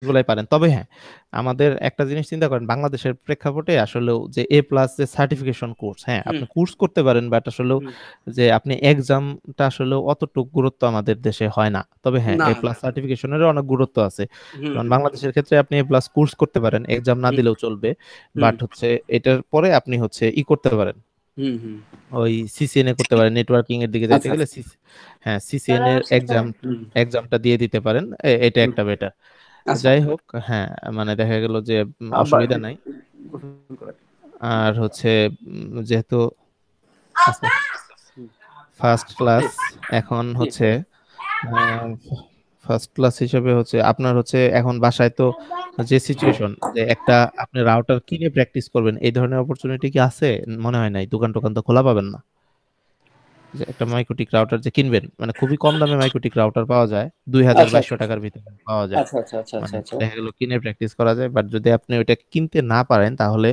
গুলাই পারেন। তবে হ্যাঁ, আমাদের একটা জিনিস চিন্তা করেন, বাংলাদেশের প্রেক্ষাপটে আসলেও যে এ প্লাস যে সার্টিফিকেশন কোর্স, হ্যাঁ হুম আপনি কোর্স করতে পারেন, বাট আসলেও হুম। যে আপনি এক্সামটা আসলেও অতটুকু গুরুত্ব আমাদের দেশে হয় না। তবে হ্যাঁ, না এ না। প্লাস সার্টিফিকেশনেরও অনেক গুরুত্ব আছে। হুম কারণ হুম বাংলাদেশের ক্ষেত্রে আপনি এ প্লাস কোর্স করতে পারেন, এক্সাম না হুম দিলেও চলবে। হুম বাট হচ্ছে এটার পরে আপনি হচ্ছে করতে পারেন, হুম হুম। ওই সিসিএনএ করতে পারেন, নেটওয়ার্কিং এর দিকে যাইতে আচ্ছা গেলে আচ্ছা। হ্যাঁ সিসিএন এর হুম এক্সামটা দিয়ে দিতে পারেন। এটা হুম। একটা বেটার। তো আচ্ছা। যাই হোক, হ্যাঁ মানে দেখা গেল যে অসুবিধা নাই। গোসল করে। আর হচ্ছে যেহেতু আচ্ছা, হুম, ফার্স্ট জি ক্লাস এখন জি। হচ্ছে ফার্স্ট ক্লাস হিসেবে হচ্ছে আপনার হচ্ছে এখন বাসায় তো যে সিচুয়েশন, যে একটা আপনি রাউটার কিনে প্র্যাকটিস করবেন এই ধরনের অপরচুনিটি কি আছে? মনে হয় নাই, দোকান টোকান তো খোলা পাবেন না। যে একটা মাইক্রোটিক রাউটার যে কিনবেন, মানে খুবই কম দামে মাইক্রোটিক রাউটার পাওয়া যায়, আচ্ছা 2200 টাকার ভিতরে পাওয়া যায়। আচ্ছা আচ্ছা আচ্ছা আচ্ছা মানে আচ্ছা। দেখা গেল কিনে প্র্যাকটিস করা যায়, বাট যদি আপনি ওইটা কিনতে না পারেন তাহলে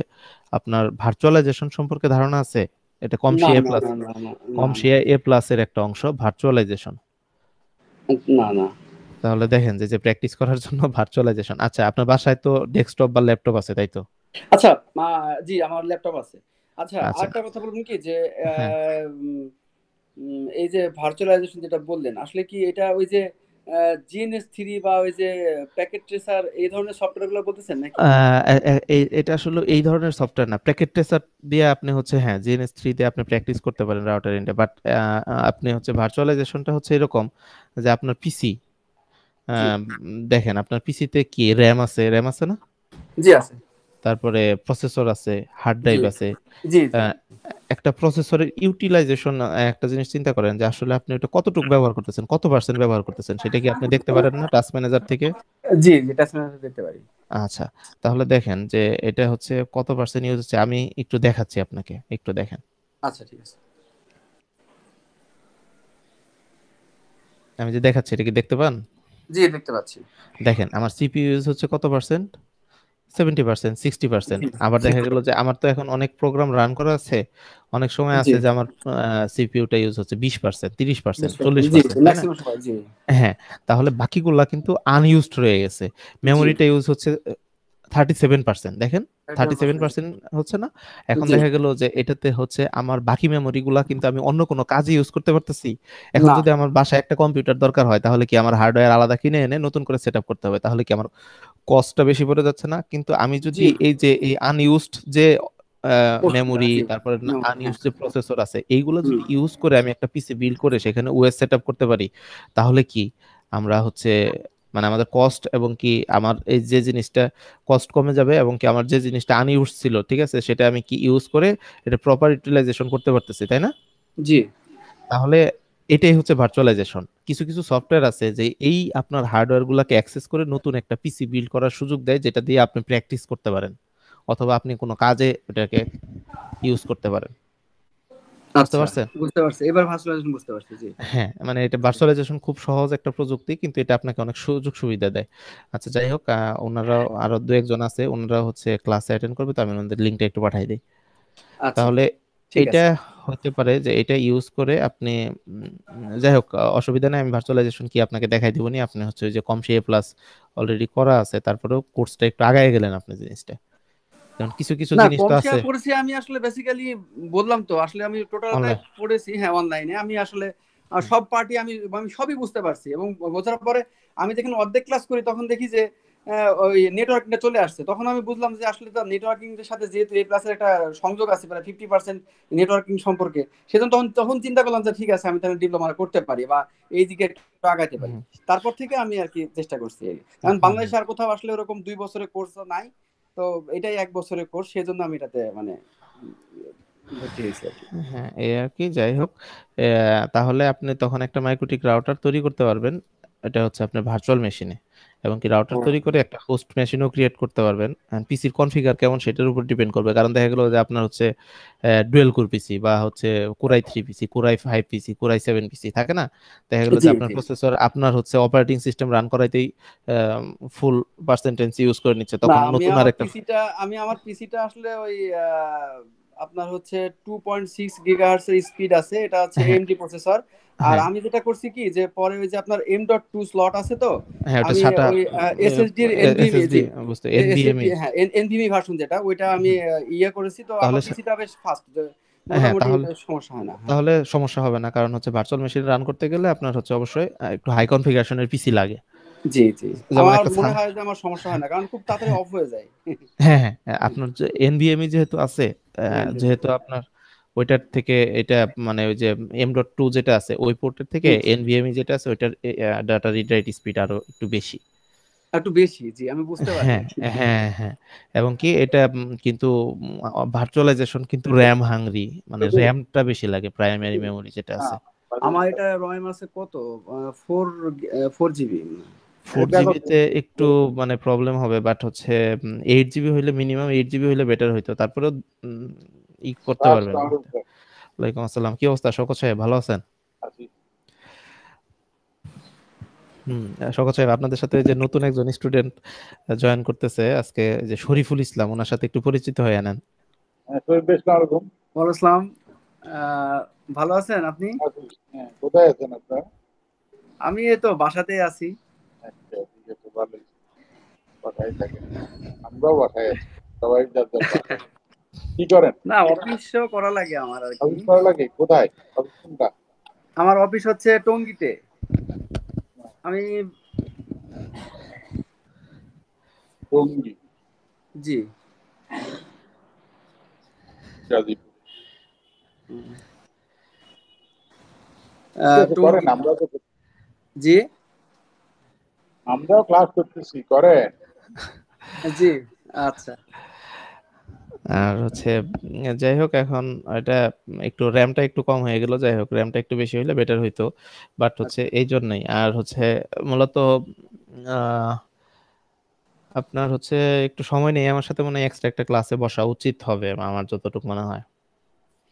আপনার ভার্চুয়ালাইজেশন সম্পর্কে ধারণা আছে? এটা না কমসি এ না প্লাস, না না না না কমসি এ প্লাস এর একটা অংশ ভার্চুয়ালাইজেশন। না না। তাহলে দেখেন যে যে প্র্যাকটিস করার জন্য ভার্চুয়ালাইজেশন। আচ্ছা, আপনার বাসায় তো ডেস্কটপ বা ল্যাপটপ আছে তাই তো? আচ্ছা, জি আমার ল্যাপটপ আছে। আচ্ছা, আচ্ছা, আরেকটা কথা বলবেন কি যে হ্যাঁ। এই যে ভার্চুয়ালাইজেশন যেটা বললেন, আসলে কি এটা ওই যে GNS3 বা ওই যে প্যাকেট ট্রেসার এই ধরনের সফটওয়্যার গুলো বলতেছেন নাকি? এটা আসলে এই ধরনের সফটওয়্যার না, প্যাকেট ট্রেসার দিয়ে আপনি হচ্ছে হ্যাঁ জিএনএস 3 দিয়ে আপনি প্র্যাকটিস করতে পারেন রাউটার ইন্ডে, বাট আপনি হচ্ছে ভার্চুয়ালাইজেশনটা হচ্ছে এরকম যে আপনার পিসি, জি দেখেন আপনার পিসিতে কি র্যাম আছে না, জি আছে। তারপরে প্রসেসর আছে, হার্ড জি ড্রাইভ আছে। জি জি। আহ, একটা প্রসেসরের ইউটিলাইজেশন, একটা জিনিস চিন্তা করেন যে আসলে আপনি ওটা কতটুকু ব্যবহার করতেছেন, কত পার্সেন্ট ব্যবহার করতেছেন, সেটা কি আপনি দেখতে পারেন না টাস্ক ম্যানেজার থেকে? জি, যেটা সিনেমাতে দেখতে পারি। আচ্ছা, তাহলে দেখেন যে এটা হচ্ছে কত পার্সেন্ট ইউজ হচ্ছে, আমি একটু দেখাচ্ছি আপনাকে, একটু দেখেন। আচ্ছা ঠিক আছে। আমি যে দেখাচ্ছি এটা কি দেখতে পান? জি দেখতে পাচ্ছি। দেখেন আমার সিপিইউ ইউজ হচ্ছে কত পার্সেন্ট, 70%, 60%। জি আবার দেখা দেখতে গেল পাচ্ছি। যে আমার তো এখন অনেক প্রোগ্রাম রান করা আছে, অনেক সময় জি আছে যে আমার সিপিইউটা ইউজ হচ্ছে 20%, 30%, বুঝতে পারছি। জি 40%, তাই না? ম্যাক্সিমাম সময় জি। হ্যাঁ, তাহলে বাকিগুলা কিন্তু আনইউজড রয়ে গেছে। জি মেমোরিটা ইউজ হচ্ছে 37%, দেখেন, একদম 37% হচ্ছে না? এখন জি। দেখা গেল যে এটাতে হচ্ছে আমার বাকি মেমোরি গুলা কিন্তু আমি অন্য কোনো কাজে ইউজ করতে পারতেছি। এখন না। যদি আমার বাসায় একটা কম্পিউটার দরকার হয় তাহলে কি আমার হার্ডওয়্যার আলাদা কিনে এনে নতুন করে সেট আপ করতে হবে? তাহলে কি আমার কস্টটা বেশি পড়ে যাচ্ছে না? কিন্তু আমি জি যদি এই যে এই আনইউজড যে বস্তুটা মেমোরি, জি। তারপরে হ্যাঁ। আনইউজড যে প্রসেসর আছে, এইগুলো হুম। যদি ইউজ করে আমি একটা পিসি বিল্ড করে সেখানে ওএস সেট আপ করতে পারি, তাহলে কি আমরা হচ্ছে মানে আমাদের কস্ট এবং কি আমার এই যে জিনিসটা কস্ট কমে যাবে, এবং কি আমার যে জিনিসটা আনইউজ ছিল, ঠিক আছে, সেটা আমি কি ইউজ করে এটা প্রপার ইউটিলাইজেশন করতে পারতেছি, তাই না? জি। তাহলে এটাই হচ্ছে ভার্চুয়ালাইজেশন। কিছু কিছু সফটওয়্যার আছে যে এই আপনার হার্ডওয়্যার গুলাকে অ্যাক্সেস করে নতুন একটা পিসি বিল্ড করার সুযোগ দেয়, যেটা দিয়ে আপনি প্র্যাকটিস করতে পারেন, অথবা আপনি কোনো কাজে এটাকে ইউজ করতে পারেন। বুঝতে আচ্ছা পারছেন? বুঝতে পারছি। এবার ভার্চুয়ালাইজেশন বুঝতে পারছি। জি। হ্যাঁ, মানে এটা ভার্চুয়ালাইজেশন খুব সহজ একটা প্রযুক্তি, কিন্তু এটা আপনাকে অনেক সুযোগ সুবিধা দেয়। আচ্ছা যাই হোক, ওনারাও আরো দু একজন আছে, ওনারা হচ্ছে ক্লাসে অ্যাটেন্ড করবে, তো আমি ওনাদের লিঙ্কটা একটু পাঠাই দিই। আচ্ছা তাহলে ঠিক এটা আছে। হতে পারে যে এটা ইউজ করে আপনি যাই হোক, অসুবিধা নেই, আমি ভার্চুয়ালাইজেশন কি আপনাকে দেখাই দিবনি। আপনি হচ্ছে ওই যে কম সি এ প্লাস অলরেডি করা আছে, তারপরেও কোর্সটা একটু আগায় গেলেন আপনি জিনিসটা, কারণ কিছু কিছু না জিনিস কম তো শেয়ার আছে পড়েছি আমি আসলে বেসিক্যালি বললাম তো আসলে আমি টোটালটাই অনলাইন। পড়েছি হ্যাঁ অনলাইনে আমি আসলে সব পার্টি আমি আমি সবই বুঝতে পারছি এবং বোঝার পরে আমি যখন অর্ধেক ক্লাস করি তখন দেখি যে ওই নেটওয়ার্কিংটা চলে আসছে তখন আমি বুঝলাম যে আসলে তার নেটওয়ার্কিং এর সাথে যেহেতু এই ক্লাসের একটা সংযোগ আছে প্রায় 50% নেটওয়ার্কিং সম্পর্কে সেজন্য তখন তখন চিন্তা করলাম যে ঠিক আছে আমি তাহলে ডিপ্লোমা করতে পারি বা এই দিকে একটু আগাইতে পারি হুম তারপর থেকে আমি আর কি চেষ্টা করছি হুম কারণ হুম। বাংলাদেশে আর কোথাও আসলে ওরকম 2 বছরের কোর্স নাই তো এটাই 1 বছরের কোর্স সেজন্য আমি এটাতে মানে ভর্তি হয়েছি আর কি। হ্যাঁ, এই আর কি, যাই হোক। তাহলে আপনি তখন একটা মাইক্রোটিক রাউটার তৈরি করতে পারবেন, এটা হচ্ছে আপনার ভার্চুয়াল মেশিনে, এবং কি রাউটার তৈরি করে একটা হোস্ট মেশিনও ক্রিয়েট করতে পারবেন। পিসির কনফিগার কেমন সেটার উপর ডিপেন্ড করবে, কারণ দেখা গেল যে আপনার হচ্ছে ডুয়েল কোর পিসি, বা হচ্ছে কোরাই 3 পিসি, কোরাই 5 পিসি, কোরাই 7 পিসি থাকে না, দেখা গেল যে জি আপনার জি। প্রসেসর আপনার হচ্ছে অপারেটিং সিস্টেম রান করাইতেই ফুল পার্সেন্টেজ ইউজ করে নিচ্ছে, না তখন আমি নতুন আর আমার একটা পিসিটা আমি আমার পিসিটা আসলে ওই আপনার হচ্ছে 2.6 গিগাহার্টজ এর স্পিড আছে, এটা হচ্ছে হ্যাঁ এএমডি প্রসেসর। আর হ্যাঁ আমি যেটা করছি কি, যে পরে ওই যে আপনার M.2 স্লট আছে তো, হ্যাঁ, ওটা আমি সাটা ওই এসএসডি এর এনভিএমই, এসএসডি, জি বুঝতে এনভিএমই। এসএসডি, হ্যাঁ এনভিএমই ভার্সন যেটা, ওইটা আমি ইয়ে করেছি, তো তাহলে আমার পিসিটা বেশ ফাস্ট, হ্যাঁ মোটামুটি তাহলে সমস্যা হয় না। হ্যাঁ তাহলে সমস্যা হবে না, কারণ হচ্ছে ভার্চুয়াল মেশিন রান করতে গেলে আপনার হচ্ছে অবশ্যই একটু হাই কনফিগারেশনের পিসি লাগে। জি জি, যেমন আমার একটা মনে হয় যে আমার সমস্যা হয় না, কারণ খুব তাড়াতাড়ি হ্যাঁ অফ হয়ে যায়। হ্যাঁ হ্যাঁ, আপনার যে এনভিএমই যেহেতু আছে, এনভিএমই, যেহেতু আপনার ওইটার থেকে এটা মানে ওই যে M.2 যেটা আছে ওই পোর্টের থেকে জি এনভিএমই যেটা আছে ওইটার ডাটা রিড রাইট স্পিড আরো একটু বেশি। একটু বেশি, জি আমি বুঝতে পারি। হ্যাঁ হ্যাঁ হ্যাঁ, এবং কি এটা কিন্তু ভার্চুয়ালাইজেশন কিন্তু র্যাম হাংরি, মানে র্যামটা বেশি লাগে প্রাইমারি মেমোরি যেটা আছে। আমার এটা রয়্যাম আছে কত, 4 জিবি। 4 জিবিতে একটু মানে প্রবলেম হবে, বাট হচ্ছে 8 জিবি হইলে, মিনিমাম 8 জিবি হইলে বেটার হইতো, তারপরেও উম, ই করতে পারবেন। ওয়ালাইকুম আসসালাম, কি অবস্থা শওকত সাহেব, ভালো আছেন? হুম। শওকত সাহেব, আপনাদের সাথে যে নতুন একজন স্টুডেন্ট জয়েন করতেছে আজকে, যে শরীফুল ইসলাম, ওনার সাথে একটু পরিচিত হয়ে নেন। ওয়ালাইকুম আসসালাম। আহ, ভালো আছেন আপনি? কোথায় আছেন আপনারা? আমি এই তো বাসাতেই আছি। আচ্ছা, ঠিক আছে, ভালোই। বাসায় থাকেন। আমরাও বাসায় আছি। সবাই যার যার বাসায়। কি করেন? না, অফিসও করা লাগে আমার আর কি। অফিস করা লাগে? কোথায়? অফিস কোনটা? আমার অফিস হচ্ছে টঙ্গীতে। আমি, টঙ্গী, জি গাজীপুর। ঠিক আছে, করেন। টঙ্গী, আমরাও তো জি আমরাও ক্লাস করতেছি, করেন। জি, আচ্ছা আর হচ্ছে যাই হোক, এখন এটা একটু র্যামটা একটু কম হয়ে গেল, যাই হোক র্যামটা একটু বেশি হইলে বেটার হইতো, বাট হচ্ছে এই জন্যই। আর হচ্ছে মূলত আহ, আপনার হচ্ছে একটু সময় নেই, আমার সাথে মনে হয় এক্সট্রা একটা ক্লাসে বসা উচিত হবে আমার যতটুকু মনে হয়।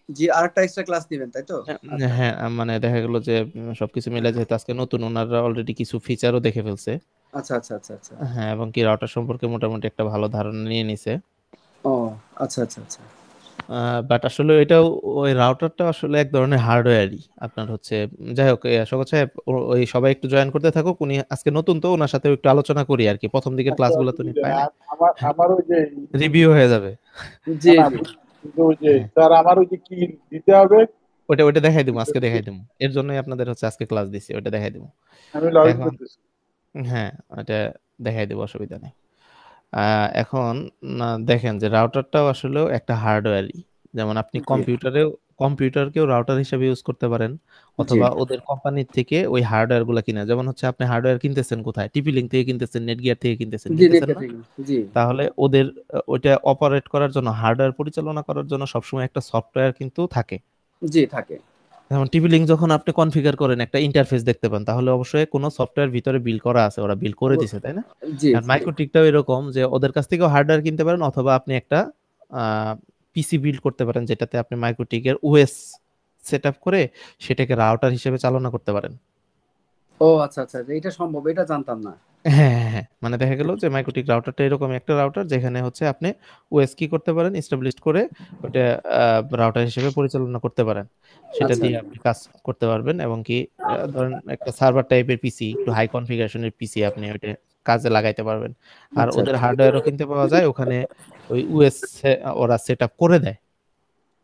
জি, আরেকটা এক্সট্রা ক্লাস দিবেন তাই তো? আচ্ছা হ্যাঁ, মানে দেখা গেল যে সবকিছু মিলে যেহেতু আজকে নতুন, ওনারা অলরেডি কিছু ফিচারও দেখে ফেলছে। আচ্ছা আচ্ছা আচ্ছা আচ্ছা। হ্যাঁ, এবং কি রাউটার সম্পর্কে মোটামুটি একটা ভালো ধারণা নিয়ে নিছে। ও আচ্ছা আচ্ছা আচ্ছা। বাট আসলে এটাও, ওই রাউটারটা আসলে এক ধরনের হার্ডওয়্যারই আপনার হচ্ছে। যাই হোক, শওকত সাহেব, ওই সবাই একটু জয়েন করতে থাকুক, উনি আজকে নতুন তো, ওনার সাথে একটু আলোচনা করি আর কি, প্রথম দিকের আচ্ছা, ক্লাসগুলো তো উনি অসুবিধা পায় নেই। না। হ্যাঁ, আমার ওই যে রিভিউ হয়ে যাবে। জি না না, জি, কিন্তু ওই যে হ্যাঁ, স্যার, আমার ওই যে কি দিতে হবে, ওটা ওটা দেখাই দিব, আজকে দেখাই দিব, এর জন্যই আপনাদের হচ্ছে আজকে ক্লাস দিছি, ওটা দেখাই দিব আমি লগ ইন এখন। করতেছি। হ্যাঁ, ওটা দেখাই দিব, অসুবিধা নেই। এখন দেখেন যে রাউটারটাও আসলেও একটা হার্ডওয়্যারই, যেমন আপনি জি কম্পিউটারকেও রাউটার হিসেবে ইউজ করতে পারেন, জি অথবা ওদের কোম্পানির থেকে ওই হার্ডওয়্যার গুলা কিনা, যেমন হচ্ছে আপনি হার্ডওয়্যার কিনতেছেন কোথায়, টিপি লিঙ্ক থেকে কিনতেছেন, নেটগিয়ার থেকে কিনতেছেন, জি, কিনতেছেন নেটকা না? থেকে, জি তাহলে ওদের ওইটা অপারেট করার জন্য, হার্ডওয়্যার পরিচালনা করার জন্য সবসময় একটা সফটওয়্যার কিন্তু থাকে। জি থাকে। যেমন টিপি লিঙ্ক যখন আপনি কনফিগার করেন, একটা ইন্টারফেস দেখতে পান, তাহলে অবশ্যই কোনো সফটওয়্যার ভিতরে বিল করা আছে, ওরা বিল করে দিছে, তাই না? জি আর জি মাইক্রোটিকটাও এরকম, যে ওদের কাছ থেকেও হার্ডওয়্যার কিনতে পারেন, অথবা আপনি একটা পিসি বিল্ড করতে পারেন, যেটাতে আপনি মাইক্রোটিকের ওএস সেট আপ করে সেটাকে রাউটার হিসেবে চালনা করতে পারেন। ও আচ্ছা আচ্ছা, এটা সম্ভব, এটা জানতাম না। হ্যাঁ হ্যাঁ হ্যাঁ, মানে দেখা গেল যে মাইক্রোটিক রাউটারটা এরকম একটা রাউটার, যেখানে হচ্ছে আপনি ওএস কি করতে পারেন, এস্টাবলিশ করে ওটা রাউটার হিসেবে পরিচালনা করতে পারেন, সেটা আচ্ছা দিয়ে আপনি কাজ করতে পারবেন। এবং কি ধরেন একটা সার্ভার টাইপের পিসি, একটু হাই কনফিগারেশনের পিসি, আপনি ওইটা কাজে লাগাইতে পারবেন। আর আচ্ছা ওদের হার্ডওয়্যারও কিনতে পাওয়া যায়, ওখানে ওই ওএস ওরা সেট আপ করে দেয়,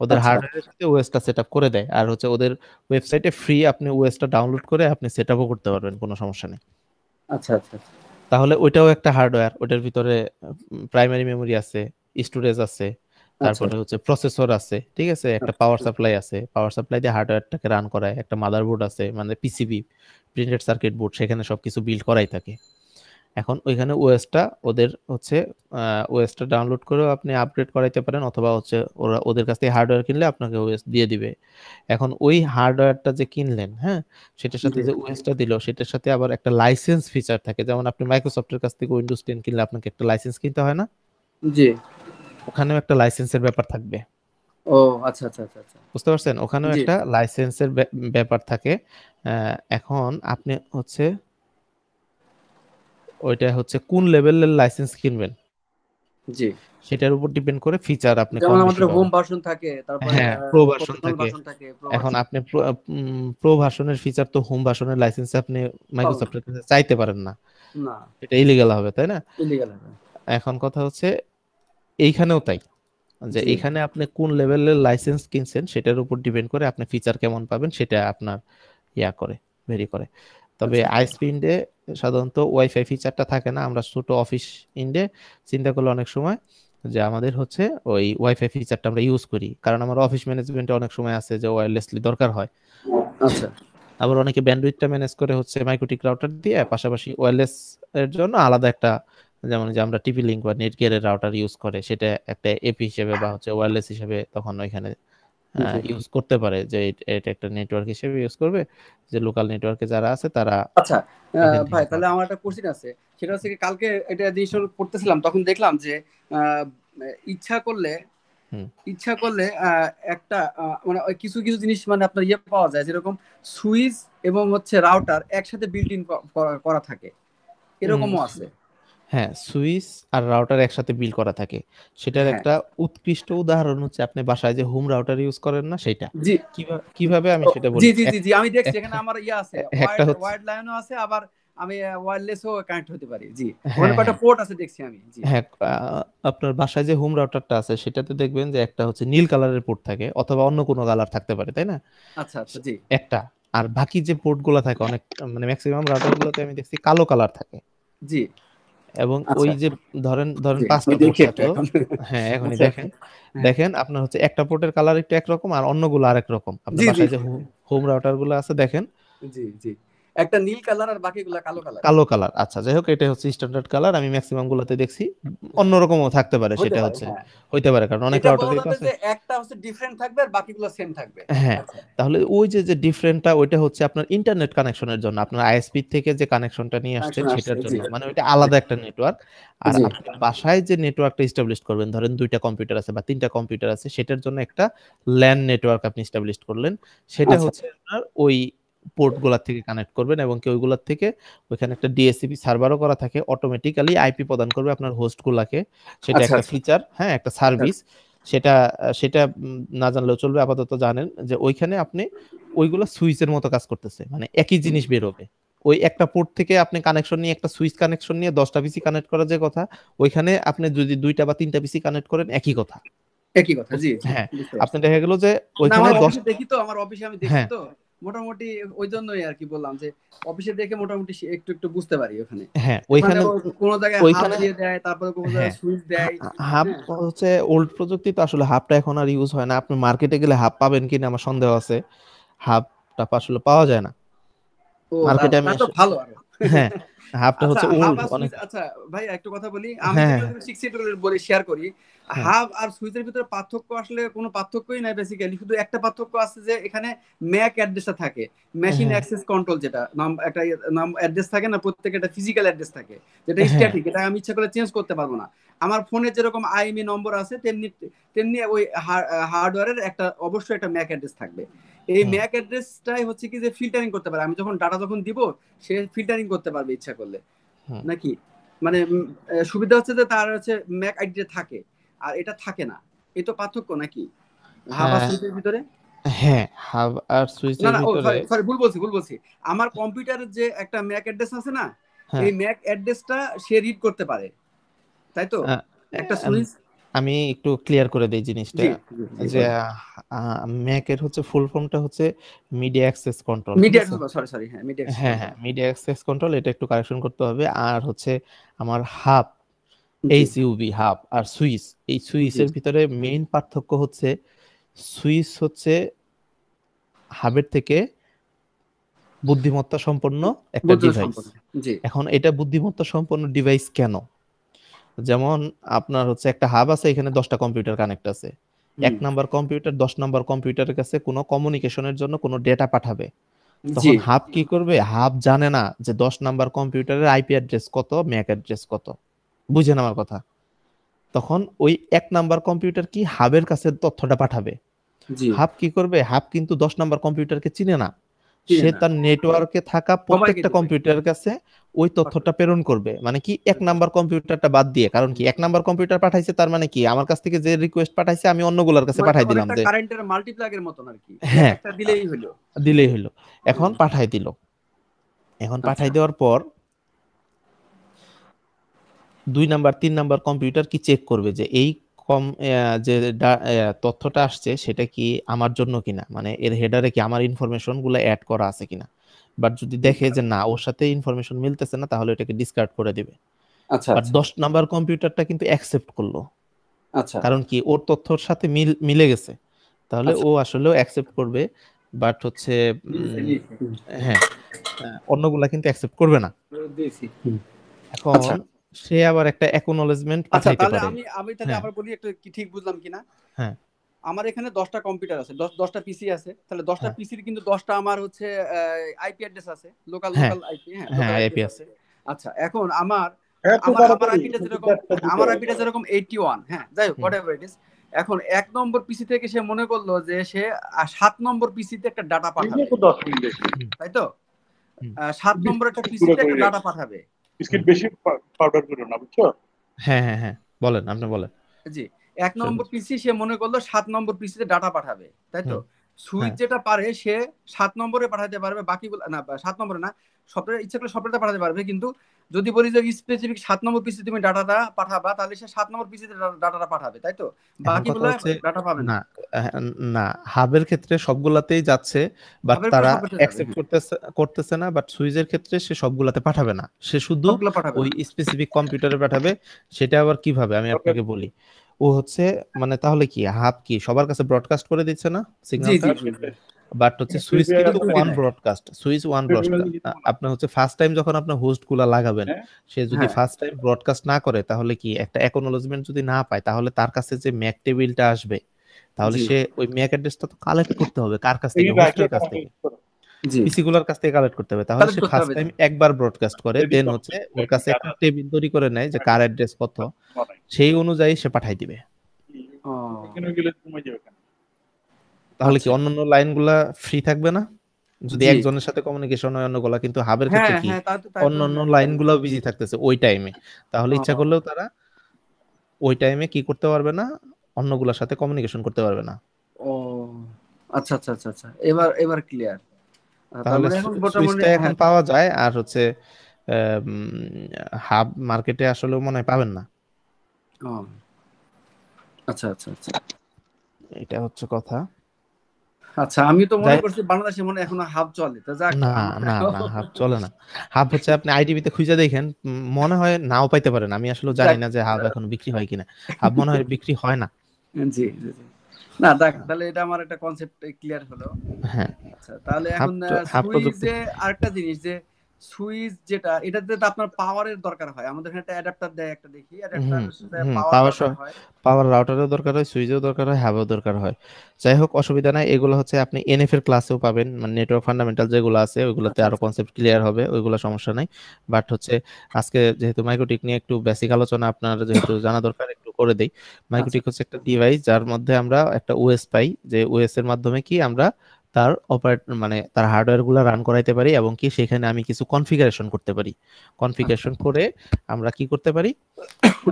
ওদের আচ্ছা হার্ডওয়্যারের সাথে ওএসটা সেট আপ করে দেয়। আর হচ্ছে ওদের ওয়েবসাইটে ফ্রি, আপনি ওএসটা ডাউনলোড করে আপনি সেট আপও করতে পারবেন, কোনো সমস্যা নেই। আচ্ছা আচ্ছা আচ্ছা তাহলে ওইটাও একটা হার্ডওয়্যার, ওটার ভিতরে প্রাইমারি মেমোরি আছে, স্টোরেজ আছে, আচ্ছা তারপরে হচ্ছে প্রসেসর আছে, ঠিক আছে, একটা পাওয়ার আচ্ছা সাপ্লাই আছে, পাওয়ার সাপ্লাই দিয়ে হার্ডওয়্যারটাকে রান করায়, একটা মাদারবোর্ড আছে, মানে পিসিবি, প্রিন্টেড সার্কিট বোর্ড, সেখানে সবকিছু বিল্ড করাই থাকে। এখন ওইখানে ওএসটা ওদের হচ্ছে, ওএসটা ডাউনলোড করেও আপনি আপগ্রেড করাইতে পারেন, অথবা হচ্ছে ওরা ওদের কাছ থেকে হার্ডওয়্যার কিনলে আপনাকে ওএস দিয়ে দিবে। এখন ওই হার্ডওয়্যারটা যে কিনলেন, হ্যাঁ, সেটার সাথে জি যে ওএসটা দিল, সেটার সাথে আবার একটা লাইসেন্স ফিচার থাকে, যেমন আপনি মাইক্রোসফটের কাছ থেকে উইন্ডোজ 10 কিনলে আপনাকে একটা লাইসেন্স কিনতে হয় না? জি, ওখানেও একটা লাইসেন্সের ব্যাপার থাকবে। ও আচ্ছা আচ্ছা আচ্ছা আচ্ছা, বুঝতে পারছেন, ওখানেও জি একটা লাইসেন্সের ব্যাপার থাকে। এখন আপনি হচ্ছে ওইটা হচ্ছে কোন লেভেলের লাইসেন্স কিনবেন, জি। সেটার উপর ডিপেন্ড করে ফিচার আপনি যেমন কম বেশি আমাদের হোম পাবেন। ভার্সন থাকে, তারপরে হ্যাঁ, প্রো ভার্সন প্রফেশনাল থাকে। ভার্সন থাকে, প্রো এখন ভার্সন আপনি প্রো ভার্সনের ফিচার তো হোম ভার্সনের লাইসেন্সে আপনি পাবো না। মাইক্রোসফটের কাছে চাইতে পারেন না, না, এটা ইলিগাল হবে, তাই না? ইলিগাল হবে। এখন কথা হচ্ছে এইখানেও তাই, যে জি, এইখানে আপনি কোন লেভেলের লাইসেন্স কিনছেন সেটার উপর ডিপেন্ড করে আপনি ফিচার কেমন পাবেন সেটা আপনার করে, ভেরি করে। তবে আচ্ছা, আইএসপি ইন্ডে সাধারণত ওয়াইফাই ফিচারটা থাকে না। আমরা ছোট অফিস ইন্ডে চিন্তা করলে অনেক সময় যে আমাদের হচ্ছে ওই ওয়াইফাই ফিচারটা আমরা ইউজ করি, কারণ আমার অফিস ম্যানেজমেন্টে অনেক সময় আছে যে ওয়্যারলেসলি দরকার হয়। আচ্ছা, আবার অনেকে ব্যান্ডউইথটা ম্যানেজ করে হচ্ছে মাইক্রোটিক রাউটার দিয়ে, পাশাপাশি ওয়্যারলেস এর জন্য আলাদা একটা, যেমন যে আমরা টিপি লিঙ্ক বা নেটগিয়ারের রাউটার ইউজ করে সেটা একটা এপি হিসেবে বা হচ্ছে ওয়্যারলেস হিসেবে তখন ওইখানে জি। ইউজ করতে পারে, যে এটা একটা নেটওয়ার্ক হিসেবে ইউজ করবে, যে লোকাল নেটওয়ার্কে যারা আছে তারা আচ্ছা, এখান থেকে ভাই তাহলে আমার একটা কোশ্চেন আছে। সেটা হচ্ছে কি, কালকে এটা জিনিস পড়তেছিলাম, তখন দেখলাম যে আহ, ইচ্ছা করলে হুম ইচ্ছা করলে একটা মানে ওই কিছু কিছু জিনিস মানে আপনার পাওয়া যায়, যেরকম সুইচ এবং হচ্ছে রাউটার একসাথে বিল্ট ইন করা থাকে, হুম, এরকমও আছে। হ্যাঁ, সুইচ আর রাউটার একসাথে বিল করা থাকে। সেটার হ্যাঁ, একটা উৎকৃষ্ট উদাহরণ হচ্ছে আপনি বাসায় যে হোম রাউটার ইউজ করেন না সেটা, জি, কিভাবে আমি ও, সেটা জি, বলি। জি, জি, জি, আমি দেখছি এখানে আমার আছে, একটা ওয়ার্ড হচ্ছে, ওয়ার্ড লাইনও আছে, আবার আমি ওয়্যারলেসও কানেক্ট হতে পারি। জি, ওখানে হ্যাঁ কয়টা হ্যাঁ পোর্ট আছে দেখছি আমি। জি, হ্যাঁ, আপনার বাসায় যে হোম রাউটারটা আছে সেটাতে দেখবেন যে একটা হচ্ছে নীল কালারের পোর্ট থাকে, অথবা অন্য কোনো কালার থাকতে পারে, তাই না? আচ্ছা, আচ্ছা, জি, একটা, আর বাকি যে পোর্ট গুলা থাকে অনেক, মানে ম্যাক্সিমাম রাউটার গুলোতে আমি দেখছি কালো কালার থাকে। জি, এবং ওই আচ্ছা, যে ধরেন ধরেন জি, আমি পাঁচটা পোর্ট দেখি একটা থাকলো, এখন। হ্যাঁ এখনই আচ্ছা, দেখেন, হ্যাঁ, দেখেন আপনার হচ্ছে একটা পোর্টের কালার একটু একরকম আর অন্যগুলো আরেক রকম। আপনার জি, জি, বাসায় যে হোম রাউটার গুলো আছে দেখেন জি, জি, একটা নীল কালার আর বাকিগুলা কালো কালার। কালো কালার। আচ্ছা, যাই হোক, এটা হচ্ছে স্ট্যান্ডার্ড কালার, আমি ম্যাক্সিমাম গুলোতে দেখছি। অন্যরকমও থাকতে পারে, হতে সেটা পারে, হচ্ছে হ্যাঁ। হইতে পারে, কারণ অনেক এটা বলা রাউটারই তো যাবে আছে। যে একটা হচ্ছে ডিফারেন্ট থাকবে আর বাকিগুলো সেম থাকবে। হ্যাঁ, আচ্ছা, তাহলে ওই যে যে ডিফারেন্টটা ওইটা হচ্ছে আপনার ইন্টারনেট কানেকশনের জন্য, আপনার আইএসপি থেকে যে কানেকশনটা নিয়ে আসছেন কানেকশন আসছে। সেটার জি, জন্য, মানে ওইটা আলাদা একটা নেটওয়ার্ক। আর জি, আপনি বাসায় যে নেটওয়ার্কটা এস্টাবলিশ করবেন, ধরেন দুইটা কম্পিউটার আছে বা তিনটা কম্পিউটার আছে, সেটার জন্য একটা ল্যান নেটওয়ার্ক আপনি এস্টাবলিশ করলেন। সেটা আচ্ছা, হচ্ছে আপনার ওই পোর্ট গুলার থেকে কানেক্ট করবেন, এবং কি ওইগুলার থেকে ওইখানে একটা ডিএসসিপি সার্ভারও করা থাকে, অটোমেটিক্যালি আইপি প্রদান করবে আপনার হোস্ট গুলাকে। সেটা আচ্ছা, একটা আচ্ছা, ফিচার, হ্যাঁ, একটা আচ্ছা, সার্ভিস। সেটা সেটা না জানলেও চলবে, আপাতত জানেন যে ওইখানে আপনি ওইগুলো সুইচের মতো কাজ করতেছে, মানে একই জিনিস বের হবে। ওই একটা পোর্ট থেকে আপনি কানেকশন নিয়ে, একটা সুইচ কানেকশন নিয়ে 10টা পিসি কানেক্ট করার যে কথা, ওইখানে আপনি যদি দুইটা বা তিনটা পিসি কানেক্ট করেন একই কথা। একই কথা। জি, জি, হ্যাঁ, বুঝতে আপনি পারছি। দেখা গেল যে না, ওইখানে আমার 10, অফিসে দেখি তো, আমার অফিসে আমি দেখছি হ্যাঁ তো, মোটামুটি ওই জন্যই আর কি বললাম যে অফিসে দেখে মোটামুটি একটু একটু বুঝতে পারি ওখানে। হ্যাঁ ওখানে ওইখানে কোনো জায়গায় হাফ ওইখানে দিয়ে দেয়, তারপরে কোনো হ্যাঁ, জায়গায় সুইচ দেয়। হাব হ্যাঁ, হচ্ছে ওল্ড প্রযুক্তি, তো আসলে হাবটা এখন আর ইউজ হয় না। আপনি মার্কেটে গেলে হাব পাবেন কিনা আমার সন্দেহ আছে। হাবটা আসলে পাওয়া যায় না ও, মার্কেটে, তা আমি তো ভালো আরো। হ্যাঁ, হাবটা আচ্ছা, হচ্ছে হাব ওল্ড আর অনেক। সুইচ, আচ্ছা ভাই একটা কথা বলি, আমি হ্যাঁ যেগুলো শিখছি এগুলো বলে শেয়ার করি। হ্যাঁ হাব আর সুইচের ভিতরে পার্থক্য আসলে কোনো পার্থক্যই নাই বেসিক্যালি, শুধু একটা পার্থক্য আছে যে এখানে ম্যাক অ্যাড্রেসটা থাকে, মেশিন হ্যাঁ অ্যাক্সেস কন্ট্রোল, যেটা নাম একটা নাম অ্যাড্রেস থাকে না, প্রত্যেকের একটা ফিজিক্যাল অ্যাড্রেস থাকে, যেটা হ্যাঁ স্ট্যাটিক, এটা আমি ইচ্ছা করলে চেঞ্জ করতে পারবো না। আমার ফোনে যেরকম আইএমই নম্বর আছে, তেমনি তেমনি ওই হার্ডওয়্যারের একটা অবশ্যই একটা ম্যাক অ্যাড্রেস থাকবে। এই হুম ম্যাক অ্যাড্রেসটাই হচ্ছে কি যে ফিল্টারিং করতে পারে, আমি যখন ডাটা যখন দিব সে ফিল্টারিং করতে পারবে ইচ্ছা করলে, হুম নাকি? মানে সুবিধা হচ্ছে যে তার হচ্ছে ম্যাক আইডি থাকে, আর এটা থাকে না। এই তো পার্থক্য নাকি হাব আর হ্যাঁ সুইচের ভিতরে? হ্যাঁ, হাব আর না, সুইচের না, ও ভিতরে, সরি, সরি, ভুল বলছি। আমার কম্পিউটারের যে একটা ম্যাক অ্যাড্রেস আছে না, হ্যাঁ, এই ম্যাক অ্যাড্রেসটা সে রিড করতে পারে, তাই তো? আহ, একটা আম, সুইচ। আমি একটু ক্লিয়ার করে দেই জিনিসটা, জি, জি, জি, যে বলেন। ম্যাকের হচ্ছে ফুল ফর্মটা হচ্ছে মিডিয়া অ্যাক্সেস কন্ট্রোল, ঠিক মিডিয়া, আছে? সরি, সরি, হ্যাঁ, মিডিয়া অ্যাক্সেস হ্যাঁ হ্যাঁ, কন্ট্রোল। মিডিয়া অ্যাক্সেস কন্ট্রোল, এটা একটু কারেকশন করতে হবে। আর হচ্ছে আমার হাব, জি, এইচ ইউবি হাব আর সুইচ, এই জি, সুইচের ভিতরে মেইন পার্থক্য হচ্ছে সুইচ হচ্ছে হাবের থেকে বুদ্ধিমত্তা সম্পন্ন একটা বুদ্ধি ডিভাইস। সম্পন্ন। জি, এখন এটা বুদ্ধিমত্তা সম্পন্ন ডিভাইস কেন? যেমন আপনার হচ্ছে একটা হাব আছে, এখানে 10টা কম্পিউটার কানেক্ট আছে। হুম, 1 নাম্বার কম্পিউটার 10 নাম্বার কম্পিউটারের কাছে কোনো কমিউনিকেশনের জন্য কোনো ডেটা পাঠাবে, জি, তখন হাব কি করবে? হাব জানে না যে 10 নাম্বার কম্পিউটারের আইপি অ্যাড্রেস কত, ম্যাক অ্যাড্রেস কত। বুঝেন আমার কথা? তখন ওই 1 নাম্বার কম্পিউটার কি হাবের কাছে তথ্যটা পাঠাবে। জি, হাব কি করবে? হাব কিন্তু 10 নাম্বার কম্পিউটারকে চিনে না। সে না তার নেটওয়ার্কে থাকা সবাইকে প্রত্যেকটা দিবে। কম্পিউটারের কাছে ওই তথ্যটা প্রেরণ করবে। মানে কি, এক নাম্বার কম্পিউটারটা বাদ দিয়ে, কারণ কি এক নাম্বার কম্পিউটার পাঠাইছে তার মানে কি আমার কাছ থেকে যে রিকোয়েস্ট পাঠাইছে আমি অন্যগুলোর কাছে মানে পাঠাই তখন দিলাম একটা যে কারেন্টের মাল্টিপ্লাগের মতন আর কি, যে হ্যাঁ একটা দিলেই হলো। দিলেই হইলো। এখন পাঠাই দিল, এখন আচ্ছা পাঠাই দেওয়ার পর 2 নাম্বার 3 নাম্বার কম্পিউটার কি চেক করবে যে এই কম যে তথ্যটা আসছে সেটা কি আমার জন্য কিনা, মানে এর হেডারে কি আমার ইনফরমেশন গুলো অ্যাড করা আছে কিনা। বাট যদি দেখে যে না ওর সাথে ইনফরমেশন মিলতেছে না, তাহলে এটাকে ডিসকার্ড করে দিবে। আচ্ছা বাট আচ্ছা 10 নাম্বার কম্পিউটারটা কিন্তু অ্যাকসেপ্ট করলো, আচ্ছা কারণ কি ওর তথ্যর সাথে মিলে গেছে, তাহলে আচ্ছা ও আসলেও অ্যাকসেপ্ট করবে। বাট হচ্ছে হ্যাঁ, অন্যগুলা কিন্তু অ্যাকসেপ্ট করবে না। এখন আচ্ছা সে আবার একটা অ্যাকনলেজমেন্ট আচ্ছা পাঠাইতে তাহলে পারে। আমি তাহলে হ্যাঁ আবার বলি একটু, কি ঠিক বুঝলাম কিনা। হ্যাঁ আমার এখানে 10টা কম্পিউটার আছে, 10টা পিসি আছে, তাহলে 10টা হ্যাঁ পিসির কিন্তু 10টা আমার হচ্ছে আইপি অ্যাড্রেস আছে, লোকাল হ্যাঁ লোকাল আইপি, হ্যাঁ হ্যাঁ লোকাল আইপি আইপি আছে। আছে। আচ্ছা এখন আমার এত আমার আমার তাড়াতাড়ি আইপিটা যেরকম, কম্পিউটারটা দিতে আমার হবে? আইপিটা যেরকম 81, হ্যাঁ যাই হোক হুম হোয়াটএভার ইট ইজ। এখন 1 নম্বর পিসি থেকে সে মনে করলো যে সে 7 নম্বর পিসিতে একটা ডাটা এই যে পাঠাবে, তো 10 মিনিট বেশি। হুম তাই তো? হুম 7 নম্বর একটা বিস্কিট গুঁড়ো পিসিতে করে একটা ডাটা রাখি। পাঠাবে। বিস্কিট বেশি পাউডার করো না, বুঝছো? হ্যাঁ হ্যাঁ হ্যাঁ বলেন, আপনি বলেন। জি, 1 নম্বর পিসি সে মনে করলো 7 নম্বর পিসিতে ডাটা পাঠাবে, তাই তো? হুম সুইচ হ্যাঁ যেটা পারে সে 7 নম্বরে পাঠাতে পারবে, বাকিগুলো না 7 নম্বরে না, সফটওয়্যার ইচ্ছা করলে সফটওয়্যারটা পাঠাতে পারবে, কিন্তু যদি বলি যে স্পেসিফিক 7 নম্বর পিসি তুমি ডাটাটা পাঠাবা, তাহলে সে 7 নম্বর পিসিতে ডাটাটা পাঠাবে, তাই তো? এখন কথা বাকিগুলো হচ্ছে ডাটা পাবে না। না, আহ, না, হাবের ক্ষেত্রে সবগুলাতেই যাচ্ছে, বাট হাবের করে তারা সবকিছু যাবে, অ্যাকসেপ্ট হ্যাঁ করতেছে না। বাট সুইজের ক্ষেত্রে সে সবগুলাতে পাঠাবে না, সে শুধু সবগুলো পাঠাবে ওই না। স্পেসিফিক কম্পিউটারে পাঠাবে। সেটা আবার কিভাবে আমি দরকার আপনাকে বলি। ও হচ্ছে মানে তাহলে কি হাব কি সবার কাছে ব্রডকাস্ট করে দিচ্ছে না জি সিগন্যালটা, জি জি সেটাই। বাট হচ্ছে সুইচ প্রিপেয়ার কিন্তু কিন্তু ওয়ান হ্যাঁ ব্রডকাস্ট, সুইচ ওয়ান ব্রডকাস্ট। আপনি হচ্ছে ফার্স্ট টাইম যখন আপনার হোস্ট গুলা লাগাবেন, হ্যাঁ সে যদি হ্যাঁ ফার্স্ট টাইম ব্রডকাস্ট না করে তাহলে কি একটা অ্যাকনোলেজমেন্ট যদি না পায়, তাহলে তার কাছে যে ম্যাক টেবিলটা আসবে, তাহলে জি সে ওই ম্যাক অ্যাড্রেসটা তো কালেক্ট করতে হবে কার কাছ থেকে, এইটা আগে হোস্টের কাছ আমাকে থেকে, করো। জি পিসি গুলার কাছ থেকে কালেক্ট করতে হবে। তাহলে কালেক্ট সে করতে ফার্স্ট হবে, টাইম জি। একবার ব্রডকাস্ট করে, রেডি দেন হচ্ছে কমপ্লিট ওর একটু কাছে একটা জানা টেবিল তৈরি করে নেয় যে কার অ্যাড্রেস কত, বানাই। সেই অনুযায়ী সে পাঠাই দিবে। ও এখানে গেলে কমে যাবে কেন? তাহলে কি আচ্ছা অন্যান্য লাইনগুলা ফ্রি থাকবে না? যদি জি একজনের সাথে কমিউনিকেশন হয় অন্যগুলা, কিন্তু হাবের ক্ষেত্রে হ্যাঁ কি হ্যাঁ তাই তো অন্যান্য হ্যাঁ লাইনগুলোও বিজি থাকতেছে ওই টাইমে, তাহলে ইচ্ছা ও করলেও তারা ওই টাইমে কি করতে পারবে না, অন্যগুলোর সাথে কমিউনিকেশন করতে পারবে না। ও আচ্ছা আচ্ছা আচ্ছা আচ্ছা, এবার এবার ক্লিয়ার। তার তাহলে মানে এখন মোটামুটি সুইচটা এখন হ্যাঁ। পাওয়া যায়, আর হচ্ছে হাব মার্কেটে আসলে মনে হয় পাবেন না। ও আচ্ছা আচ্ছা আচ্ছা এটা হচ্ছে কথা। আচ্ছা, আমি তো মনে যাই, করছি বাংলাদেশে মনে হয় এখনো হাব চলে, তো যাক না আমার না না, হাব চলে না। হাব হচ্ছে আপনি আইডিবিতে খুঁজে দেখেন, মনে হয় নাও পাইতে পারেন, আমি আসলে জানি যাক না যে হাব এখন বিক্রি হয় কিনা। হাব মনে হয় বিক্রি হয় না। জি জি জি। না দেখ, তাহলে এটা আমার একটা কনসেপ্ট ক্লিয়ার হলো। হ্যাঁ, আচ্ছা তাহলে হাব এখন হাব প্রযুক্তি। সুইচে আরেকটা জিনিস, যে সুইচ যেটা, এটাতে তো আপনার পাওয়ারের দরকার হয়, আমাদের এখানে একটা অ্যাডাপ্টার দেয়, একটা দেখি অ্যাডাপ্টার হুম সাথে হুম পাওয়ার পাওয়ার দরকার হয়। পাওয়ার রাউটারও দরকার হয়, সুইচও দরকার হয়, হাবও দরকার হয়। যাই হোক, অসুবিধা নাই, এগুলো হচ্ছে আপনি এনএফ এর ক্লাসেও পাবেন, মানে নেটওয়ার্ক ফান্ডামেন্টাল যেগুলো আছে ওইগুলোতে আচ্ছা আরো আচ্ছা কনসেপ্ট ক্লিয়ার হবে, ওইগুলো সমস্যা নাই। বাট হচ্ছে আজকে যেহেতু মাইক্রোটিক নিয়ে একটু বেসিক আলোচনা আপনার যেহেতু জানা দরকার, একটু করে দেই। আচ্ছা মাইক্রোটিক হচ্ছে একটা ডিভাইস যার মধ্যে আমরা একটা ওএস পাই, যে ওএস এর মাধ্যমে কি আমরা তার অপারেট মানে তার হার্ডওয়্যার গুলা রান করাইতে পারি, এবং কি সেখানে আমি কিছু কনফিগারেশন করতে পারি। আচ্ছা কনফিগারেশন করে আমরা কি করতে পারি,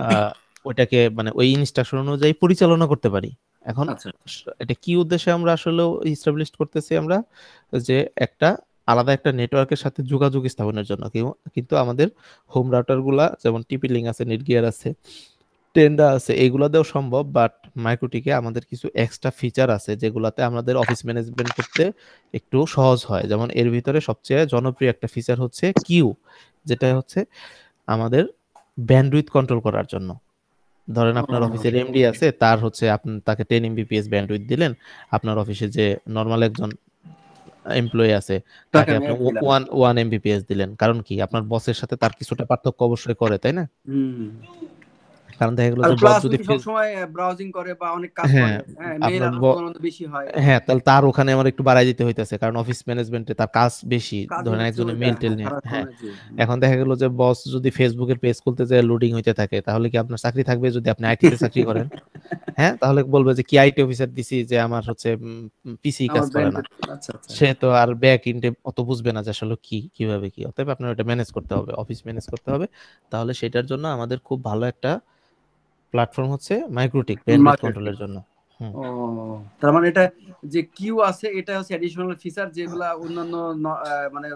আহ, ওইটাকে মানে ওই ইনস্ট্রাকশন অনুযায়ী পরিচালনা করতে পারি। এখন আচ্ছা এটা কি উদ্দেশ্যে আমরা আসলে ইস্টাবলিশ করতেছি আমরা, যে একটা আলাদা একটা নেটওয়ার্কের সাথে যোগাযোগ স্থাপনের জন্য। কিন্তু আমাদের হোম রাউটার গুলা যেমন টিপি লিঙ্ক আছে, নেটগিয়ার আছে, টেন্ডা আছে, এগুলা দিয়েও সম্ভব। বাট মাইক্রোটিকে আমাদের কিছু এক্সট্রা ফিচার আছে যেগুলাতে আমাদের অফিস ম্যানেজমেন্ট করতে একটু সহজ হয়। যেমন এর ভিতরে সবচেয়ে জনপ্রিয় একটা ফিচার হচ্ছে কিউ, যেটা হচ্ছে আমাদের ব্যান্ডউইথ কন্ট্রোল করার জন্য। ধরেন আপনার অফিসের এমডি আছে, তার হচ্ছে আপনি তাকে 10 এমবিপিএস ব্যান্ডউইথ দিলেন, আপনার অফিসে যে নর্মাল একজন এমপ্লয়ি আছে তাকে তাকে আমি আপনি এক দিলাম। ওয়ান ওয়ান এমবিপিএস দিলেন। কারণ কি আপনার বসের সাথে তার কিছুটা পার্থক্য অবশ্যই করে, তাই না? হুম। কারণ দেখা গেল আর যে বস প্লাস যদি উনি সবসময় ব্রাউজিং করে বা অনেক কাজ হ্যাঁ করে, হ্যাঁ মেইল আপনার আদান প্রদান বেশি হয়, হ্যাঁ, তাহলে তার ওখানে আমার একটু বাড়াই দিতে হইতেছে, কারণ অফিস ম্যানেজমেন্টে তার কাজ বেশি। কাজই ধরেন হচ্ছে একজনের ওইটা, মেল টেল হ্যাঁ নিয়ে, সারাক্ষণ হ্যাঁ। জি। এখন দেখা গেল যে বস যদি ফেসবুকের পেজ খুলতে যায় লোডিং হইতে থাকে, তাহলে কি আপনার চাকরি থাকবে যদি আপনি আইটিতে চাকরি করেন? হ্যাঁ, তাহলে বলবে যে কি আইটি অফিসার দিছি যে আমার হচ্ছে পিসি কাজ আমার করে না। ব্যান্ড, আচ্ছা আচ্ছা। সে তো আর ব্যাক এন্ডে অত বুঝবে না যে আসলে কি কিভাবে কি। অতএব আপনার ওটা ম্যানেজ করতে হবে, অফিস ম্যানেজ করতে হবে। তাহলে সেটার জন্য আমাদের খুব ভালো একটা প্ল্যাটফর্ম হচ্ছে মাইক্রোটিক ব্যান্ডউইথ মার্কেটিং। কন্ট্রোলের জন্য। হুম। ও, তার মানে এটা যে কিউ আছে এটা হচ্ছে অ্যাডিশনাল ফিচার যেগুলা অন্যান্য মানে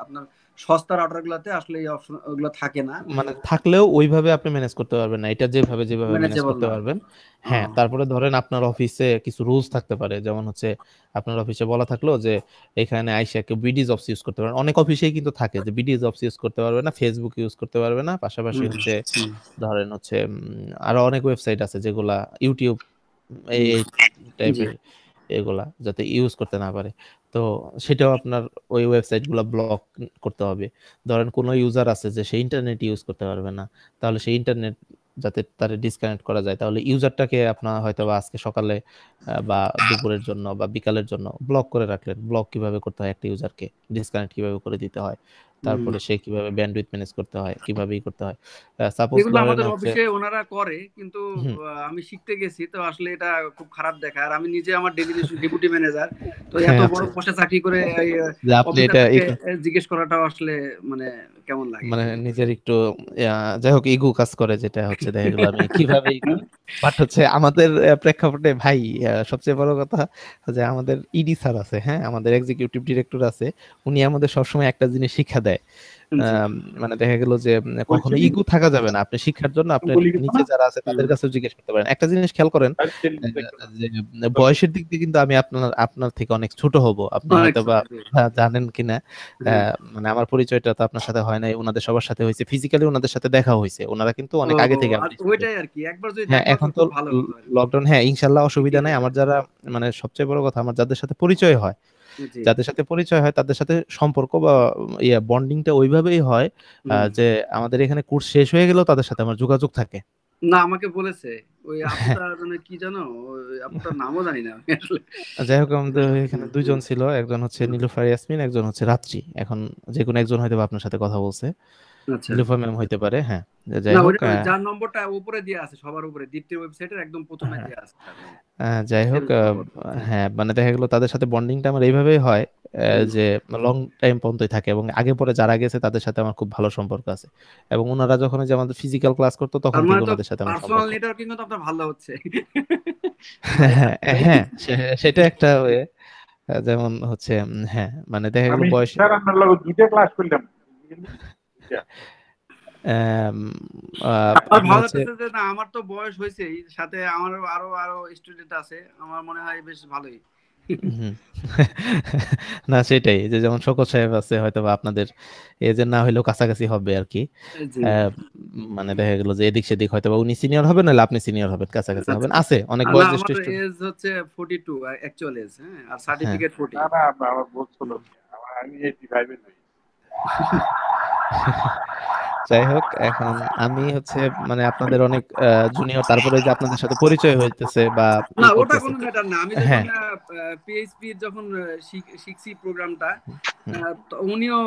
আপনার সস্তা রাউটার গুলাতে আসলে এই অপশন ওগুলো থাকে না, মানে থাকলেও ওইভাবে আপনি ম্যানেজ করতে পারবেন না, এটা যেভাবে যেভাবে ম্যানেজ ম্যানেজেবল করতে না। পারবেন। ও, হ্যাঁ, তারপরে ধরেন আপনার অফিসে কিছু রুলস থাকতে পারে, যেমন হচ্ছে আপনার অফিসে বলা থাকলো যে এখানে আইসা কেউ বিডি জবস ইউজ করতে পারেন। অনেক অফিসেই কিন্তু থাকে যে বিডি জবস ইউজ করতে পারবে না, ফেসবুক ইউজ করতে পারবে না, পাশাপাশি হুম, হচ্ছে হুম, ধরেন হচ্ছে আরো অনেক ওয়েবসাইট আছে যেগুলা ইউটিউব এই হুম, এই জি, টাইপের এগুলা যাতে ইউজ করতে না পারে। তো সেটাও আপনার ওই ওয়েবসাইট গুলা ব্লক করতে হবে। ধরেন কোনো ইউজার আছে যে সে ইন্টারনেট ইউজ করতে পারবে না, তাহলে সেই ইন্টারনেট যাতে তারে ডিসকানেক্ট করা যায়, তাহলে ইউজারটাকে আপনার হয়তো বা আজকে সকালে বা দুপুরের জন্য বা বিকালের জন্য ব্লক করে রাখলেন। ব্লক কিভাবে করতে হয় একটা ইউজারকে, ডিসকানেক্ট কিভাবে করে দিতে হয়, হুম। তারপরে সে কিভাবে ব্যান্ডউইথ ম্যানেজ করতে হয়, কিভাবে করতে হয়। সাপোজ এগুলো ধরেন আমাদের হচ্ছে অফিসে ওনারা করে, কিন্তু হুম, আমি শিখতে গেছি তো আসলে এটা খুব খারাপ দেখা। আর আমি নিজে আমার ডেপুটি ম্যানেজার, তো এত হ্যাঁ, বড় আচ্ছা, পোস্টে চাকরি করে এই যে আপনি এটা অফিসারদেরকে জিজ্ঞেস করাটাও আসলে মানে কেমন লাগে। মানে নিজের একটু যাই হোক ইগো কাজ করে, যেটা হচ্ছে দেখা গেলো আমি কিভাবে বাট হচ্ছে আমাদের প্রেক্ষাপটে ভাই সবচেয়ে বড় কথা যে আমাদের ইডি স্যার আছে, হ্যাঁ, আমাদের এক্সিকিউটিভ ডিরেক্টর আছে, উনি আমাদের সবসময় একটা জিনিস শিক্ষা দেয়। জি, মানে দেখা গেল যে কখনো ইগো থাকা যাবে না। আপনি শিক্ষার জন্য আপনার নিচে যারা আছে তাদের কাছেও জিজ্ঞেস করতে পারেন। একটা জিনিস খেয়াল করেন, যে বয়সের দিক দিয়ে কিন্তু আমি আপনার আপনার থেকে অনেক ছোট হব। আপনি অনেক হয়তো ছোট, বা জি, জানেন কিনা, জি। মানে আমার পরিচয়টা তো আপনার সাথে হয় নাই, ওনাদের সবার সাথে হয়েছে, ফিজিক্যালি ওনাদের সাথে দেখা হয়েছে, ওনারা কিন্তু ও, অনেক আগে থেকে আর আমার স্টুডেন্ট। ওইটাই আর কি, একবার যদি হ্যাঁ, দেখা এখন হতো তো খুব ভালো হতো আর কি। লকডাউন, হ্যাঁ ইনশাল্লাহ অসুবিধা মিটিং নাই। এ, আমার যারা মানে সবচেয়ে বড় কথা, আমার যাদের সাথে পরিচয় হয়, জি, যাদের সাথে পরিচয় হয় তাদের সাথে সম্পর্ক বা বন্ডিংটা ওইভাবেই হয় হুম। যে আমাদের এখানে কোর্স শেষ হয়ে গেলেও তাদের সাথে আমার যোগাযোগ থাকে। না, আমাকে বলেছে ওই আপুটা, মানে কি জানো, ওই আপুটার নামও জানি না আমি আসলে। যাই হোক, আমাদের এখানে হুম, দুইজন ছিল, একজন হচ্ছে হুম, নীলুফার ইয়াসমিন, একজন হচ্ছে রাত্রি। এখন যে কোনো একজন হয়তো বা আপনার সাথে কথা বলছে, আচ্ছা। নীলুফার ম্যাম হইতে পারে, হ্যাঁ। না, যাই হোক, ওটা যার নম্বরটা উপরে দিয়ে আছে, সবার উপরে দীপ্তির ওয়েবসাইটের একদম প্রথমে হ্যাঁ, দিয়ে আছে তার নাম, যাই হোক, সেভ নম্বর, জি। হ্যাঁ মানে দেখা গেলো তাদের সাথে বন্ডিংটা আমার এইভাবেই হয়, হুম। যে লং টাইম পর্যন্তই থাকে, এবং আগে পরে যারা গেছে তাদের সাথে আমার খুব ভালো সম্পর্ক আছে। এবং ওনারা যখন ওই যে আমাদের ফিজিক্যাল ক্লাস করতো তখন তার মানে থেকে তো ওনাদের সাথে আমার পার্সোনাল সম্পর্ক। নেটওয়ার্কিং তো আপনার ভালো হচ্ছে। ভাই হ্যাঁ, থাকতে ভাই। হ্যাঁ, সেটা একটা way, যেমন হচ্ছে হ্যাঁ মানে দেখা গেল আমি বয়স স্যার আপনার লগে দুইটা ক্লাস করলাম, দুইটা। আম, আমার আপনার ভালো হচ্ছে লাগতেছে যে না, আমার তো বয়স হয়েছে, সাথে আমার আরো আরো স্টুডেন্ট আছে, আমার মনে হয় বেশ ভালোই। হুম। না সেটাই, যে যেমন শওকত সাহেব আছে, হয়তো বা আপনাদের এজের না হইলেও কাছাকাছি হবে আর কি। জি, আহ, মানে দেখা গেল যে এদিক সেদিক হয়তো বা উনি সিনিয়র হবেন, নাহলে আপনি সিনিয়র হবেন, কাছাকাছি আচ্ছা। হবেন, আছে অনেক না, বয়োজ্যেষ্ঠ আমার স্টুডেন্ট। এজ হচ্ছে 42 অ্যাকচুয়াল এজ, হ্যাঁ, আর হ্যাঁ। সার্টিফিকেট 40। না না, আমার বহুত ছোট, আমি 85 এর নই। যাই হোক, এখন আমি হচ্ছে মানে আপনাদের অনেক জুনিয়র, তারপরে যে আপনাদের সাথে পরিচয় হইতেছে বা না, ওটা করতেছে। কোনো ম্যাটার না। আমি যখন হ্যাঁ। পিএইচপি যখন শিখছি প্রোগ্রামটা, হুম, উনিও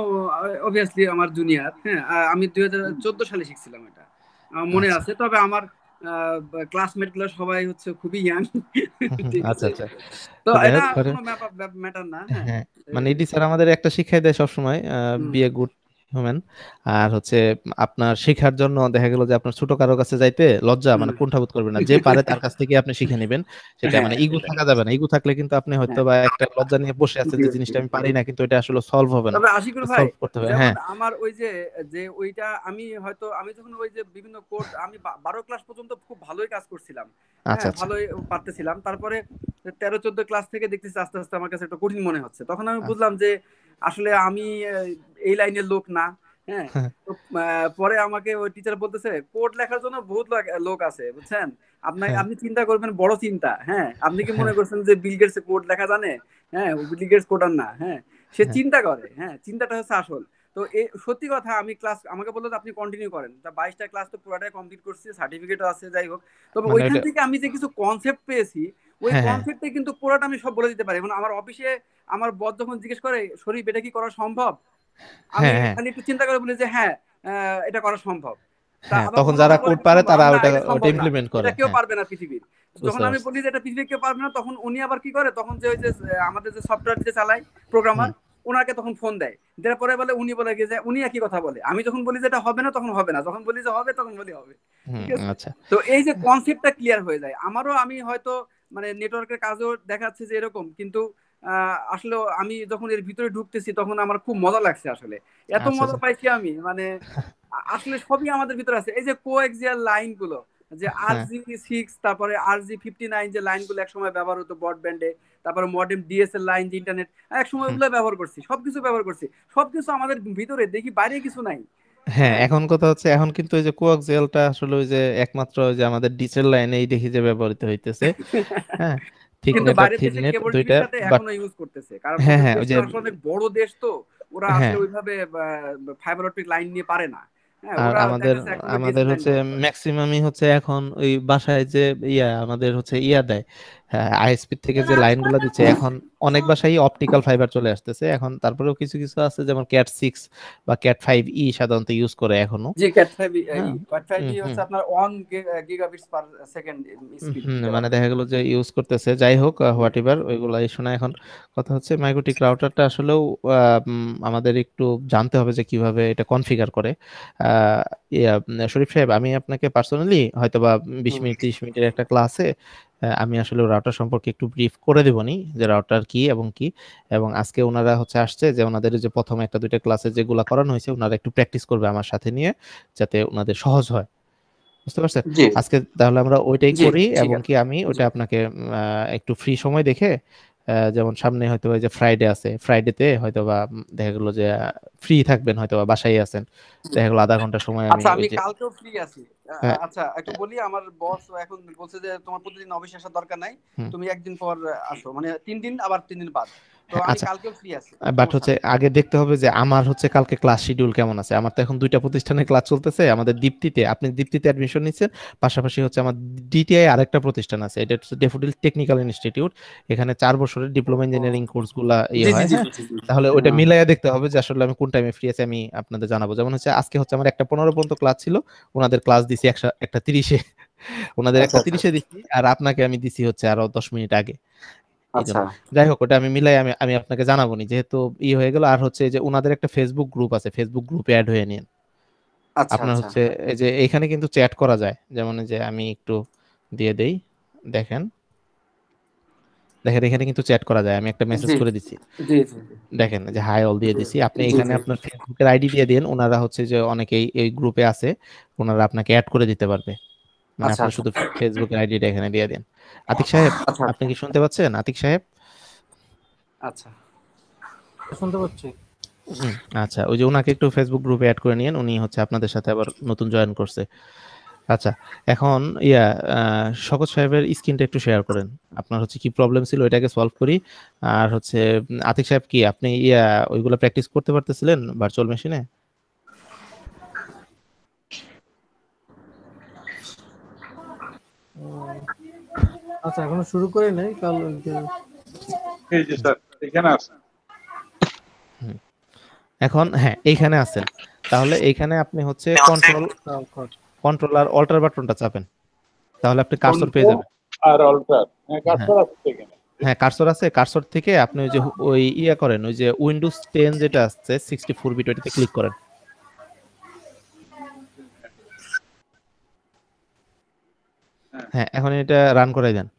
অবভিয়াসলি আমার জুনিয়র, হ্যাঁ। আমি 2014 সালে শিখছিলাম এটা, আমার মনে আচ্ছা। আছে। তবে আমার ক্লাসমেট গুলো সবাই হচ্ছে খুবই ইয়াং। ঠিক আচ্ছা, আছে, আচ্ছা। তো তো যাই এটা হোক পরে, কোনো ম্যাটার না, হ্যাঁ। হ্যাঁ মানে এই- এটি স্যার আমাদের একটা শিক্ষাই দেয় সবসময়, হুম, বি এ গুড হিউম্যান। আর হচ্ছে আপনার শেখার জন্য দেখা গেল যে আপনার ছোট কারো কাছে যাইতে লজ্জা হুম। মানে কুণ্ঠাবোধ করবেন না, যে পারে তার কাছ থেকে আপনি শিখে নেবেন। সেটা হ্যাঁ, মানে ইগো সেটাই। থাকা যাবে না, ইগো থাকলে কিন্তু আপনি হয়তো হ্যাঁ, বা একটা লজ্জা নিয়ে বসে আছেন জি, যে জি, জিনিসটা আমি জি। পারি না, কিন্তু এটা আসলে সলভ হবে না, তবে আশিকুর ভাই, সলভ করতে হবে। যেমন হ্যাঁ, আমার ওই যে যে ওইটা আমি হয়তো, আমি যখন ওই যে বিভিন্ন কোড, আমি 12 ক্লাস পর্যন্ত খুব ভালোই কাজ করছিলাম, আচ্ছা, হ্যাঁ, আচ্ছা, ভালোই পারতেছিলাম। তারপরে 13-14 ক্লাস থেকে দেখতেছি আস্তে আস্তে আমার কাছে একটা কঠিন মনে হচ্ছে। তখন আমি আচ্ছা। বুঝলাম যে আসলে আমি এই লাইনের লোক না, হ্যাঁ। তো পরে আমাকে ওই টিচার বলতেছে, কোড লেখার জন্য বহুত লোক আছে, বুঝছেন। হ্যাঁ, আপনি চিন্তা করবেন বড় চিন্তা, হ্যাঁ। আপনি কি মনে করছেন যে বিল গেটস কোড লেখা জানে? হ্যাঁ, বিল গেটস কোডার না, হ্যাঁ। সে হ্যাঁ, চিন্তা করে, হ্যাঁ, চিন্তাটা হচ্ছে আসল। তো সত্যি কথা, আমি ক্লাস, আমাকে বললো যে আপনি কন্টিনিউ করেন, তা 22টা ক্লাস তো পুরোটাই কমপ্লিট করছি, সার্টিফিকেটও আছে, যাই হোক। তবে মানে ওইখান ওইটা, থেকে আমি যে কিছু কনসেপ্ট পেয়েছি, ওই হ্যাঁ, হ্যাঁ, কনসেপ্টে কিন্তু পুরোটা আমি সব বলে দিতে পারি। এখন আমার অফিসে আমার বস যখন জিজ্ঞেস করে, শরীফ এটা কি করা সম্ভব, আমি হ্যাঁ, হ্যাঁ, খালি একটু চিন্তা করে বলি যে হ্যাঁ, এটা করা সম্ভব। হ্যাঁ, আবার তখন কখনো যারা কখনো বলে কোড এটা পারে সম্ভব তারা না, ওটা এটা ওটা সম্ভব না, ইমপ্লিমেন্ট এটা করে। কেউ হ্যাঁ, পারবে না পৃথিবীর। বুঝতে যখন আমি পারছি। বলি যে এটা পৃথিবীর কেউ পারবে না, তখন উনি আবার কি করে, তখন যে ওই যে আমাদের যে সফটওয়্যার যে চালায় প্রোগ্রামার, হুম ওনাকে তখন ফোন দেয়, দেওয়ার পরে বলে, উনি বলে যে উনি একই কথা বলে, আমি যখন বলি যে এটা হবে না তখন হবে না, যখন বলি যে হবে তখন বলি হবে। হুম। ঠিক আছে? আচ্ছা। তো এই যে কনসেপ্টটা ক্লিয়ার হয়ে যায় আমারও, আমি হয়তো মানে নেটওয়ার্কের কাজও দেখাচ্ছে যে এরকম, কিন্তু আসলে আমি যখন এর ভিতরে ঢুকতেছি তখন আমার খুব মজা লাগছে আসলে, এত আচ্ছা মজা আচ্ছা। পাইছি আমি, মানে আসলে সবই আমাদের ভিতরে আছে। এই যে কোএক্সিয়াল লাইন গুলো, যে হ্যাঁ RG6, তারপরে RG59 যে লাইনগুলো একসময় ব্যবহার হতো ব্রডব্যান্ডে, তারপরে মডেম DSL লাইন যে ইন্টারনেট, এক সময় হুম। ওগুলো ব্যবহার করছি, সবকিছু ব্যবহার করছি, সবকিছু আমাদের ভিতরে, দেখি বাইরে কিছু নাই। হ্যাঁ, হ্যাঁ। এখন কথা হচ্ছে, এখন কিন্তু ওই যে কোয়াক্সিয়ালটা আসলে ওই যে একমাত্র ওই যে আমাদের ডিসেল লাইনেই দেখি যে ব্যবহৃত হইতেছে। হ্যাঁ, কিন্তু থিকনেট আর বাইরের দেশে থিকনেট কেবল দুইটা। টিভির সাথে বাট এখনো ইউজ করতেছে, কারণ হ্যাঁ ওদের হ্যাঁ, ওই দেশটা যে আসলে অনেক বড় দেশ, তো ওরা হ্যাঁ, আসলে ওইভাবে ফাইবার অপটিক লাইন নিয়ে পারে না। হ্যাঁ, আর ওরা দেখা আমাদের যাচ্ছে একমাত্র আমাদের ডিএসএল লাইন হচ্ছে ব্যবহার করে। ম্যাক্সিমামই হচ্ছে এখন ওই বাসায় যে আমাদের হচ্ছে দেয়। হ্যাঁ, আইএসপি থেকে যে লাইনগুলো দিচ্ছে এখন অনেক বাসায় অপটিক্যাল ফাইবার চলে আসতেছে এখন, তারপরেও কিছু কিছু আছে যেমন ক্যাট 6 বা ক্যাট 5 সাধারণত ইউজ করে এখনো। জি, ক্যাট ফাইভ হ্যাঁ। ক্যাট ফাইভ হুম হুম। হচ্ছে আপনার 1 গিগাবিটস পার সেকেন্ড স্পিড দিতে মানে পারে। দেখা গেল যে ইউজ করতেছে, যাই হোক হোয়াট এভার ওইগুলা ইস্যু না এখন। কথা হচ্ছে মাইক্রোটিক রাউটারটা আসলেও আমাদের একটু জানতে হবে যে কিভাবে এটা কনফিগার করে। শরীফ সাহেব, আমি আপনাকে পার্সোনালি হয়তো বা 20 মিনিট 30 মিনিটের একটা ক্লাসে আমি আসলে রাউটার সম্পর্কে একটু ব্রিফ করে দেবনি যে রাউটার কি এবং কি। এবং আজকে ওনারা হচ্ছে আসছে যে ওনাদের যে প্রথম একটা দুইটা ক্লাসে যেগুলা করানো হয়েছে ওনারা একটু প্র্যাকটিস করবে আমার সাথে নিয়ে, যাতে ওনাদের সহজ হয়। বুঝতে পারছেন? জি আজকে তাহলে আমরা ওইটাই জি, করি, ঠিক এবং আছে। কি আমি জি ওইটা আপনাকে একটু ফ্রি সময় দেখে যেমন সামনে হয়তো ওই যে ফ্রাইডে আছে, ফ্রাইডেতে হয়তো বা দেখা গেলো যে ফ্রি থাকবেন, হয়তো বা বাসায় আছেন, দেখা গেলো আধা ঘন্টা সময় আমি আচ্ছা, ওই আমি যে কালকেও ফ্রি আছি। হ্যাঁ, আচ্ছা, একটু বলি, আমার বস এখন বলছে যে তোমার প্রতিদিন অফিসে আসার দরকার নাই, হুম, তুমি একদিন পর আসো, মানে 3 দিন, আবার 3 দিন বাদ। তো হ্যাঁ, আমি আচ্ছা। কালকেও ফ্রি আছি, বাট সমস্যা হচ্ছে নেই। আগে দেখতে হবে যে আমার হচ্ছে কালকে ক্লাস শিডিউল কেমন আছে। আমার তো এখন দুইটা প্রতিষ্ঠানে ক্লাস চলতেছে, আমাদের দীপ্তিতে, আপনি দীপ্তিতে অ্যাডমিশন নিচ্ছেন, পাশাপাশি হচ্ছে আমার ডিটিআই আরেকটা প্রতিষ্ঠান আছে, এটা হচ্ছে ডেফোডিল টেকনিক্যাল ইনস্টিটিউট। এখানে 4 বছরের ডিপ্লোমা ও, ইঞ্জিনিয়ারিং কোর্সগুলা জি জি হয়। জি হ্যাঁ, জি জি জি। তাহলে ওইটা হ্যাঁ। মিলাইয়া দেখতে হবে যে আসলে আমি কোন টাইমে ফ্রি আছি, আমি আপনাদের জানাবো। যেমন হচ্ছে আজকে হচ্ছে আমার 1টা 15 পর্যন্ত ক্লাস ছিল, ওনাদের ক্লাস দিছি 1টা 30-এ, ওনাদের আচ্ছা 1টা 30-এ দিছি, আর আপনাকে আমি দিছি হচ্ছে আরো 10 মিনিট আগে। এই আচ্ছা জন্য যাই হোক, ওটা আমি মিলাই আমি আমি আপনাকে জানাবো নি, যেহেতু হয়ে গেল। আর হচ্ছে যে ওনাদের একটা ফেসবুক গ্রুপ আছে, ফেসবুক গ্রুপে অ্যাড হয়ে নিন। আচ্ছা আপনার আচ্ছা। হচ্ছে এই যে এখানে কিন্তু চ্যাট করা যায়, যেমন এই যে আমি একটু দিয়ে দেই, দেখেন, দেখেন এখানে কিন্তু চ্যাট করা যায়, আমি একটা মেসেজ জি করে দিচ্ছি, জি জি দেখেন যে হাই অল দিয়ে জি দিছি। আপনি জি এখানে জি। আপনার ফেসবুকের আইডি দিয়ে দিন, ওনারা হচ্ছে যে অনেকেই এই গ্রুপে আছে, ওনারা আপনাকে অ্যাড করে দিতে পারবে। মানে আচ্ছা আপনি আচ্ছা শুধু ফেসবুকের আইডিটা এখানে দিয়ে দিন। আতিক সাহেব, আচ্ছা আপনি কি শুনতে পাচ্ছেন আতিক সাহেব? আচ্ছা, শুনতে পাচ্ছি। হুম, আচ্ছা, ওই যে ওনাকে একটু ফেসবুক গ্রুপে অ্যাড করে নিয়েন, উনি হচ্ছে আপনাদের সাথে আবার নতুন জয়েন করছে। আচ্ছা, এখন শকত সাহেবের স্ক্রিনটা একটু শেয়ার করেন, আপনার হচ্ছে কি প্রবলেম ছিল এটাকে সলভ করি। আর হচ্ছে আতিক সাহেব, কি আপনি ওইগুলো প্র্যাকটিস করতে পারতেছিলেন ভার্চুয়াল মেশিনে? আচ্ছা, এখনো শুরু করে নাই, কাল এই যে স্যার এখানে আছে। হুম, এখন হ্যাঁ এইখানে আছেন, তাহলে এইখানে আপনি হচ্ছে কন্ট্রোল আর অল্টার বাটনটা চাপেন, তাহলে আপনি কার্সর পেয়ে কন্ট্রোল যাবেন। আর অল্টার, হ্যাঁ হ্যাঁ কার্সর আছে এখানে। হ্যাঁ, কার্সর আছে, কার্সর থেকে আপনি ওই যে ওই করেন, ওই যে উইন্ডোজ 10 যেটা আছে 64 বিট, ওইটাতে ক্লিক করেন। হ্যাঁ হ্যাঁ, এখন এটা রান করাই দেন।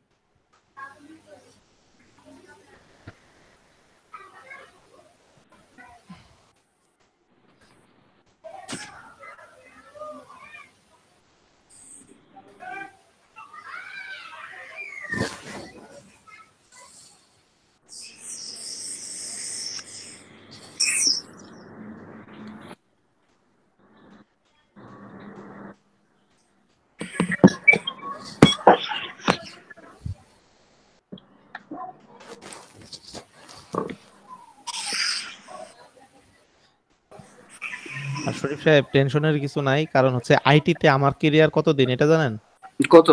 আর শরীফ সাহেব, টেনশনের কিছু নাই, কারণ হচ্ছে আইটিতে আমার কেরিয়ার কতদিন এটা জানেন? কত?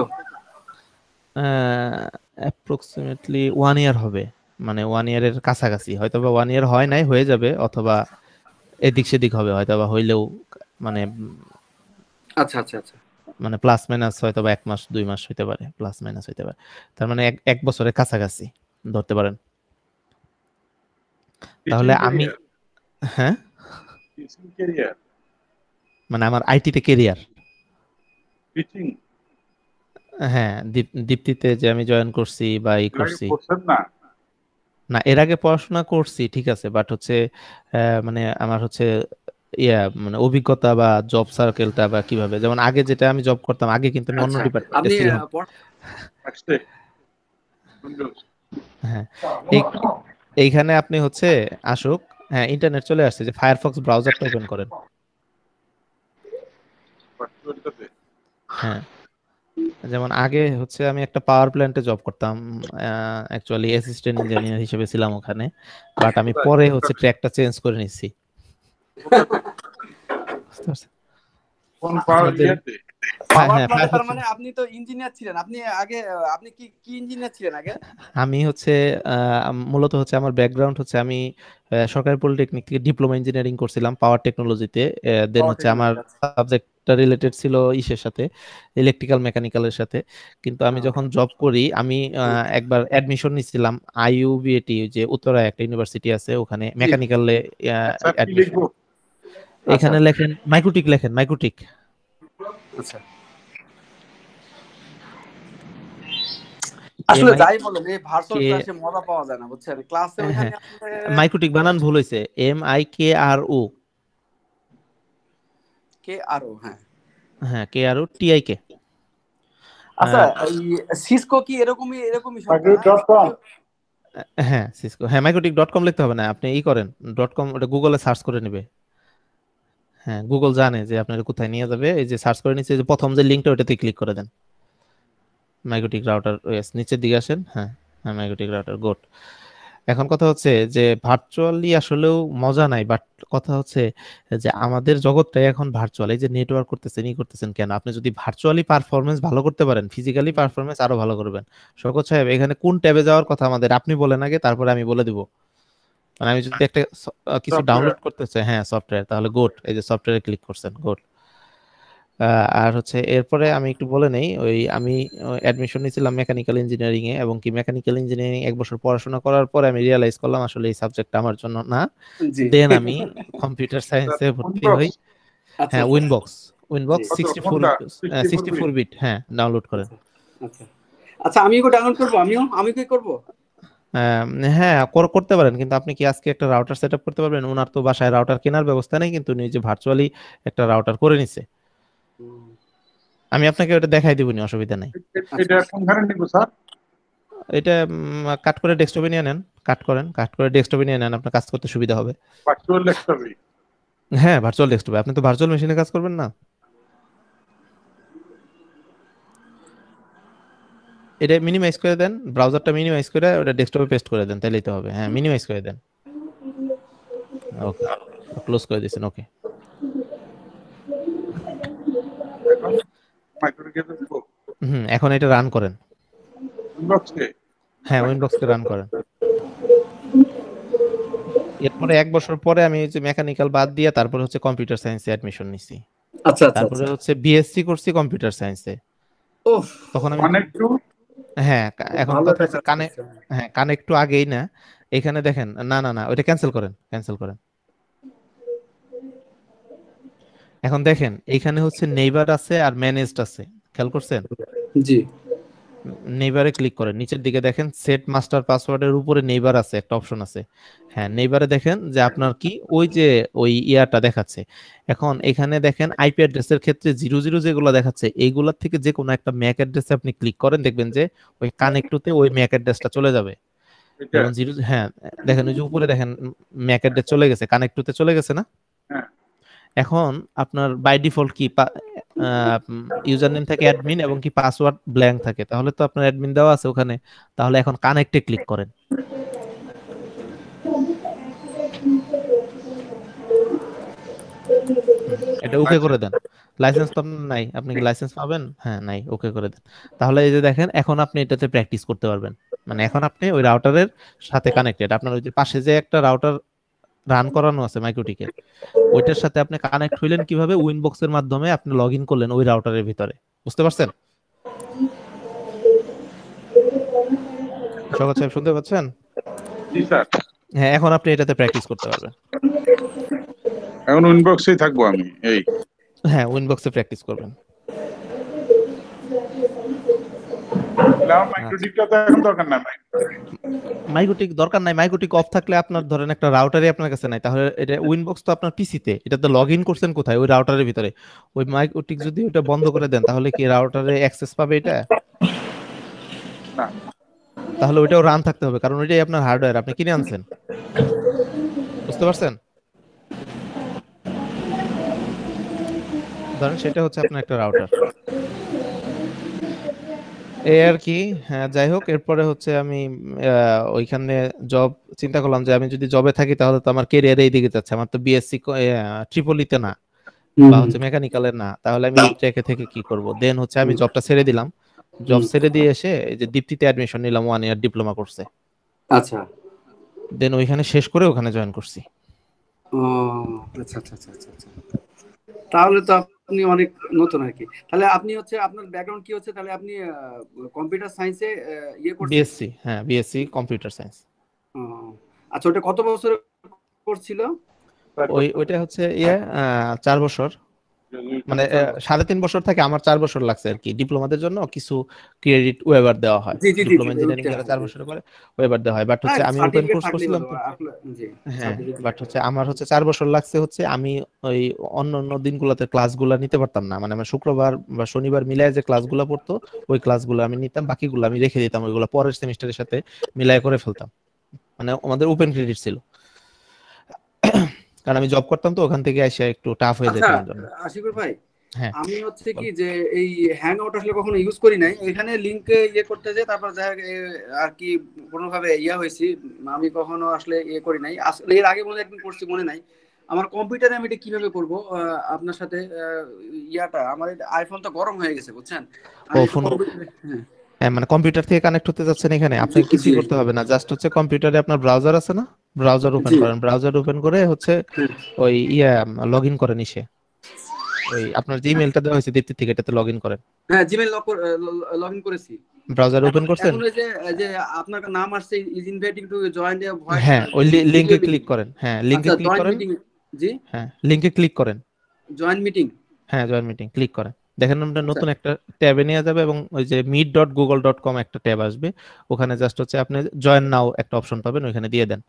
অ্যাপ্রক্সিমেটলি 1 ইয়ার হবে, মানে 1 ইয়ারের কাছাকাছি, হয়তো বা 1 ইয়ার হয় নাই, হয়ে যাবে, অথবা এদিক সেদিক হবে, হয়তো বা হইলেও মানে আচ্ছা আচ্ছা আচ্ছা। মানে প্লাস মাইনাস হয়তো বা 1 মাস 2 মাস হইতে পারে, প্লাস মাইনাস হইতে পারে। তার মানে এক বছরের কাছাকাছি ধরতে পারেন। টিচিং তাহলে আমি ক্যারিয়ার, হ্যাঁ, টিচিং ক্যারিয়ার, মানে আমার আইটিতে কেরিয়ার। টিচিং হ্যাঁ, দীপ্তিতে যে আমি জয়েন করছি বা আগে করছি। করছেন না? না, এর আগে পড়াশোনা করছি ঠিক আছে, বাট হচ্ছে মানে আমার হচ্ছে মানে অভিজ্ঞতা বা জব সার্কেলটা বা কিভাবে, যেমন আগে যেটা আমি জব করতাম, আগে কিন্তু আমি অন্য আচ্ছা ডিপার্টমেন্টে আপনি ছিলাম। আসছে উইন্ডোজ। হ্যাঁ, এই এইখানে আপনি হচ্ছে আসুক। হ্যাঁ, ইন্টারনেট চলে আসছে, যে ফায়ারফক্স ব্রাউজারটা ওপেন করেন। ভার্চুয়ালটাতে হ্যাঁ, যেমন আগে হচ্ছে আমি একটা পাওয়ার প্ল্যান্টে জব করতাম, অ্যাকচুয়ালি অ্যাসিস্ট্যান্ট ইঞ্জিনিয়ার হিসেবে ছিলাম ওখানে, বাট আমি কোথায় পরে হচ্ছে কোথাতে ট্র্যাকটা চেঞ্জ করে নিচ্ছি। কোথাতে বুঝতে পারছেন? কোন পাওয়ার আমাদের ইয়াতে? পাওয়ার হ্যাঁ, প্ল্যান্টে, তার ফায়ারফক্স। মানে আপনি তো ইঞ্জিনিয়ার ছিলেন। আপনি আগে আপনি কি কি ইঞ্জিনিয়ার ছিলেন আগে? আমি হচ্ছে মূলত হচ্ছে আমার ব্যাকগ্রাউন্ড হচ্ছে আমি সরকারি পলিটেকনিক থেকে ডিপ্লোমা ইঞ্জিনিয়ারিং করছিলাম পাওয়ার টেকনোলজিতে। দেন পাওয়ার হচ্ছে আমার টেকনোলজি, আচ্ছা। সাবজেক্টটা রিলেটেড ছিল ইসের সাথে, ইলেকট্রিক্যাল মেকানিক্যালের সাথে। কিন্তু আমি হ্যাঁ। যখন জব করি, আমি একবার অ্যাডমিশন নিয়েছিলাম আইইউবিএটি, যে উত্তরায় একটা ইউনিভার্সিটি আছে, ওখানে জি মেকানিক্যালে স্যার কি অ্যাডমিশন। লিখবো? আচ্ছা এখানে লেখেন মাইক্রোটিক, লেখেন মাইক্রোটিক। আচ্ছা। এম আসলে আই যাই বলেন, এই ভার্চুয়াল কে ক্লাসে মজা পাওয়া যায় না, বুঝছেন? ক্লাসে ওইখানে হ্যাঁ, আসলে মাইক্রোটিক বানান ভুল হয়েছে, MIKRO। কে আরো, হ্যাঁ। হ্যাঁ, KRO TIK। আচ্ছা, এই সিসকো কি এরকমই এরকমই শব্দ না? Microsoft.com হ্যাঁ, সিসকো। হ্যাঁ, মাইক্রোটিক.com লিখতে হবে না, আপনি করেন .com, ওটা গুগলে সার্চ করে নেবে। হ্যাঁ, গুগল জানে যে আপনার কোথায় নিয়ে যাবে। এই যে সার্চ করে নিচে যে প্রথম যে লিঙ্কটা, ওটাতে ক্লিক করে দেন। মাইক্রোটিক রাউটার, ওয়েস নিচের দিকে আসেন। হ্যাঁ, হ্যাঁ, মাইক্রোটিক রাউটার, গুড। এখন কথা হচ্ছে যে ভার্চুয়ালি আসলেও মজা নাই, বাট কথা হচ্ছে যে আমাদের জগৎটাই এখন ভার্চুয়াল। এই যে নেটওয়ার্ক করতেছেন, করতেছেন কেন? আপনি যদি ভার্চুয়ালি পারফরমেন্স ভালো করতে পারেন, ফিজিক্যালি পারফরমেন্স আরো ভালো করবেন। শওকত সাহেব, এখানে কোন ট্যাবে যাওয়ার কথা আমাদের, আপনি বলেন আগে, তারপরে আমি বলে দিব। মানে আমি যদি একটা কিছু সফটওয়্যার ডাউনলোড করতে চাই, হ্যাঁ সফটওয়্যার, তাহলে গুড, এই যে সফটওয়্যারে ক্লিক করছেন, গুড। আর হচ্ছে এরপরে আমি একটু বলে নেই, ওই আমি অ্যাডমিশন নিয়েছিলাম মেকানিক্যাল ইঞ্জিনিয়ারিং এ, এবং কি মেকানিক্যাল ইঞ্জিনিয়ারিং 1 বছর পড়াশোনা করার পরে আমি রিয়েলাইজ করলাম আসলে এই সাবজেক্টটা আমার জন্য না। জি। দেন আমি কম্পিউটার সায়েন্সে ভর্তি হই। উইন্ডোজ আচ্ছা হ্যাঁ, আচ্ছা উইনবক্স, জি। উইনবক্স কত 64 কোনটা 64 64 বিট? বিট, হ্যাঁ ডাউনলোড করেন। আচ্ছা আচ্ছা আচ্ছা, আমি কি ডাউনলোড করবো? আমি কি করব? আম, হ্যাঁ, করতে পারেন, কিন্তু আপনি কি আজকে একটা রাউটার সেট আপ করতে পারবেন? ওনার তো বাসায় রাউটার কেনার ব্যবস্থা নেই, কিন্তু নিজে ভার্চুয়ালি একটা রাউটার করে নিছে। হুম, আমি আপনাকে ওটা দেখাই দিবনি, অসুবিধা নেই। আচ্ছা এটা কোনখানে নিব স্যার? এটা কাট করে ডেস্কটপে নিয়ে নেন, কাট করে ডেস্কটপে নিয়ে নেন, আপনার কাজ করতে সুবিধা হবে। ভার্চুয়াল ডেস্কটপে? হ্যাঁ, ভার্চুয়াল ডেস্কটপে, আপনি তো ভার্চুয়াল মেশিনে কাজ করবেন না। এটা মিনিমাইজ করে দেন, ব্রাউজারটা মিনিমাইজ করে ওটা ডেস্কটপে পেস্ট করে দেন, তাহলেই তো হবে। হ্যাঁ, মিনিমাইজ করে দেন। ওকে, ক্লোজ করে দিয়েছেন, ওকে। এখন মাইক্রোটিকে দিব এখন এটা রান করেন। ইনবক্সকে? হ্যাঁ, উইনবক্সকে রান করেন। এরপরে 1 বছর পরে আমি হচ্ছে মেকানিক্যাল বাদ দিয়ে তারপরে হচ্ছে কম্পিউটার সায়েন্সে অ্যাডমিশন নিছি। আচ্ছা আচ্ছা তারপরে আচ্ছা। হচ্ছে বিএসসি করছি কম্পিউটার সায়েন্সে। ওহ, তখন আমি অনেক টু হ্যাঁ, খুব এখন ভালো কথা একটা হচ্ছে কাজ কানে, করছেন। হ্যাঁ কানে একটু আগেই না, এখানে দেখেন, না না না, ওইটা ক্যান্সেল করেন, ক্যান্সেল করেন। এখন দেখেন এইখানে হচ্ছে নেইবার আছে আর ম্যানেজড আছে, খেয়াল করছেন? জি নেইবারে ক্লিক করেন, নিচের দিকে দেখেন সেট মাস্টার পাসওয়ার্ডের উপরে নেইবার আছে, একটা অপশন আছে। হ্যাঁ, নেইবারে দেখেন যে আপনার কি ওই যে ওই ইয়াটা দেখাচ্ছে। এখন এখানে দেখেন আইপি অ্যাড্রেসের ক্ষেত্রে 00 যেগুলো দেখাচ্ছে, এইগুলোর থেকে যে কোনো একটা ম্যাক অ্যাড্রেসে আপনি ক্লিক করেন, দেখবেন যে ওই কানেক্টতে ওই ম্যাক অ্যাড্রেসটা চলে যাবে। এটা? যেমন 0, হ্যাঁ দেখেন ওই যে উপরে দেখেন ম্যাক অ্যাড্রেস চলে গেছে, কানেক্টতে চলে গেছে না? হ্যাঁ এখন আপনার বাই ডিফল্ট কি ইউজার নেম থাকে অ্যাডমিন, এবং কি পাসওয়ার্ড ব্ল্যাঙ্ক থাকে, তাহলে তো আপনার অ্যাডমিন দেওয়া আছে ওখানে। তাহলে এখন কানেক্টে ক্লিক করেন। এটা ওকে আচ্ছা করে দেন। লাইসেন্স তো আপনার নাই, আপনি কি লাইসেন্স পাবেন? হ্যাঁ, নাই, ওকে করে দেন। তাহলে এই যে দেখেন, এখন আপনি এটাতে প্র্যাকটিস করতে পারবেন। মানে এখন আপনি ওই রাউটারের সাথে কানেক্টেড, আপনার ওই যে পাশে যে একটা রাউটার রান করানো আছে মাইক্রোটিকের, ওইটার সাথে আপনি কানেক্ট হইলেন কিভাবে, উইনবক্সের মাধ্যমে আপনি লগ ইন করলেন ওই রাউটারের ভিতরে। বুঝতে পারছেন? শওকত সাহেব শুনতে পাচ্ছেন? জি স্যার। হ্যাঁ, এখন আপনি এটাতে প্র্যাকটিস করতে পারবেন। এখন ইনবক্সেই থাকবো আমি। এই হ্যাঁ, উইনবক্সে প্র্যাকটিস করবেন। আমার মাইক্রোটিকটা তো এখন দরকার না। মাইক্রোটিক দরকার নাই, মাইক্রোটিক অফ থাকলে আপনার ধরেন একটা রাউটারই আপনার কাছে নাই, তাহলে এটা উইনবক্স তো আপনার পিসিতে, এটাতে লগ ইন করছেন কোথায়? ওই রাউটারের ভিতরে। ওই মাইক্রোটিক যদি ওটা বন্ধ করে দেন তাহলে কি রাউটারে অ্যাক্সেস পাবে এটা? না। তাহলে ওইটাও রান থাকতে হবে, কারণ ওইটাই আপনার হার্ডওয়্যার, আপনি কিনে আনছেন। বুঝতে পারছেন? ধরেন সেটা হচ্ছে আপনার একটা রাউটার, এই আর কি। হ্যাঁ, যাই হোক, এরপরে হচ্ছে আমি ওইখানে জব চিন্তা করলাম যে আমি যদি জবে থাকি তাহলে তো আমার কেরিয়ার এই দিকে যাচ্ছে, আমার তো বিএসসি ট্রিপলিতে না বা হচ্ছে মেকানিক্যালের না, তাহলে আমি এই ট্র্যাকে থেকে কি করব? দেন হচ্ছে আমি জবটা ছেড়ে দিলাম, জব ছেড়ে দিয়ে এসে এই যে দীপ্তিতে অ্যাডমিশন নিলাম 1 ইয়ার ডিপ্লোমা কোর্সে। আচ্ছা। দেন ওইখানে শেষ করে ওখানে জয়েন করছি। ও আচ্ছা আচ্ছা আচ্ছা আচ্ছা আচ্ছা। তাহলে তো আপনি অনেক নতুন আর কি। তাহলে আপনি হচ্ছে আপনার ব্যাকগ্রাউন্ড কি হচ্ছে? তাহলে আপনি কম্পিউটার সায়েন্সে ইয়ে করছেন? বিএসসি, হ্যাঁ বিএসসি কম্পিউটার সায়েন্স। আচ্ছা, ওটা কত বছর কোর্স ছিল? ওইটা হচ্ছে 4 বছর, মানে 3.5 বছর থেকে আমার 4 বছর লাগছে আর কি। ডিপ্লোমাদের জন্য কিছু ক্রেডিট ওয়েভার দেওয়া হয়, জি জি জি ডিপ্লোমা জি, ইঞ্জিনিয়ারিং যারা 4 বছর করে ওয়েভার দেওয়া হয়, বাট হচ্ছে আমি ওপেন সার্টিফিকেট কোর্স থাকলেই করছিলাম হলো তো। আসলে। জি, হ্যাঁ, সার্টিফিকেট। বাট হচ্ছে আমার হচ্ছে 4 বছর লাগছে, হচ্ছে আমি ওই অন্য অন্য দিনগুলোতে ক্লাসগুলো নিতে পারতাম না, মানে আমার শুক্রবার বা শনিবার মিলায় যে ক্লাসগুলো পড়তো ওই ক্লাসগুলো আমি নিতাম, বাকিগুলো আমি রেখে দিতাম, ওইগুলো পরের সেমিস্টারের সাথে মিলায় করে ফেলতাম। মানে আমাদের ওপেন ক্রেডিট ছিল, কারণ আমি জব করতাম তো, ওখান থেকে এসে একটু টাফ হয়ে যেত আচ্ছা আমার জন্য। আশিকুর ভাই, হ্যাঁ, আমি হচ্ছে বল। কি যে এই হ্যাং আউট আসলে কখনো ইউজ করি নাই। এখানে লিংকে ইয়ে করতে যে তারপর যাই হোক, আর কি কোনোভাবে ইয়া হয়েছি। আমি কখনো আসলে ইয়ে করি নাই আসলে, এর আগে মনে হয় একদিন করছি, মনে নাই। আমার কম্পিউটারে আমি এটা কিভাবে করবো আপনার সাথে ইয়াটা, আমার আইফোন তো গরম হয়ে গেছে বুঝছেন। ও আমি একটু ফোন, কম্পিউটারে, হ্যাঁ। হ্যাঁ মানে কম্পিউটার থেকে কানেক্ট হতে যাচ্ছেন এখানে, জি আপনাকে কিছুই জি করতে হবে না, জাস্ট হচ্ছে কম্পিউটারে আপনার ব্রাউজার আছে না, ব্রাউজার ওপেন জি, করেন, ব্রাউজার ওপেন করে হচ্ছে হ্যাঁ ওই লগ ইন করেন ইসে, ওই আপনার যে ইমেলটা দেওয়া হয়েছে দীপ্তি থেকে, এটাতে লগ ইন করেন। হ্যাঁ, জিমেইল লগ ইন করেছি। ব্রাউজার এখন ওপেন করছেন? এখন ওই যে আপনার নাম আসছে, is inviting to join the voice হ্যাঁ, ওই লিংকে ভিডিও মিটিং। ক্লিক করেন, হ্যাঁ লিংকে আচ্ছা, ক্লিক জয়েন করেন। মিটিং। জি, হ্যাঁ, লিংকে ক্লিক করেন। Join meeting. হ্যাঁ, জয়েন মিটিং ক্লিক করেন, দেখেন আপনার আচ্ছা, নতুন একটা ট্যাবে নিয়ে যাবে, এবং ওই যে meet.google.com একটা ট্যাব আসবে, ওখানে জাস্ট হচ্ছে আপনি জয়েন নাও একটা অপশন পাবেন, ওখানে দিয়ে দেন।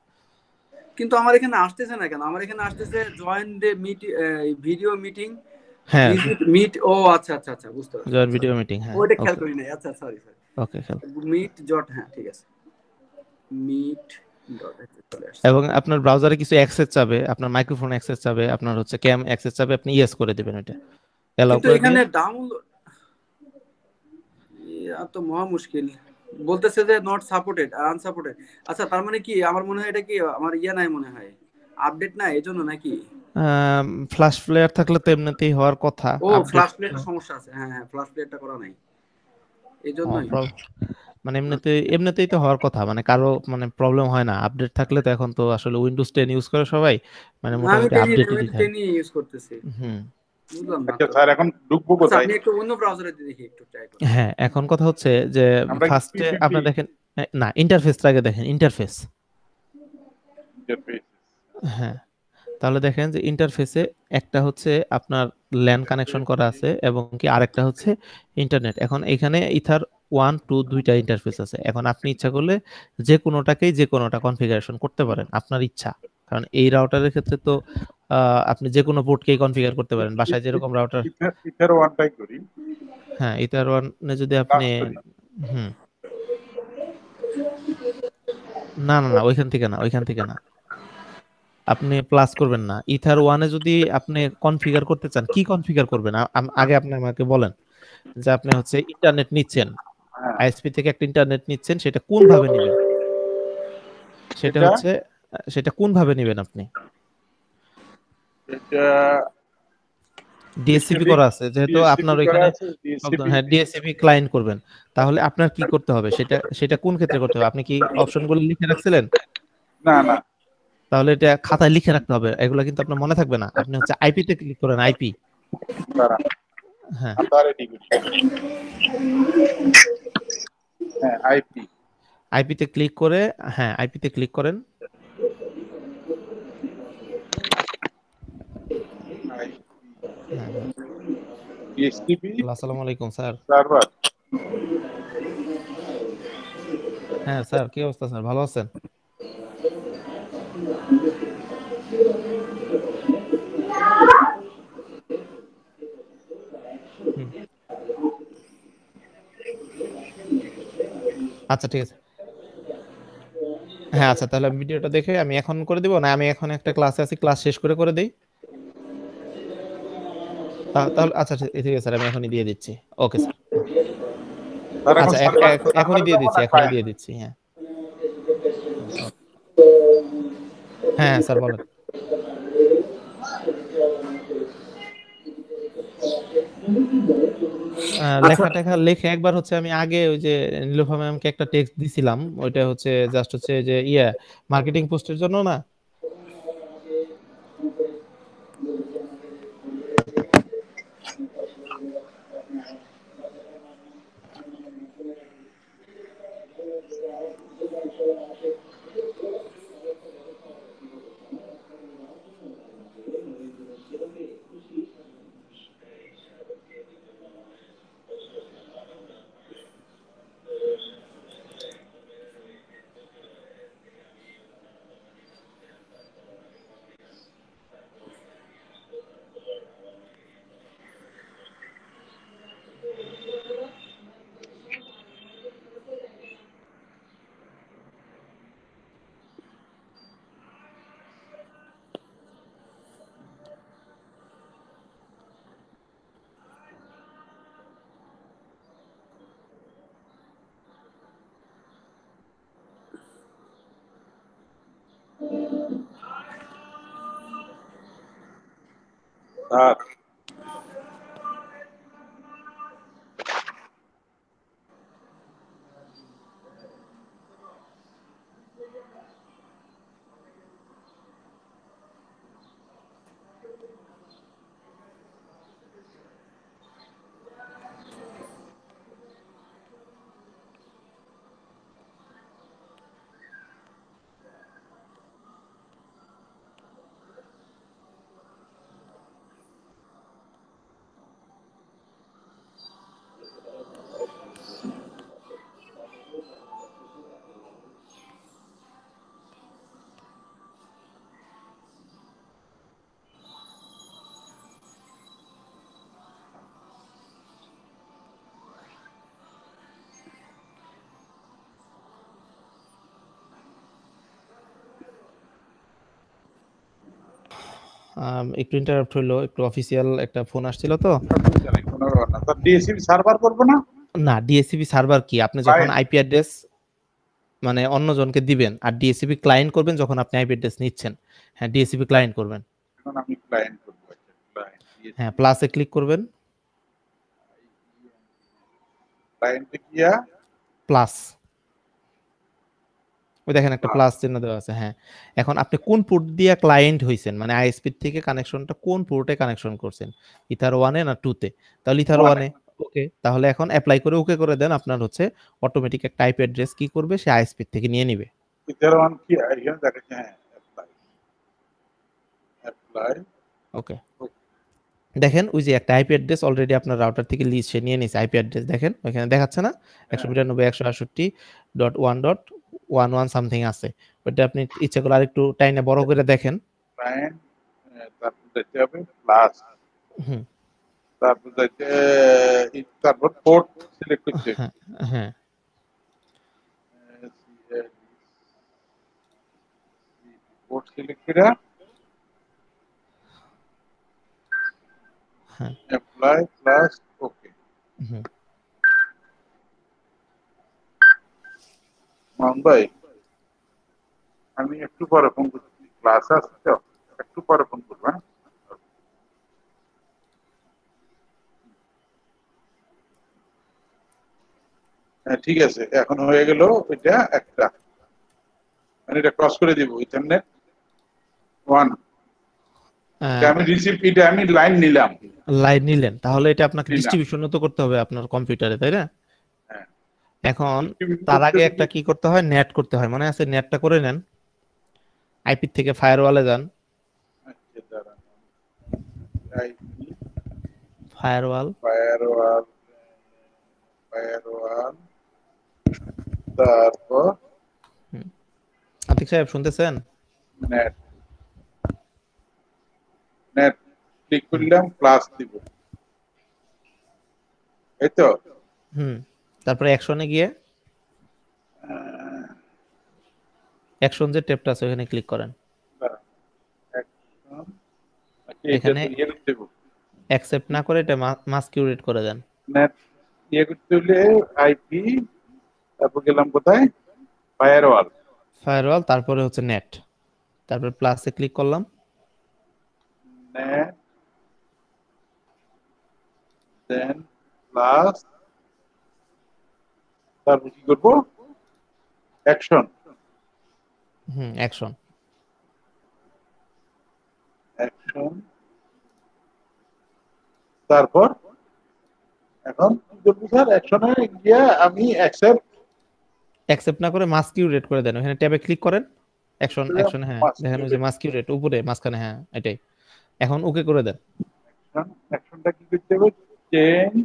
কিন্তু আমার এখানে আসতেছে না কেন? আমার এখানে আসতেছে join the Meet video meeting, হ্যাঁ, ভিজিট মিট। ও আচ্ছা আচ্ছা আচ্ছা, বুঝতে পারছি। জয়েন আচ্ছা, ভিডিও মিটিং, হ্যাঁ ওইটা খেয়াল ওকে। করি নাই। আচ্ছা, সরি সরি। ওকে, খেল। মিট ডট, হ্যাঁ ঠিক আছে, মিট ডট চলে আসছে। এবং আপনার ব্রাউজারে কিছু অ্যাক্সেস চাবে, আপনার মাইক্রোফোন অ্যাক্সেস চাবে, আপনার হচ্ছে ক্যাম অ্যাক্সেস চাবে, আপনি ইয়েস করে দিবেন, ওটা এলাও কিন্তু করে এখানে দিলেন। ডাউনলোড তো মহা মুশকিল, বলতেছে যে নট সাপোর্টেড, আনসাপোর্টেড। আচ্ছা, তার মানে কি আমার মনে হয় এটা কি আমার ইয়া নাই, মনে হয় আপডেট নাই এজন্য নাকি? ফ্ল্যাশ প্লেয়ার থাকলে তো এমনিতেই হওয়ার কথা ও, আপডেট। ফ্ল্যাশ প্লেটের সমস্যা আছে। হ্যাঁ হ্যাঁ, ফ্ল্যাশ প্লেটটা করা নাই এজন্যই। মানে এমনিতেই তো হওয়ার কথা, মানে কারো মানে প্রবলেম হয় না আপডেট থাকলে, তো এখন তো আসলে উইন্ডোজ 10 ইউজ করে সবাই, মানে আমি মোটামুটি আপডেটেডই থাকে। টেনই ইউজ করতেছি। হুম। বুঝলাম না আচ্ছা তো। স্যার, এখন ঢুকবো আচ্ছা, কোথায়? আমি একটু অন্য ব্রাউজারে দেখি, একটু ট্রাই করি। হ্যাঁ, এখন কথা হচ্ছে যে আমরা কি ফার্স্টে পিপিপি আপনি দেখেন, না ইন্টারফেসটা আগে দেখেন, ইন্টারফেস। ইন্টারফেস? হ্যাঁ, তাহলে দেখেন যে ইন্টারফেসে একটা হচ্ছে আপনার ল্যান কানেকশন করা আছে, এবং কি আরেকটা হচ্ছে ইন্টারনেট। এখন এখানে ইথার 1 2 দুইটা ইন্টারফেস আছে, এখন আপনি ইচ্ছা করলে যে কোনোটাকেই যে কোনোটা কনফিগারেশন করতে পারেন, আপনার ইচ্ছা। কারণ এই রাউটারের ক্ষেত্রে তো আপনি যে কোনো পোর্টকেই কনফিগার করতে পারেন, বাসায় যেরকম রাউটার। ইথার ওয়ানটাই করি, হ্যাঁ, ইথার 1 যদি আপনি, প্লাস করি। হুম, না না না, ওইখান থেকে না, ওইখান থেকে না, আপনি প্লাস করবেন না। ইথার 1-এ যদি আপনি কনফিগার করতে চান, কি কনফিগার করবেন আগে আপনি আমাকে বলেন, যে আপনি হচ্ছে ইন্টারনেট নিচ্ছেন, হ্যাঁ, আইএসপি থেকে একটা ইন্টারনেট নিচ্ছেন, সেটা কোন ভাবে নেবেন, সেটা এটা হচ্ছে সেটা কোন ভাবে নেবেন আপনি। এটা ডিএসসিপি করা আছে যেহেতু আপনার ডিএসসিপি করা ওইখানে, আছে, ডিএসসিপি। হ্যাঁ ডিএসসিপি ক্লায়েন্ট করবেন, তাহলে আপনার কি করতে হবে, সেটা সেটা কোন ক্ষেত্রে করতে হবে, আপনি কি অপশনগুলো লিখে রাখছিলেন? না না, তাহলে এটা খাতায় লিখে রাখতে হবে, এগুলো কিন্তু আপনার মনে থাকবে না। আপনি হচ্ছে আইপি তে ক্লিক করেন, আইপি। দাঁড়া হ্যাঁ আমরা রেডি করি। হ্যাঁ আইপি আইপি তে ক্লিক করে, হ্যাঁ আইপি তে ক্লিক করেন। হ্যাঁ হ্যাঁ ডিএসটিপি আসসালামু আলাইকুম স্যার। সার্ভার। হ্যাঁ স্যার, কি অবস্থা স্যার, ভালো আছেন? হুম, আচ্ছা ঠিক আছে। হ্যাঁ আচ্ছা, তাহলে ভিডিওটা দেখে আমি এখন করে দিব না, আমি এখন একটা ক্লাসে আছি, ক্লাস শেষ করে করে দেই। তাহলে আচ্ছা ঠিক ঠিক আছে স্যার, আমি এখনই দিয়ে দিচ্ছি। Okay sir. স্যার এখন আচ্ছা সার্ভার এখনই সার্ভারে দিয়ে যাবো দিচ্ছি, না এখনই ক্লায়েন্ট? দিয়ে দিচ্ছি। হ্যাঁ ওকে। হ্যাঁ হ্যাঁ স্যার বলেন। আচ্ছা লেখা টেখা লিখে একবার হচ্ছে আমি আগে ওই যে নীলুফা ম্যামকে একটা টেক্সট দিছিলাম, ওইটা হচ্ছে জাস্ট হচ্ছে যে মার্কেটিং পোস্টের জন্য না। স্যার একটু ইন্টারাপ্ট হলো, একটু অফিসিয়াল একটা ফোন আসছিল তো। কোনো ব্যাপার না স্যার, ডিএসসিপি সার্ভার করবো না না, ডিএসসিপি সার্ভার কি, আপনি যখন ক্লায়েন্ট? আইপি অ্যাড্রেস মানে অন্যজনকে দিবেন, আর ডিএসসিপি ক্লায়েন্ট করবেন যখন আপনি আইপি অ্যাড্রেস নিচ্ছেন। হ্যাঁ ডিএসসিপি ক্লায়েন্ট করবেন। এখন আমি ক্লায়েন্ট করবো। ক্লায়েন্ট হ্যাঁ ডিএসসিপি প্লাসে ক্লিক করবেন। ক্লায়েন্টে গিয়া প্লাস, ওই দেখেন একটা ক্লাস প্লাস চিহ্ন দেওয়া আছে। হ্যাঁ এখন আপনি কোন পোর্ট দিয়ে ক্লায়েন্ট হইছেন, মানে আইএসপি থেকে কানেকশনটা কোন পোর্টে কানেকশন করছেন, ইথার 1 এ না 2 তে? তাহলে ইথার 1 ওয়ানে। এ। ওকে, তাহলে এখন অ্যাপ্লাই করে ওকে করে দেন, আপনার হচ্ছে অটোমেটিক একটা আইপি অ্যাড্রেস কি করবে, সে আইএসপি থেকে নিয়ে নিবে। ইথার ওয়ান কি এখানে দেখাচ্ছে? হ্যাঁ অ্যাপ্লাই অ্যাপ্লাই। ওকে, দেখেন ওই যে একটা আইপি অ্যাড্রেস অলরেডি আপনার রাউটার থেকে লিজ সে নিয়ে নিছে, আইপি অ্যাড্রেস দেখেন ওখানে দেখাচ্ছে না, হ্যাঁ 192.168.11 সামথিং আছে। ওইটা আপনি ইচ্ছা করে আরেকটু টাইনে বড় করে দেখেন। ক্লায়েন্ট, তারপর যাইতে হবে প্লাস, হুম, তারপর যাইতে তারপর পোর্ট সিলেক্ট করতে হবে। হ্যাঁ হ্যাঁ পোর্ট সিলেক্ট করে হ্যাঁ অ্যাপ্লাই প্লাস ওকে। হুম। মোহন ভাই আমি একটু পরে ফোন করছি, ক্লাস আছে তো, একটু পরে ফোন করবো। হ্যাঁ হ্যাঁ, ঠিক আছে, এখন হয়ে গেল এটা একটা, মানে এটা ক্রস করে দিব ইন্টারনেট। 1 এটা আমি রিসিভ, এটা আমি লাইন নিলাম। লাইন নিলেন, তাহলে এটা আপনাকে নিলাম। ডিস্ট্রিবিউশনও তো করতে হবে আপনার কম্পিউটারে, তাই না? হ্যাঁ। এখন Distribute তার করতে আগে হলে একটা কি করতে হয়, নেট করতে হয়, মনে আছে? নেটটা করে নেন, আইপি থেকে ফায়ারওয়ালে যান, আচ্ছা, দাঁড়ান। আইপি ফায়ারওয়াল, ফায়ারওয়াল, ফায়ারওয়াল, তারপর আতিক সাহেব শুনতেছেন? নেট, নেট ক্লিক করলাম, প্লাস দিব, এই তো। তারপরে অ্যাকশনে গিয়ে অ্যাকশন যে ট্যাবটা আছে ওখানে ক্লিক করেন। Action, আচ্ছা, এটা এখানে তো ইয়ে দেব, অ্যাকসেপ্ট না করে এটা মাস্কিউরেট করে দেন। নেট ইয়ে করতে হলে আইপি, তারপর গেলাম কোথায়, ফায়ারওয়াল, ফায়ারওয়াল, তারপরে হচ্ছে নেট, তারপরে প্লাসে ক্লিক করলাম, নেট, দেন প্লাস, তারপর কি করবো, অ্যাকশন, অ্যাকশন, অ্যাকশন, তারপর এখন কি করবো স্যার, অ্যাকশনে গিয়ে আমি অ্যাকসেপ্ট না করে মাস্কিউরেট করে দেন, ওখানে ট্যাবে ক্লিক করেন, অ্যাকশন, হ্যাঁ দেখেন ওই যে মাস্কিউরেট উপরে মাঝখানে, হ্যাঁ এটাই, এখন ওকে করে দেন। অ্যাকশনটা কি করতে হবে, চেঞ্জ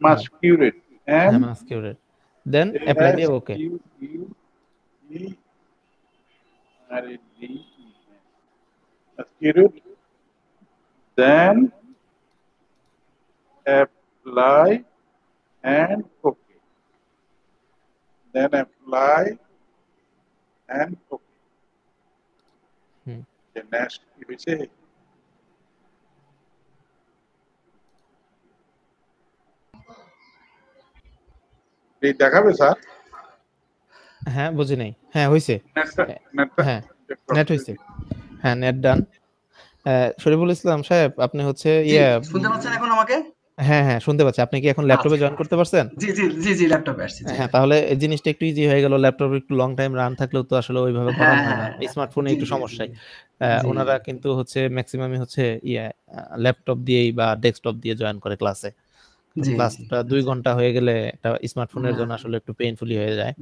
মাস্কিউরেট হ্যাঁ এন্ড মাস্কিউরেট, দেন অ্যাপ্লাই দিয়ে ওকে। masked, then apply and okay, then apply and okay. The next কি হয়েছে, এই দেখাবে স্যার, হ্যাঁ বুঝি নাই, হ্যাঁ হয়েছে, নেটটা হ্যাঁ নেট হয়েছে, হ্যাঁ নেট ডান। শরীফুল ইসলাম সাহেব আপনি হচ্ছে শুনতে পাচ্ছেন এখন আমাকে? হ্যাঁ হ্যাঁ শুনতে পাচ্ছি। আপনি কি এখন ল্যাপটপে জয়েন করতে পারছেন? জি জি জি জি ল্যাপটপে আসছে। হ্যাঁ তাহলে এই জিনিসটা একটু ইজি হয়ে গেল। ল্যাপটপে একটু লং টাইম রান থাকলেও তো আসলে ওইভাবে করানো হয় না, স্মার্টফোনে একটু সমস্যায়। ওনারা কিন্তু হচ্ছে ম্যাক্সিমামই হচ্ছে ল্যাপটপ দিয়েই বা ডেস্কটপ দিয়ে জয়েন করে ক্লাসে। ক্লাসটা 2 ঘন্টা হয়ে গেলে একটা স্মার্টফোনের জন্য আসলে একটু পেইনফুলি হয়ে যায়।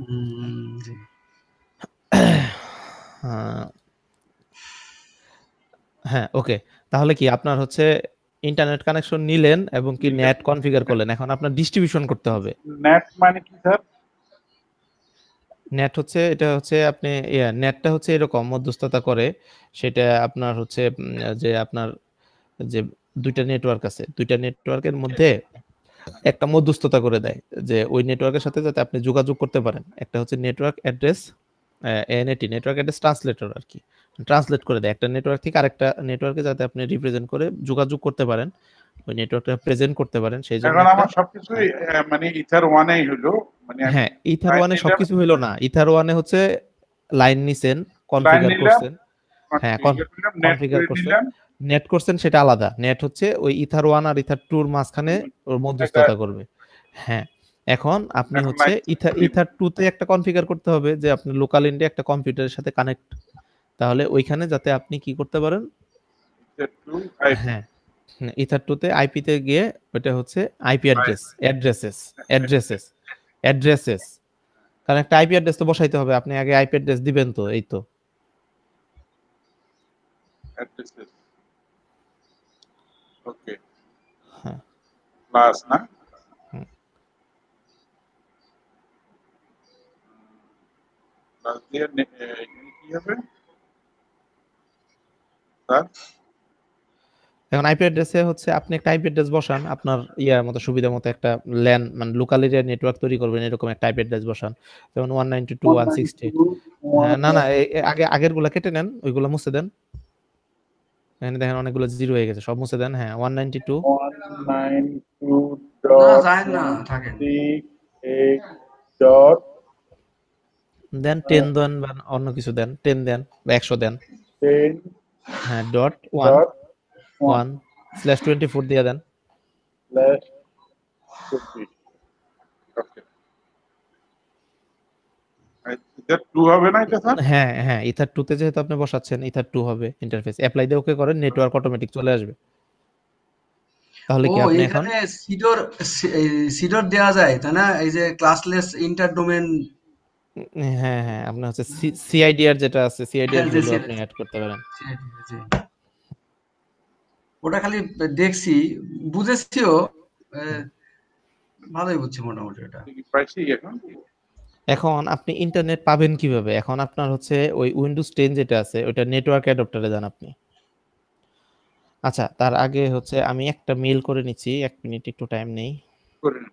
হ্যাঁ ওকে, তাহলে কি আপনার হচ্ছে ইন্টারনেট কানেকশন নিলেন এবং কি নেট কনফিগার করলেন, এখন আপনার ডিস্ট্রিবিউশন করতে হবে। নেট মানে কি স্যার? নেট হচ্ছে, এটা হচ্ছে আপনি নেটটা হচ্ছে এরকম মধ্যস্থতা করে, সেটা আপনার হচ্ছে যে আপনার যে দুইটা নেটওয়ার্ক আছে, দুইটা নেটওয়ার্কের মধ্যে একটা মধ্যস্থতা করে দেয়, যে ওই নেটওয়ার্কের সাথে যাতে আপনি যোগাযোগ করতে পারেন। একটা হচ্ছে network address, এনএটি network address translator আর কি, ট্রান্সলেট করে দেয় একটা নেটওয়ার্ক থেকে আরেকটা নেটওয়ার্কে, যাতে আপনি রিপ্রেজেন্ট করে যোগাযোগ করতে পারেন, ওই নেটওয়ার্কটা প্রেজেন্ট করতে পারেন। সেই জন্য এখন আমার সবকিছুই মানে ইথার ওয়ানেই হলো, মানে হ্যাঁ ইথার ওয়ানে সবকিছু হইলো না, ইথার ওয়ানে হচ্ছে লাইন নিছেন, কনফিগার করছেন, হ্যাঁ কনফিগার করছেন, নেট করছেন সেটা আলাদা। নেট হচ্ছে ওই ইথার ওয়ান আর ইথার টুর মাঝখানে ওর মধ্যস্থতা করবে। হ্যাঁ এখন আপনি হচ্ছে ইথার টু তে একটা কনফিগার করতে হবে যে আপনি লোকাল ইন্ডিয়া একটা কম্পিউটারের সাথে কানেক্ট, তাহলে ওইখানে যাতে আপনি কি করতে পারেন, হ্যাঁ ইথার টু তে আইপি তে গিয়ে ওটা হচ্ছে আইপি অ্যাড্রেসেস, কারণ একটা আইপি অ্যাড্রেস তো বসাইতে হবে, আপনি আগে আইপি অ্যাড্রেস দিবেন তো, এই তো ওকে হ্যাঁ প্লাস না, প্লাস দিয়ে কি হবে স্যার? এখন আইপি অ্যাড্রেসে হচ্ছে আপনি একটা আইপি অ্যাড্রেস বসান, আপনার ইয়ার মতো সুবিধা মতো একটা ল্যান মানে লোকাল এরিয়া নেটওয়ার্ক তৈরি করবেন, এরকম একটা আইপি অ্যাড্রেস বসান, যেমন 192.168। হ্যাঁ না না আগের গুলা কেটে নেন, ওইগুলো মুছে দেন, এখানে দেখেন অনেকগুলো জিরো হয়ে গেছে, সব মুছে দেন। হ্যাঁ 192.168. দেন 10 দেন বা অন্য কিছু দেন, 10 দেন বা 100 দেন। 10 হ্যাঁ .1/24 দিয়ে দেন। /20. ওকে ইথার 2 হবে না এটা স্যার? হ্যাঁ হ্যাঁ, ইথার 2 তে যেহেতু আপনি বসাচ্ছেন, ইথার 2 হবে ইন্টারফেস। অ্যাপ্লাই দিয়ে ওকে করেন, নেটওয়ার্ক অটোমেটিক চলে আসবে। তাহলে ও কি আপনি এখন এখানে সিডর সিডর দেওয়া যায় তাই না, এই যে ক্লাসলেস ইন্টার ডোমেন। হ্যাঁ হ্যাঁ, আপনার হচ্ছে সিআইডিআর যেটা আছে, সিআইডিআর হ্যাঁ যে ভ্যালু আপনি অ্যাড করতে পারেন। জি। ওটা খালি দেখছি, বুঝেছিও, হুম। ভালোই বুঝছি মোটামুটি ওটা। পাইছি এখন। এখন আপনি ইন্টারনেট পাবেন কিভাবে? এখন আপনার হচ্ছে ওই উইন্ডোজ 10 যেটা আছে ওটা নেটওয়ার্ক অ্যাডাপ্টারে যান আপনি। আচ্ছা, তার আগে হচ্ছে আমি একটা মেইল করে নিচ্ছি, 1 মিনিট একটু টাইম নেই। করে নিন।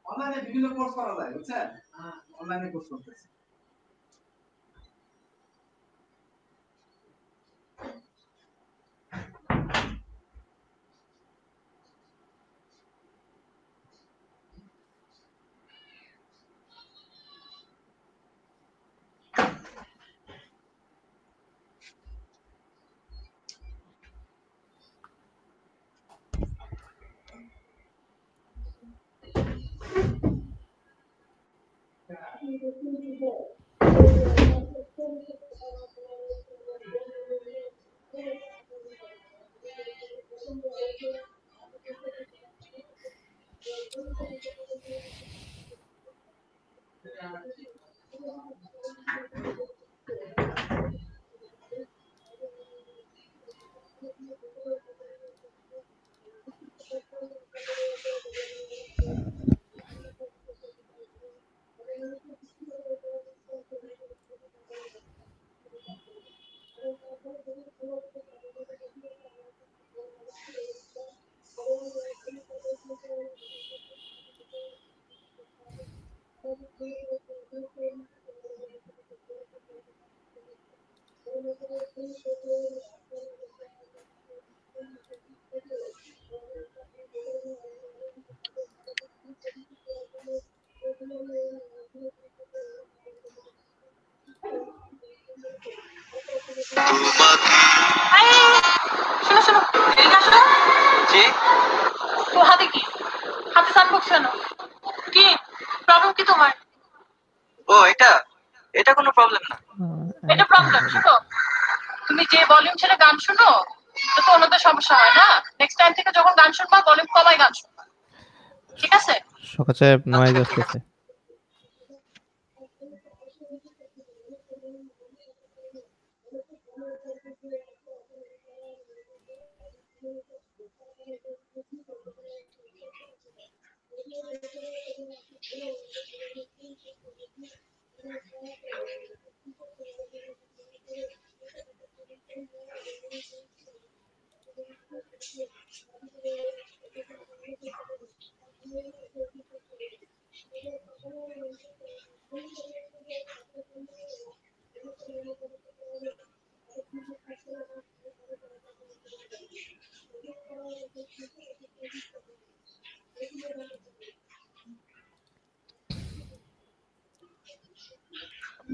অনলাইনে বিভিন্ন কোর্স করা যায় বুঝছেন, অনলাইনে কোর্স করতেছি। শোনো শোনো, এদিকে আসো। জি। তো হাতে কি? হাতে সানবক্স কেন? কি প্রবলেম কি তোমার? ও এটা, এটা কোনো প্রবলেম না। এটা প্রবলেম। শোনো, তুমি যে ভলিউম ছেড়ে গান শোনো, এটা তো অন্যদের সমস্যা হয় না। নেক্সট টাইম থেকে যখন গান শুনবা ভলিউম কমাই গান শুনবা, ঠিক আছে? সকাল সাহেব, নয়েজ আসতেছে।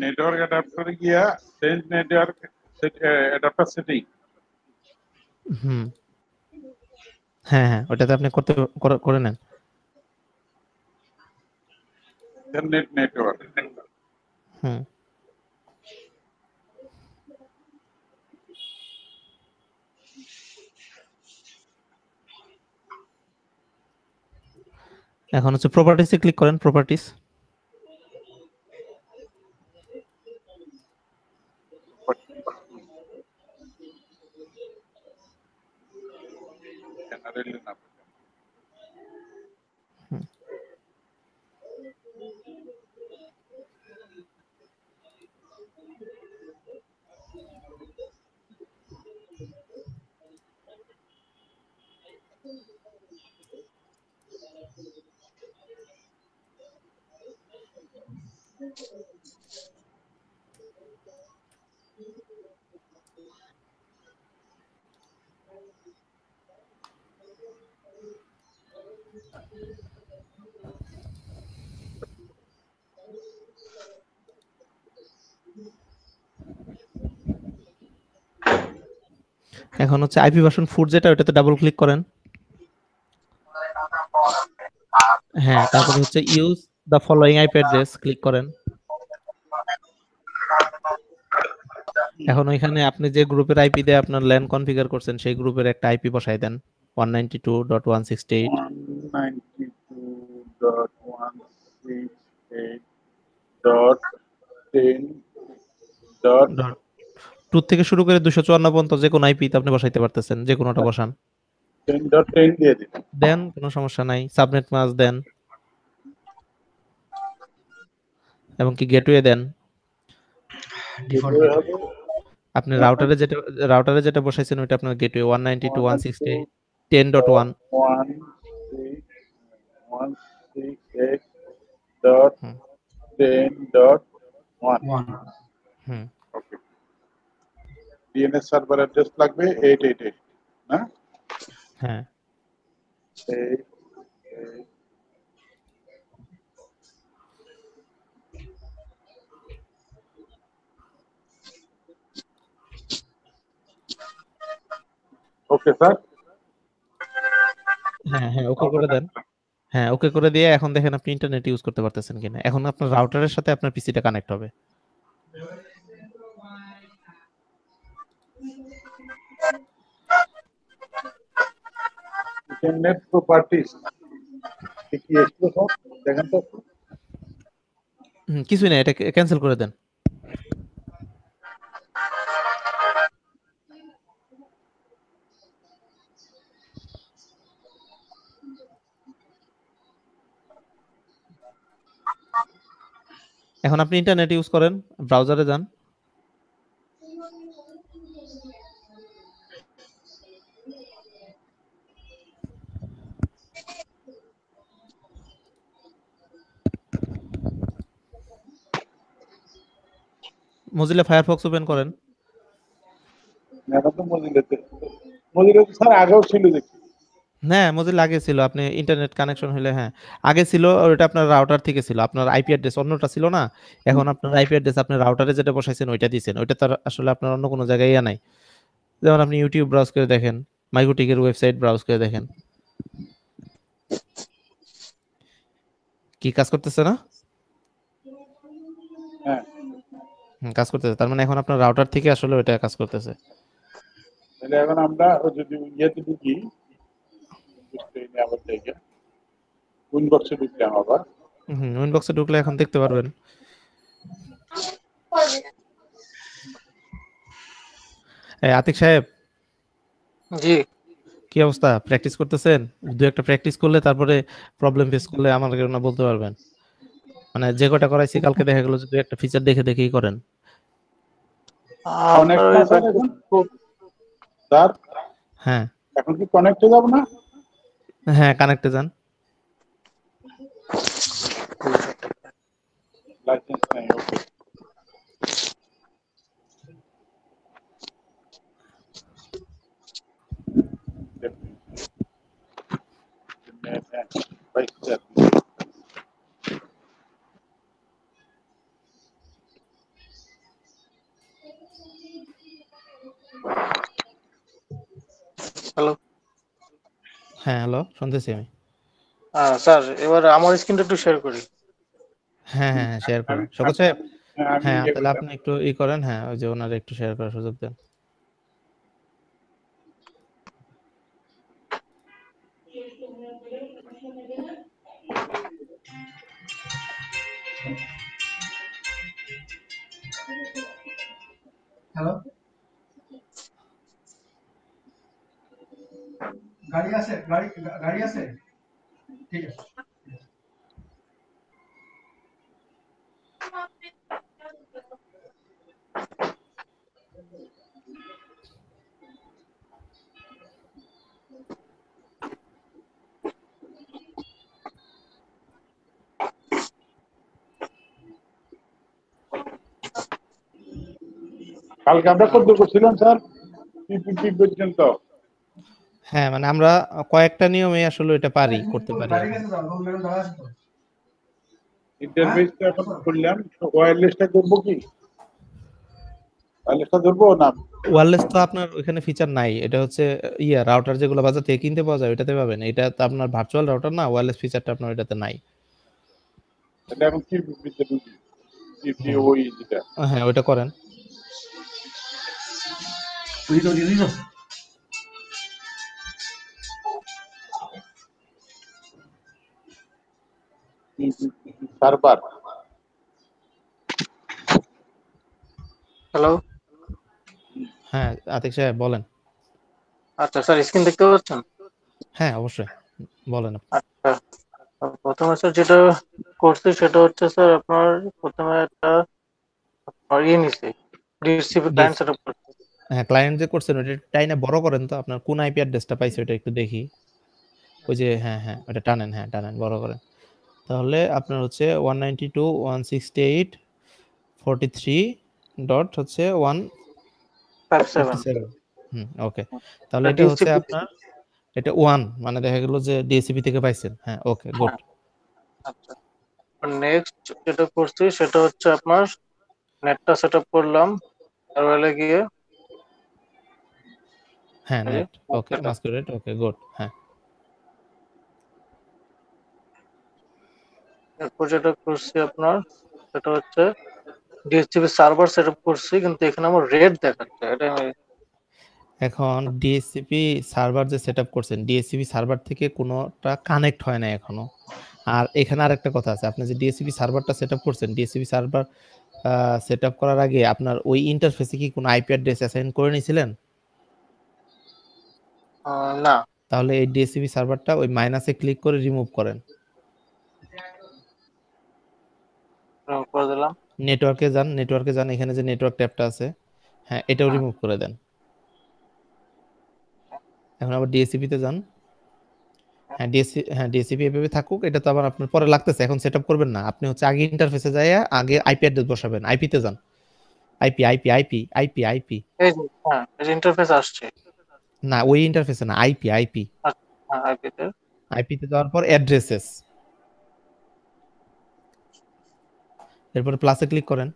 নেটওয়ার্ক অ্যাডাপ্টারে গিয়া চেঞ্জ নেটওয়ার্ক অ্যাডাপ্টার সেটিং। হুম, হ্যাঁ হ্যাঁ, ওটাতে আপনি করে নেন। নেটওয়ার্ক। হুম, এখন হচ্ছে প্রপার্টিসে ক্লিক করেন, প্রপার্টিস। জেনারেলি না। এখন হচ্ছে আইপি ভার্সন 4 যেটা, ওটাতে ডাবল ক্লিক করেন। হ্যাঁ, তারপরে হচ্ছে use the following IP address click করেন। এখন ওইখানে আপনি যে গ্রুপের আইপি দিয়ে আপনার ল্যান কনফিগার করছেন সেই গ্রুপের একটা আইপি বসাই দেন, 192.168. 192.168.10. 2 থেকে শুরু করে 254 পর্যন্ত যে কোনো আইপি আপনি বসাইতে পারতেছেন, যে কোনোটা বসান। 10.10 দিয়ে দিন। দেন, কোনো সমস্যা নাই। সাবনেট মাস্ক দেন এবং কি গেটওয়ে দেন। ডিফল্ট এগুলো হবে আপনি রাউটারে যেটা বসাইছেন ওইটা আপনার গেটওয়ে 192.168.10.1। 168.10.1. হুম ওয়ান। হুম ওকে। ডিএনএস সার্ভার অ্যাড্রেস লাগবে 888 না? হ্যাঁ 888. Okay sir. হ্যাঁ হ্যাঁ ওকে করে দেন। হ্যাঁ ওকে করে দিয়ে এখন দেখেন আপনি ইন্টারনেট ইউজ করতে পারতেছেন কিনা। এখন আপনার রাউটারের সাথে আপনার পিসিটা কানেক্ট হবে। ইন্টারনেট প্রপার্টিস কি এসলো স্যার? দেখেন তো। কিছুই না, এটা ক্যান্সেল করে দেন। এখন আপনি ইন্টারনেট ইউজ করেন, ব্রাউজারে যান। মজিলা ফায়ারফক্স ওপেন করেন। এখন তো মজিলাতে স্যার আগেও ছিল দেখি। হ্যাঁ মজিলা আগে ছিল, আপনি ইন্টারনেট কানেকশন হলে, হ্যাঁ আগে ছিল, ওটা আপনার রাউটার থেকে ছিল, আপনার আইপি অ্যাড্রেস অন্যটা ছিল না। এখন আপনার আইপি অ্যাড্রেস আপনি রাউটারে যেটা বসাইছেন ওইটা দিয়েছেন, ওইটা তো আর আসলে আপনার অন্য কোনো জায়গায় নাই। যেমন আপনি ইউটিউব ব্রাউজ করে দেখেন, মাইগোটিকের ওয়েবসাইট ব্রাউজ করে দেখেন, কি কাজ করতেছে না? হ্যাঁ, কাজ করতেছে, তার মানে এখন আপনার রাউটার থেকে আসলে ওইটা কাজ করতেছে। তাহলে এখন আমরা যদি ইয়েতে ঢুকি, আবার জায়গা উইনবক্সে ঢুকলাম আবার। উইনবক্সে ঢুকলে এখন দেখতে পারবেন। আতিক সাহেব, জি কি অবস্থা? প্র্যাকটিস করতেছেন? দু একটা প্র্যাকটিস করলে তারপরে প্রবলেম ফেস করলে আমাকে না বলতে পারবেন। মানে যে কটা করাইছি কালকে দেখা গেল যে দু একটা ফিচার দেখে দেখেই করেন। কানেক্ট না স্যার এখন? স্যার হ্যাঁ এখন কি কানেক্টে যাব না? হ্যাঁ কানেক্টে যান। লাইসেন্স নাই, ওকে। হ্যালো। হ্যাঁ হ্যালো, শুনতেছি আমি। স্যার এবার আমার স্ক্রিনটা একটু শেয়ার করি। হ্যাঁ হ্যাঁ হ্যাঁ শেয়ার করেন আমি সকল সাহেব। আমি হ্যাঁ ইয়ে তাহলে করলাম। আপনি একটু করেন, হ্যাঁ ওই যে ওনারা একটু শেয়ার করার সুযোগ দেন। হ্যালো, গাড়ি আছে? গাড়ি আছে? ঠিক আছে। কালকে আমরা কত করছিলাম স্যার? কি পর্যন্ত? হ্যাঁ মানে আমরা কয়েকটা নিয়মে আসলে এটা পারি করতে পারি এখন। ইন্টারফেসটা এখন করলাম, ওয়্যারলেসটা করবো কি? ওয়্যারলেসটা ধরবো না? ওয়্যারলেস তো আপনার ওইখানে ফিচার নাই, এটা হচ্ছে রাউটার যেগুলো বাজার থেকে কিনতে পাওয়া যায় ওইটাতে পাবেন, এটা তো আপনার ভার্চুয়াল রাউটার না, ওয়্যারলেস ফিচারটা আপনার ওইটাতে নাই। এটা এখন কি বিদ্যা বুঝি? ওই যেটা হ্যাঁ ওইটা করেন। সার্ভার। হ্যালো, হ্যাঁ আতিক সাহেব বলেন। আচ্ছা স্যার স্ক্রিন দেখতে পাচ্ছেন? হ্যাঁ অবশ্যই বলেন আপনি। আচ্ছা, প্রথমে স্যার যেটা করছি সেটা হচ্ছে স্যার আপনার প্রথমে একটা নিছি ডিসিপি ক্লায়েন্ট সেটআপ করছি। হ্যাঁ ক্লায়েন্ট যে করছেন ওইটা টাইনে বড় করেন তো, আপনার কোন আইপি অ্যাড্রেসটা পাইছে ওটা একটু দেখি। ওই যে হ্যাঁ ওটা টানেন, হ্যাঁ টানেন বড় করেন। তাহলে আপনার হচ্ছে 192.168.43 ডট হচ্ছে 157। ওকে, তাহলে এটা হচ্ছে আপনার এটা 1 মানে দেখা গেল যে ডিএসসিপি থেকে পাইছেন। হ্যাঁ ওকে গুড। আচ্ছা, নেক্সট যেটা করছি সেটা হচ্ছে আপনার নেটটা সেটআপ করলাম সার্ভারে গিয়ে। হ্যাঁ নেট ওকে, মাস্কুরেট ওকে গুড। হ্যাঁ এরপর যেটা করছি আপনার সেটা হচ্ছে ডিএসসিপি সার্ভার সেটআপ করছি, কিন্তু এখানে আমার রেড দেখাচ্ছে। এটা এখন ডিএসসিপি সার্ভার যে সেটআপ করছেন, ডিএসসিপি সার্ভার থেকে কোনোটা কানেক্ট হয় না এখনো। আর এখানে আরেকটা কথা আছে, আপনি যে ডিএসসিপি সার্ভারটা সেটআপ করছেন, ডিএসসিপি সার্ভার সেটআপ করার আগে আপনার ওই ইন্টারফেসে কি কোনো আইপি অ্যাড্রেস অ্যাসাইন করে নিয়েছিলেন? না। তাহলে এই ডিএসসিপি সার্ভারটা ওই মাইনাসে ক্লিক করে রিমুভ করেন। করে দিলাম। নেটওয়ার্কে যান, এখানে যে নেটওয়ার্ক ট্যাবটা আছে, হ্যাঁ এটাও রিমুভ করে দেন। এখন আবার ডিএসসিপি তে যান। ডিএসসিপি এভাবে থাকুক, এটা তো আবার আপনার পরে লাগতেছে, এখন সেটআপ করবেন না। আপনি হচ্ছে আগে ইন্টারফেসে যাইয়া আগে আইপি অ্যাড্রেস বসাবেন, আইপিতে যান। আইপি এই যে হ্যাঁ, এই যে ইন্টারফেস আসছে। না ওই ইন্টারফেসে না, আইপি হ্যাঁ, আইপিতে আইপিতে যাওয়ার পর অ্যাড্রেসেস, এরপর প্লাসে ক্লিক করেন।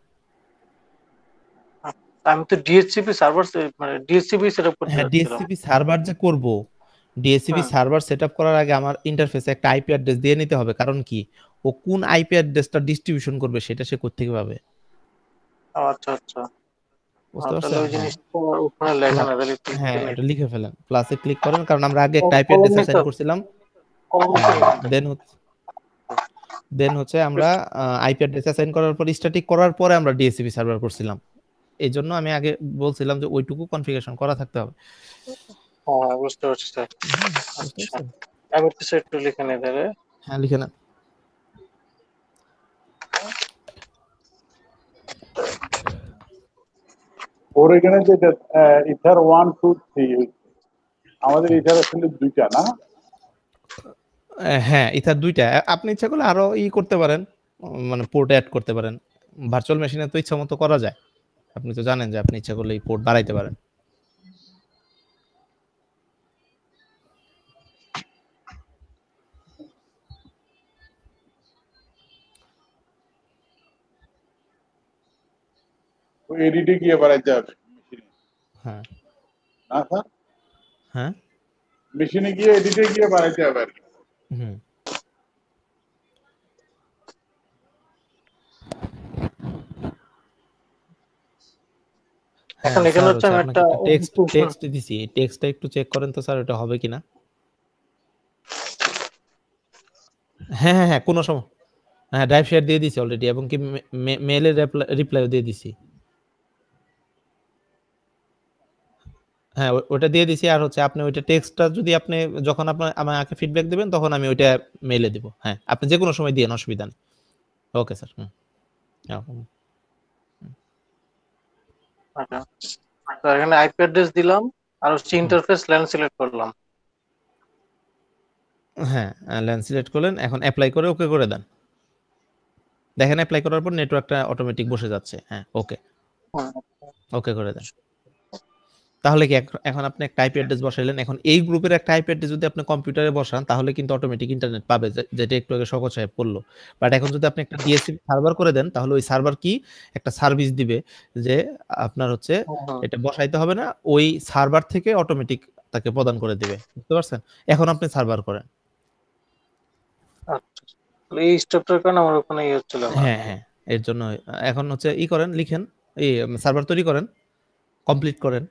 আমি তো ডিএসসিপি সার্ভার মানে ডিএসসিপি সেটআপ করতে হ্যাঁ যাচ্ছিলাম। ডিএসসিপি সার্ভার যে করব, ডিএসসিপি সার্ভার সেটআপ করার আগে আমার ইন্টারফেসে একটা আইপি অ্যাড্রেস দিয়ে নিতে হবে, কারণ কি ও কোন আইপি অ্যাড্রেসটা ডিস্ট্রিবিউশন করবে সেটা সে কোত্থেকে পাবে। আচ্ছা আচ্ছা, বুঝতে তাহলে পারছেন? ওই জিনিসটা ওখানে লেখা না, তাহলে হ্যাঁ এটা লিখে ফেলেন, প্লাসে ক্লিক করেন, কারণ আমরা আগে একটা আইপি অ্যাড্রেস অ্যাসাইন করছিলাম। দেন হচ্ছে আমরা আইপি অ্যাড্রেস অ্যাসাইন করার পর স্ট্যাটিক করার পরে আমরা ডিএসসিপি সার্ভার করছিলাম। এই জন্য আমি আগে বলছিলাম যে ওইটুকু কনফিগারেশন করা থাকতে হবে। বুঝতে পারছি স্যার। বুঝতে আচ্ছা, পারছেন? আমি একটু একটু লিখে নিই তাহলে। হ্যাঁ লিখে নেন। ওর এখানে যেটা ইথার 1 2 3 আমাদের ইথার আসলে দুইটা না? হ্যাঁ ইথার দুইটা, আপনি ইচ্ছা করলে আরো করতে পারেন, মানে পোর্ট অ্যাড করতে পারেন। ভার্চুয়াল মেশিনে তো ইচ্ছা মতো করা যায়, আপনি তো জানেন যে আপনি ইচ্ছা করলে এই পোর্ট বাড়াইতে পারেন। ওই এডিটে গিয়ে বাড়াইতে হবে মেশিনে, হ্যাঁ না স্যার? হ্যাঁ মেশিনে গিয়ে এডিটে গিয়ে বাড়াইতে হবে আর কি। হুম এখন এখানে হচ্ছে আমি একটা টেক্সট দিছি, এই টেক্সটটা একটু চেক করেন তো স্যার, এটা হবে কিনা। হ্যাঁ কোনো সময়, হ্যাঁ ড্রাইভ শেয়ার দিয়ে দিছি অলরেডি, এবং কি মেইলের রিপ্লাইও দিয়ে দিছি। হ্যাঁ ওটা দিয়ে দিছি, আর হচ্ছে আপনি ওইটা টেক্সটটা যদি আপনি যখন আপনার আমাকে ফিডব্যাক দিবেন তখন আমি ওইটা মেইলে দিব। হ্যাঁ আপনি যে কোনো সময় দিয়েন, অসুবিধা নেই। Okay sir. আচ্ছা, তো এখানে আইপি অ্যাড্রেস দিলাম আর হচ্ছে ইন্টারফেস ল্যান্ড সিলেক্ট করলাম। হ্যাঁ ল্যান্ড সিলেক্ট করলেন, এখন অ্যাপ্লাই করে ওকে করে দেন। দেখেন অ্যাপ্লাই করার পর নেটওয়ার্কটা অটোমেটিক বসে যাচ্ছে। হ্যাঁ ওকে। ওকে করে দেন। তাহলে কি এখন আপনি একটা আইপি অ্যাড্রেস বসাইলেন, এখন এই গ্রুপের একটা আইপি অ্যাড্রেস যদি আপনি কম্পিউটারে বসান তাহলে কিন্তু অটোমেটিক ইন্টারনেট পাবে, যেটা একটু আগে শওকত সাহেব বললো। বাট এখন যদি আপনি একটা ডিএসসিপি সার্ভার করে দেন তাহলে ওই সার্ভার কি একটা সার্ভিস দিবে যে আপনার হচ্ছে এটা বসাইতে হবে না, ওই সার্ভার থেকে অটোমেটিক তাকে প্রদান করে দিবে, বুঝতে পারছেন? এখন আপনি সার্ভার করেন। আচ্ছা, এই স্টেপটার কারণে আমার ওখানে ইয়ে হচ্ছিল না। হ্যাঁ হ্যাঁ, এর জন্য এখন হচ্ছে করেন, লিখেন, এই সার্ভার তৈরি করেন, কমপ্লিট করেন।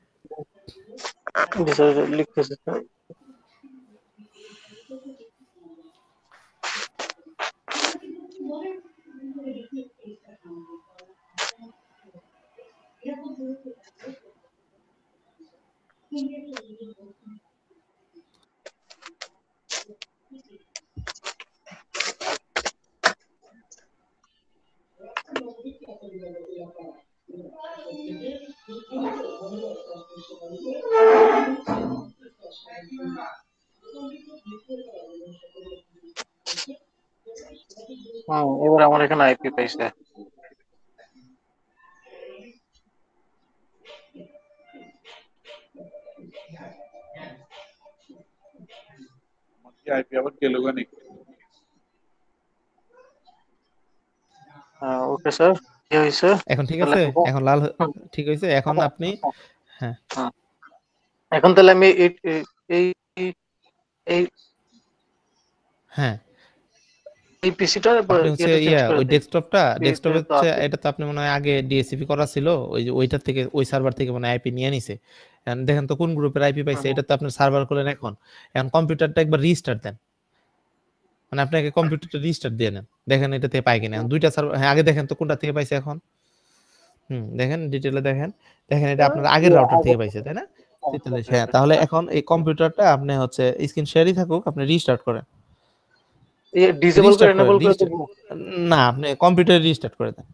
জি স্যার, লিখতেছি স্যার। এবার আমার এখানে আইপি পাইছে। আইপি আবার গেল গানি। ওকে স্যার, কি হয়েছে এখন ঠিক আছে, এখন লাল ঠিক হয়েছে। এখন আপনি হ্যাঁ এখন তাহলে আমি এই এই হ্যাঁ এই পিসিটা আপনি হচ্ছে ওই ডেস্কটপটা হচ্ছে এটা তো আপনি মনে হয় আগে ডিএসসিপি করা ছিল, ওই যে ওইটার থেকে ওই সার্ভার থেকে মনে হয় আইপি নিয়ে নিছে। এখন দেখেন তো কোন গ্রুপের আইপি পাইছে, এটা তো আপনি সার্ভার করলেন। এখন কম্পিউটারটা একবার রিস্টার্ট দেন, মানে আপনাকে কম্পিউটারটা রিস্টার্ট দিয়ে নেন, দেখেন এটা থেকে পাই কিনা। দুইটা সার্ভার, হ্যাঁ আগে দেখেন তো কোনটা থেকে পাইছে এখন। দেখেন ডিটেইলে দেখেন এটা আপনার আগের রাউটার থেকে পাইছে, তাই না? 43। হ্যাঁ, তাহলে এখন এই কম্পিউটারটা আপনি হচ্ছে স্ক্রিন শেয়ারই থাকুক, আপনি রিস্টার্ট করেন। ডিসেবল করে এনেবল করে দেব না, আপনি কম্পিউটার রিস্টার্ট করে দেন।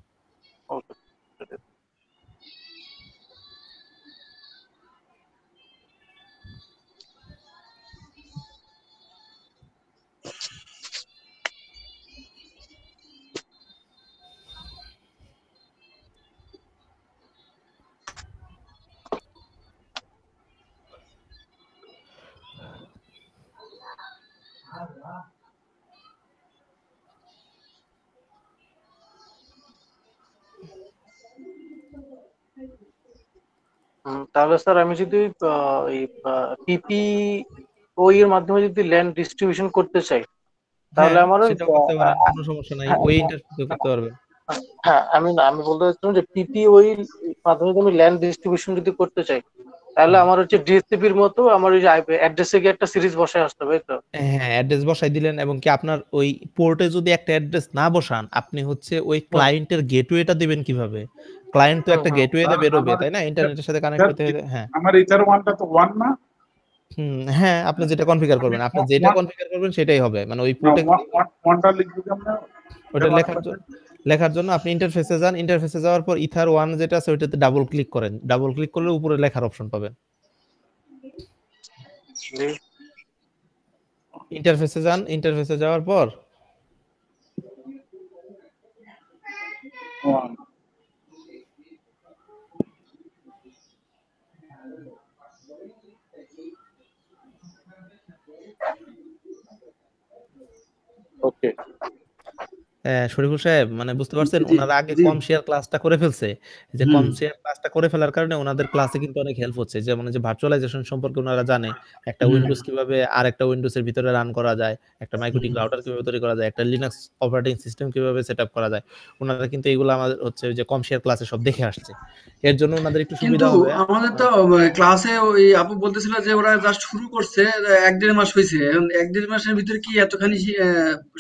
তাহলে স্যার আমি যদি পিপিও এর মাধ্যমে যদি ল্যান্ড ডিস্ট্রিবিউশন করতে চাই তাহলে আমার সেটা করতে পারেন, কোনো সমস্যা নাই, ওই ইন্টারফেসে করতে পারবেন। হ্যাঁ, আমি বলতে চাচ্ছিলাম যে পিপিও এর মাধ্যমে আমি ল্যান্ড ডিস্ট্রিবিউশন যদি করতে চাই তাহলে আমার হচ্ছে ডিএসসিপির মতো আমার ওই যে অ্যাড্রেসে গিয়ে একটা সিরিজ বসায় আসতে হবে, তো হ্যাঁ অ্যাড্রেস বসাই দিলেন, এবং কি আপনার ওই পোর্টে যদি একটা অ্যাড্রেস না বসান, আপনি হচ্ছে ওই ক্লায়েন্টের গেটওয়েটা দিবেন কিভাবে? ক্লায়েন্ট তো একটা গেটওয়েতে বেরোবে, তাই না, ইন্টারনেটের সাথে কানেক্ট হতে হবে। হ্যাঁ আমার ইথার ওয়ানটা তো ওয়ান না। হ্যাঁ, আপনি যেটা কনফিগার করবেন, আপনি যেটা কনফিগার করবেন সেটাই হবে, মানে ওই পোর্টে ওয়ানটা লিখবো আমরা। ওটা লেখার জন্য আপনি ইন্টারফেসে যান, ইন্টারফেসে যাওয়ার পর ইথার 1 যেটা আছে ওইটাতে ডাবল ক্লিক করেন, ডাবল ক্লিক করলে উপরে লেখার অপশন পাবেন। ইন্টারফেসে যান, ইন্টারফেসে যাওয়ার পর ওকে শরীফুল সাহেব, মানে বুঝতে পারছেন, ওনারা আগে কম শেয়ার ক্লাসটা করে ফেলছে, যে কম শেয়ার ক্লাসটা করে ফেলার কারণে ওনাদের ক্লাসে কিন্তু অনেক হেল্প হচ্ছে, যেমন যে ভার্চুয়ালাইজেশন সম্পর্কে ওনারা জানে, একটা উইন্ডোজ কিভাবে আর একটা উইন্ডোজের ভিতরে রান করা যায়, একটা মাইক্রোটিক রাউটার কিভাবে তৈরি করা যায়, একটা লিনাক্স অপারেটিং সিস্টেম কিভাবে সেটআপ করা যায়, ওনারা কিন্তু এগুলো আমাদের হচ্ছে যে কম শেয়ার ক্লাসে সব দেখে আসছে। এর জন্য ওনাদের একটু সুবিধা হবে। আমাদের তো ক্লাসে ওই আপু বলতেছিল যে ওরা জাস্ট শুরু করছে, 1-1.5 মাস হয়েছে, এখন 1-1.5 মাসের ভিতরে কি এতখানি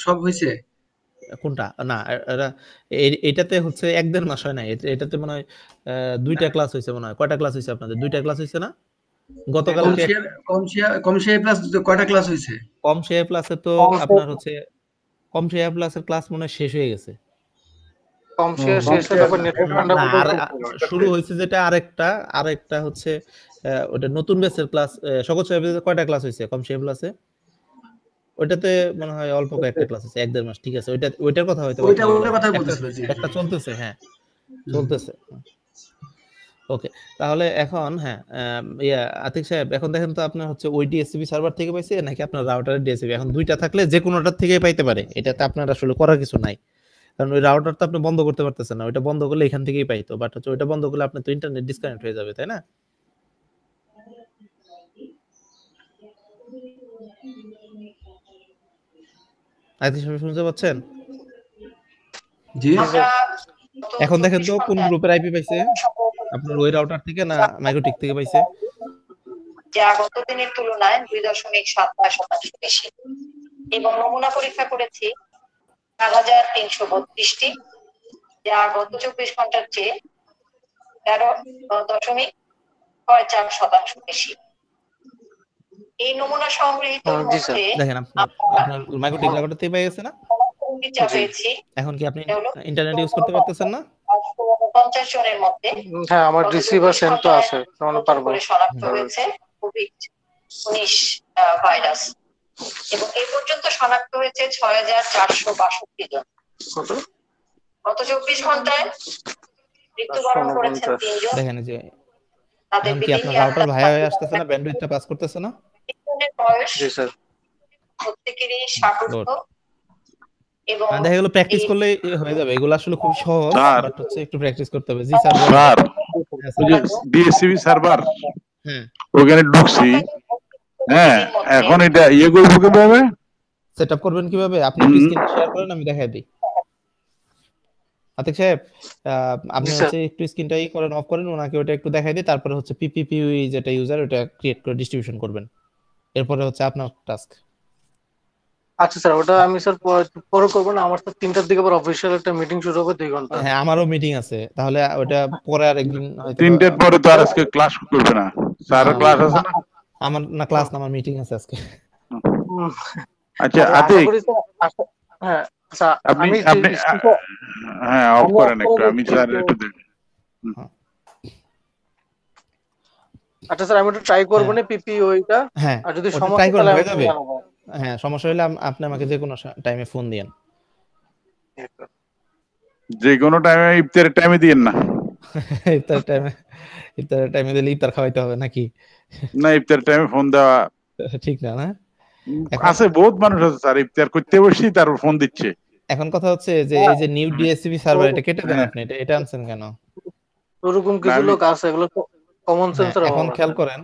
সব হয়েছে? কোনটা না, এটাতে হচ্ছে 1-1.5 মাস হয় না, এটাতে মনে হয় 2টা ক্লাস হয়েছে, মনে হয়। কয়টা ক্লাস হয়েছে আপনাদের? 2টা ক্লাস হয়েছে না গতকালকে? কম শেয়ার প্লাস কয়টা ক্লাস হয়েছে? কম শেয়ার প্লাসে তো আপনার হচ্ছে কম শেয়ার প্লাসের ক্লাস মনে হয় শেষ হয়ে গেছে। কম শেয়ার শেষ হয়ে তারপর নেটওয়ার্ক শুরু হয়েছে যেটা আরেকটা হচ্ছে ওটা নতুন ব্যাচের ক্লাস। সকল সাহেবের কয়টা ক্লাস হয়েছে কম শেয়ার প্লাসে? ওইটাতে মনে হয় অল্প কয়েকটা ক্লাস আছে, 1-1.5 মাস, ঠিক আছে। ওইটার কথা হয়তো ওইটার কথাই বলতেছিল। একটা চলতেছে, হ্যাঁ চলতেছে। ওকে, তাহলে এখন হ্যাঁ, আতিক সাহেব, এখন দেখেন তো আপনার হচ্ছে ওই ডিএসসিপি সার্ভার থেকে পাইছে নাকি আপনার রাউটারের ডিএসসিপি? এখন দুইটা থাকলে যে কোনোটার থেকেই পাইতে পারে, এটাতে আপনার আসলে করার কিছু নাই। কারণ ওই রাউটার তো আপনি বন্ধ করতে পারতেছেন না, ওইটা বন্ধ করলে এখান থেকেই পাইতো, বাট হচ্ছে ওইটা বন্ধ করলে আপনার তো ইন্টারনেট ডিসকানেক্ট হয়ে যাবে, তাই না? আতিক সাহেব শুনতে পাচ্ছেন? জি আমরা এখন দেখেন তো 24 কোন ঘন্টায় গ্রুপের আইপি পাইছে, আপনার ওই রাউটার থেকে না মাইক্রোটিক থেকে পাইছে? যা গত দিনের তুলনায় 2.75% বেশি, এবং নমুনা পরীক্ষা করেছি 4,332টি, যা গত 24 ঘন্টার চেয়ে 13.64% বেশি। এই নমুনা সংগৃহীত জি স্যার। মধ্যে দেখেন আপনার মাইক্রোটিক রাউটার থেকে পেয়ে গেছে না? যা পেয়েছি এখন কি আপনি এটা হলো ইন্টারনেট ইউজ করতে পারতেছেন না? 50 জনের মধ্যে হ্যাঁ, আমার গত রিসিভার 24 সেন্ট তো ঘন্টায় আছে, তখন নতুন পারবো। করে শনাক্ত হয়েছে কোভিড-19 ভাইরাস, এবং এই পর্যন্ত শনাক্ত হয়েছে 6,462 জন। কত? গত 24 ঘন্টায় মৃত্যুবরণ করেছেন 3 জন। দেখেন যে তাদের এখন কি বিদেহী আপনার রাউটার আত্মার ভায়া হয়ে আসতেছে না, ব্যান্ডউইথটা পাস করতেছে না? তিনজনের বয়স জি স্যার। প্রত্যেকেরই 60 Good. এবং দেখা গেলো প্র্যাকটিস এই করলে হয়ে যাবে, এগুলো আসলে খুব সহজ, স্যার। বাট হচ্ছে একটু প্র্যাকটিস করতে হবে। জি স্যার বলেন। স্যার হ্যাঁ, ওই যে স্যার। ডিএসসিবি সার্ভার হুম, ওখানে ঢুকছি, হ্যাঁ এখন এটা ইয়ে করবো কিভাবে? সেটআপ করবেন কিভাবে? আপনি একটু স্ক্রিন শেয়ার করেন, আমি দেখাই দিই। আতিক সাহেব, আপনি জি স্যার। হচ্ছে একটু স্ক্রিনটা ই করেন, অফ করেন, ওনাকে ওটা একটু দেখাই দিই, তারপরে হচ্ছে পিপিপিউই যেটা ইউজার ওটা ক্রিয়েট করে ডিস্ট্রিবিউশন করবেন, এরপরে হচ্ছে আপনার টাস্ক। আচ্ছা স্যার, ওটা আমি স্যার পরে করবো না, আমার তো 3টার দিকে আবার অফিসিয়াল একটা মিটিং শুরু হবে 2 ঘন্টা। হ্যাঁ, আমারও মিটিং আছে, তাহলে ওটা পরে আর একদিন হয়তো 3টের পরে তো আর আজকে ক্লাস করবে না, স্যারের ক্লাস আছে না? আমার না ক্লাস না, আমার মিটিং আছে আজকে। হুম, আচ্ছা আমি আশা আতিক, করি স্যার, হ্যাঁ আচ্ছা, আপনি আমি আপনি হ্যাঁ অফ করেন একটু, আমি স্যার একটু দেখি। আচ্ছা স্যার, আমি একটু ট্রাই করবো না পিপি ওইটা, হ্যাঁ, আর যদি ওটা সমস্যা ট্রাই করেন, তাহলে হয়ে আমি যাবে। জানাবো। হ্যাঁ, সমস্যা হলে আপনি আমাকে যে কোনো টাইমে ফোন দিয়েন। যে কোনো টাইমে, ইফতারের টাইমে দিয়েন না। ইফতারের টাইমে দিলে ইফতার খাওয়াইতে হবে নাকি? না, ইফতারের টাইমে ফোন দেওয়া ঠিক না, না? আছে, বহুত মানুষ আছে স্যার ইফতার করতে বসি তারপর ফোন দিচ্ছে। এখন কথা হচ্ছে যে এই যে নিউ ডিএসসিবি সার্ভার, এটা কেটে দেন হ্যাঁ। আপনি, এটা আনছেন কেন? ওরকম কিছু আমি- লোক আছে, এগুলো কমন হ্যাঁ, সেন্সের এখন খেয়াল করেন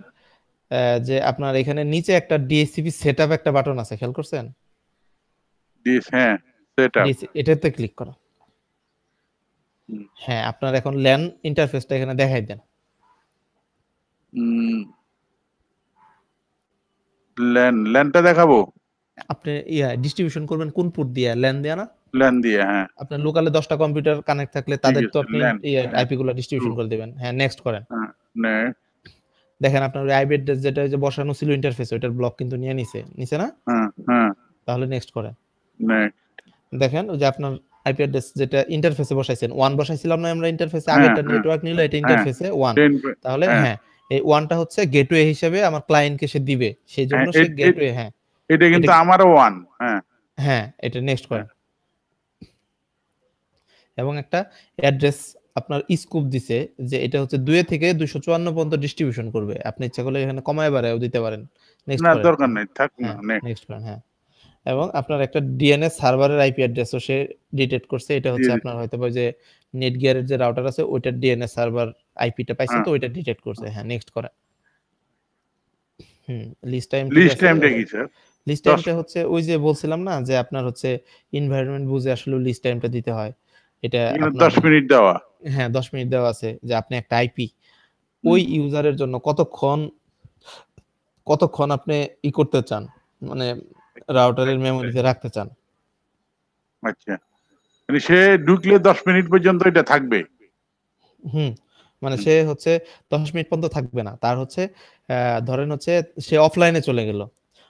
যে আপনার এখানে নিচে একটা ডিএসসিবি সেটআপ একটা বাটন আছে, খেয়াল করছেন? হ্যাঁ সেটা এটাতে ক্লিক করো। হুম। হ্যাঁ, আপনার এখন ল্যান ইন্টারফেসটা এখানে দেখাই দেন। ল্যানটা দেখাবো, আপনি ডিস্ট্রিবিউশন করবেন কোন পোর্ট দিয়ে? ল্যান দিয়ে না? ল্যান দিয়ে, হ্যাঁ আপনার লোকালে 10টা কম্পিউটার কানেক্ট থাকলে তাদের তো আছে, আপনি LAN, হ্যাঁ, আইপি গুলো ডিস্ট্রিবিউশন করে দিবেন। হ্যাঁ, নেক্সট করেন। হ্যাঁ নে, দেখেন আপনার ওই আইপি অ্যাড্রেস যেটা যে বসানো ছিল ইন্টারফেসে, ওটার ব্লক কিন্তু নিয়ে নিছে না? হ্যাঁ হ্যাঁ তাহলে নেক্সট করেন। নে, দেখেন ওই যে আপনার আইপি অ্যাড্রেস যেটা ইন্টারফেসে বসাইছেন, 1 বসাইছিলাম না আমরা ইন্টারফেসে, হ্যাঁ, আগেরটা হ্যাঁ, নেটওয়ার্ক নিল, এটা হ্যাঁ, ইন্টারফেসে 1। 10, তাহলে হ্যাঁ, হ্যাঁ, এই 1টা হচ্ছে গেটওয়ে হিসেবে আমার ক্লায়েন্টকে সে দিবে, সেই জন্য হ্যাঁ, সে গেটওয়ে। হ্যাঁ, এটা কিন্তু এটা- আমারও ওয়ান। হ্যাঁ হ্যাঁ, এটা নেক্সট করেন। এবং একটা অ্যাড্রেস আপনার স্কোপ দিছে যে এটা হচ্ছে 2 থেকে 254 পর্যন্ত ডিস্ট্রিবিউশন করবে, আপনি ইচ্ছা করলে এখানে কমায় বাড়ায়ও দিতে পারেন। নেক্সট না, করেন। দরকার নেই, থাক না, হ্যাঁ, নে। নেক্সট করেন। হ্যাঁ, এবং আপনার একটা ডিএনএস সার্ভারের আইপি অ্যাড্রেসও সে ডিটেক্ট করছে, এটা হচ্ছে দিয়ে আপনার হয়তো ওই যে নেটগিয়ারের যে রাউটার আছে ওইটার ডিএনএস সার্ভার আইপিটা পাইছে, হ্যাঁ। তো ওইটা ডিটেক্ট করছে। হ্যাঁ, নেক্সট করেন। লিস্ট টাইম লিস্ট টাইমটা কি স্যার? লিস্ট টাইমটা হচ্ছে ওই যে বলছিলাম না যে আপনার হচ্ছে এনভায়রনমেন্ট বুঝে আসলে লিস্ট টাইমটা দিতে হয়। এটা এখানে আপনার 10 মিনিট দেওয়া। হ্যাঁ, 10 মিনিট দেওয়া আছে যে আপনি একটা আইপি ওই ইউজারের জন্য কতক্ষণ আপনি করতে চান, মানে রাউটারের মেমোরিতে রাখতে চান। আচ্ছা, মানে সে ঢুকলে 10 মিনিট পর্যন্ত এটা থাকবে। মানে সে হচ্ছে 10 মিনিট পর্যন্ত থাকবে না, তার হচ্ছে ধরেন হচ্ছে সে অফলাইনে চলে গেল,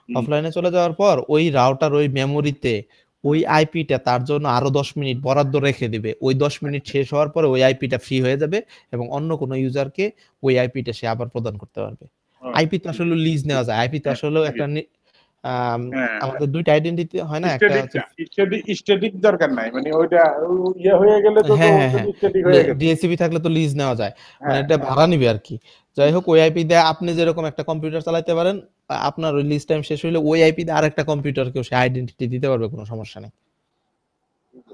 অফলাইনে চলে যাওয়ার পর ওই রাউটার ওই মেমোরিতে ওই আইপিটা তার জন্য আরো 10 মিনিট বরাদ্দ রেখে দিবে। ওই 10 মিনিট শেষ হওয়ার পরে ওই আইপিটা ফ্রি হয়ে যাবে এবং অন্য কোনো ইউজারকে ওই আইপিটা সে আবার প্রদান করতে পারবে। আইপি তো আসলে লিজ নেওয়া যায়, আইপি তো আসলে একটা হ্যাঁ আমাদের দুইটা আইডেন্টিটি হয় না, একটা হচ্ছে স্ট্যাটিক দরকার নাই, মানে ওইটা ইয়ে হয়ে গেলে তো হ্যাঁ হ্যাঁ হ্যাঁ স্ট্যাটিক হয়ে গেছে। ডিএসসিবি থাকলে তো লিজ নেওয়া যায়, মানে হ্যাঁ এটা ভাড়া নিবে আর কি। যাই হোক, ওই আইপি দিয়ে আপনি যেরকম একটা কম্পিউটার চালাতে পারেন, আপনার ওই লিজ টাইম শেষ হইলে ওই আইপি দিয়ে আরেকটা কম্পিউটারকেও সে আইডেন্টিটি দিতে পারবে, কোনো সমস্যা নেই।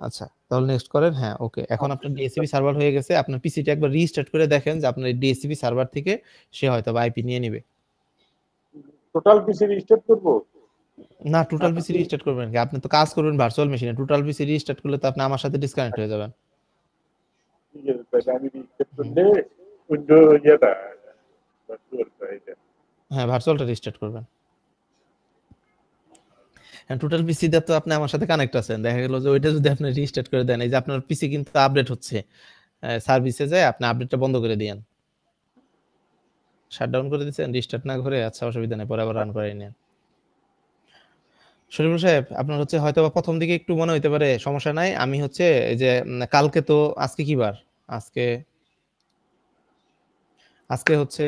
আচ্ছা, তাহলে নেক্সট করেন। হ্যাঁ, ওকে, এখন আপনার ডিএসসিপি সার্ভার হয়ে গেছে। আপনার পিসিটা একবার রিস্টার্ট করে দেখেন যে আপনার ডিএসসিপি সার্ভার থেকে সে হয়তো বা আইপি নিয়ে নিবে। টোটাল পিসি রিস্টার্ট করবো? না, টোটাল পিসি রিস্টার্ট করবেন কি? আপনি তো কাজ করবেন ভার্চুয়াল মেশিনে, টোটাল পিসি রিস্টার্ট করলে তো আপনি আমার সাথে ডিসকানেক্ট হয়ে যাবেন। ঠিক আছে, তাহলে আমি রিস্টার্ট করলে উইন্ডো ইয়েটা ভার্চুয়ালটা এটা। হ্যাঁ, ভার্চুয়ালটা রিস্টার্ট করবেন। হ্যাঁ, টোটাল পিসি দিয়ে তো আপনি আমার সাথে কানেক্ট আছেন, দেখা গেল যে ওইটা যদি আপনি রিস্টার্ট করে দেন, এই যে আপনার পিসি কিন্তু আপডেট হচ্ছে, সার্ভিসে যায় আপনি আপডেটটা বন্ধ করে দিয়েন, শাটডাউন করে দিচ্ছেন, রিস্টার্ট না করে। আচ্ছা, অসুবিধা নেই, পরে আবার রান করে নিন। শরীফুল সাহেব, আপনার হচ্ছে হয়তো বা প্রথম দিকে একটু মনে হইতে পারে, সমস্যা নাই। আমি হচ্ছে এই যে কালকে তো, আজকে কি বার? আজকে আজকে হচ্ছে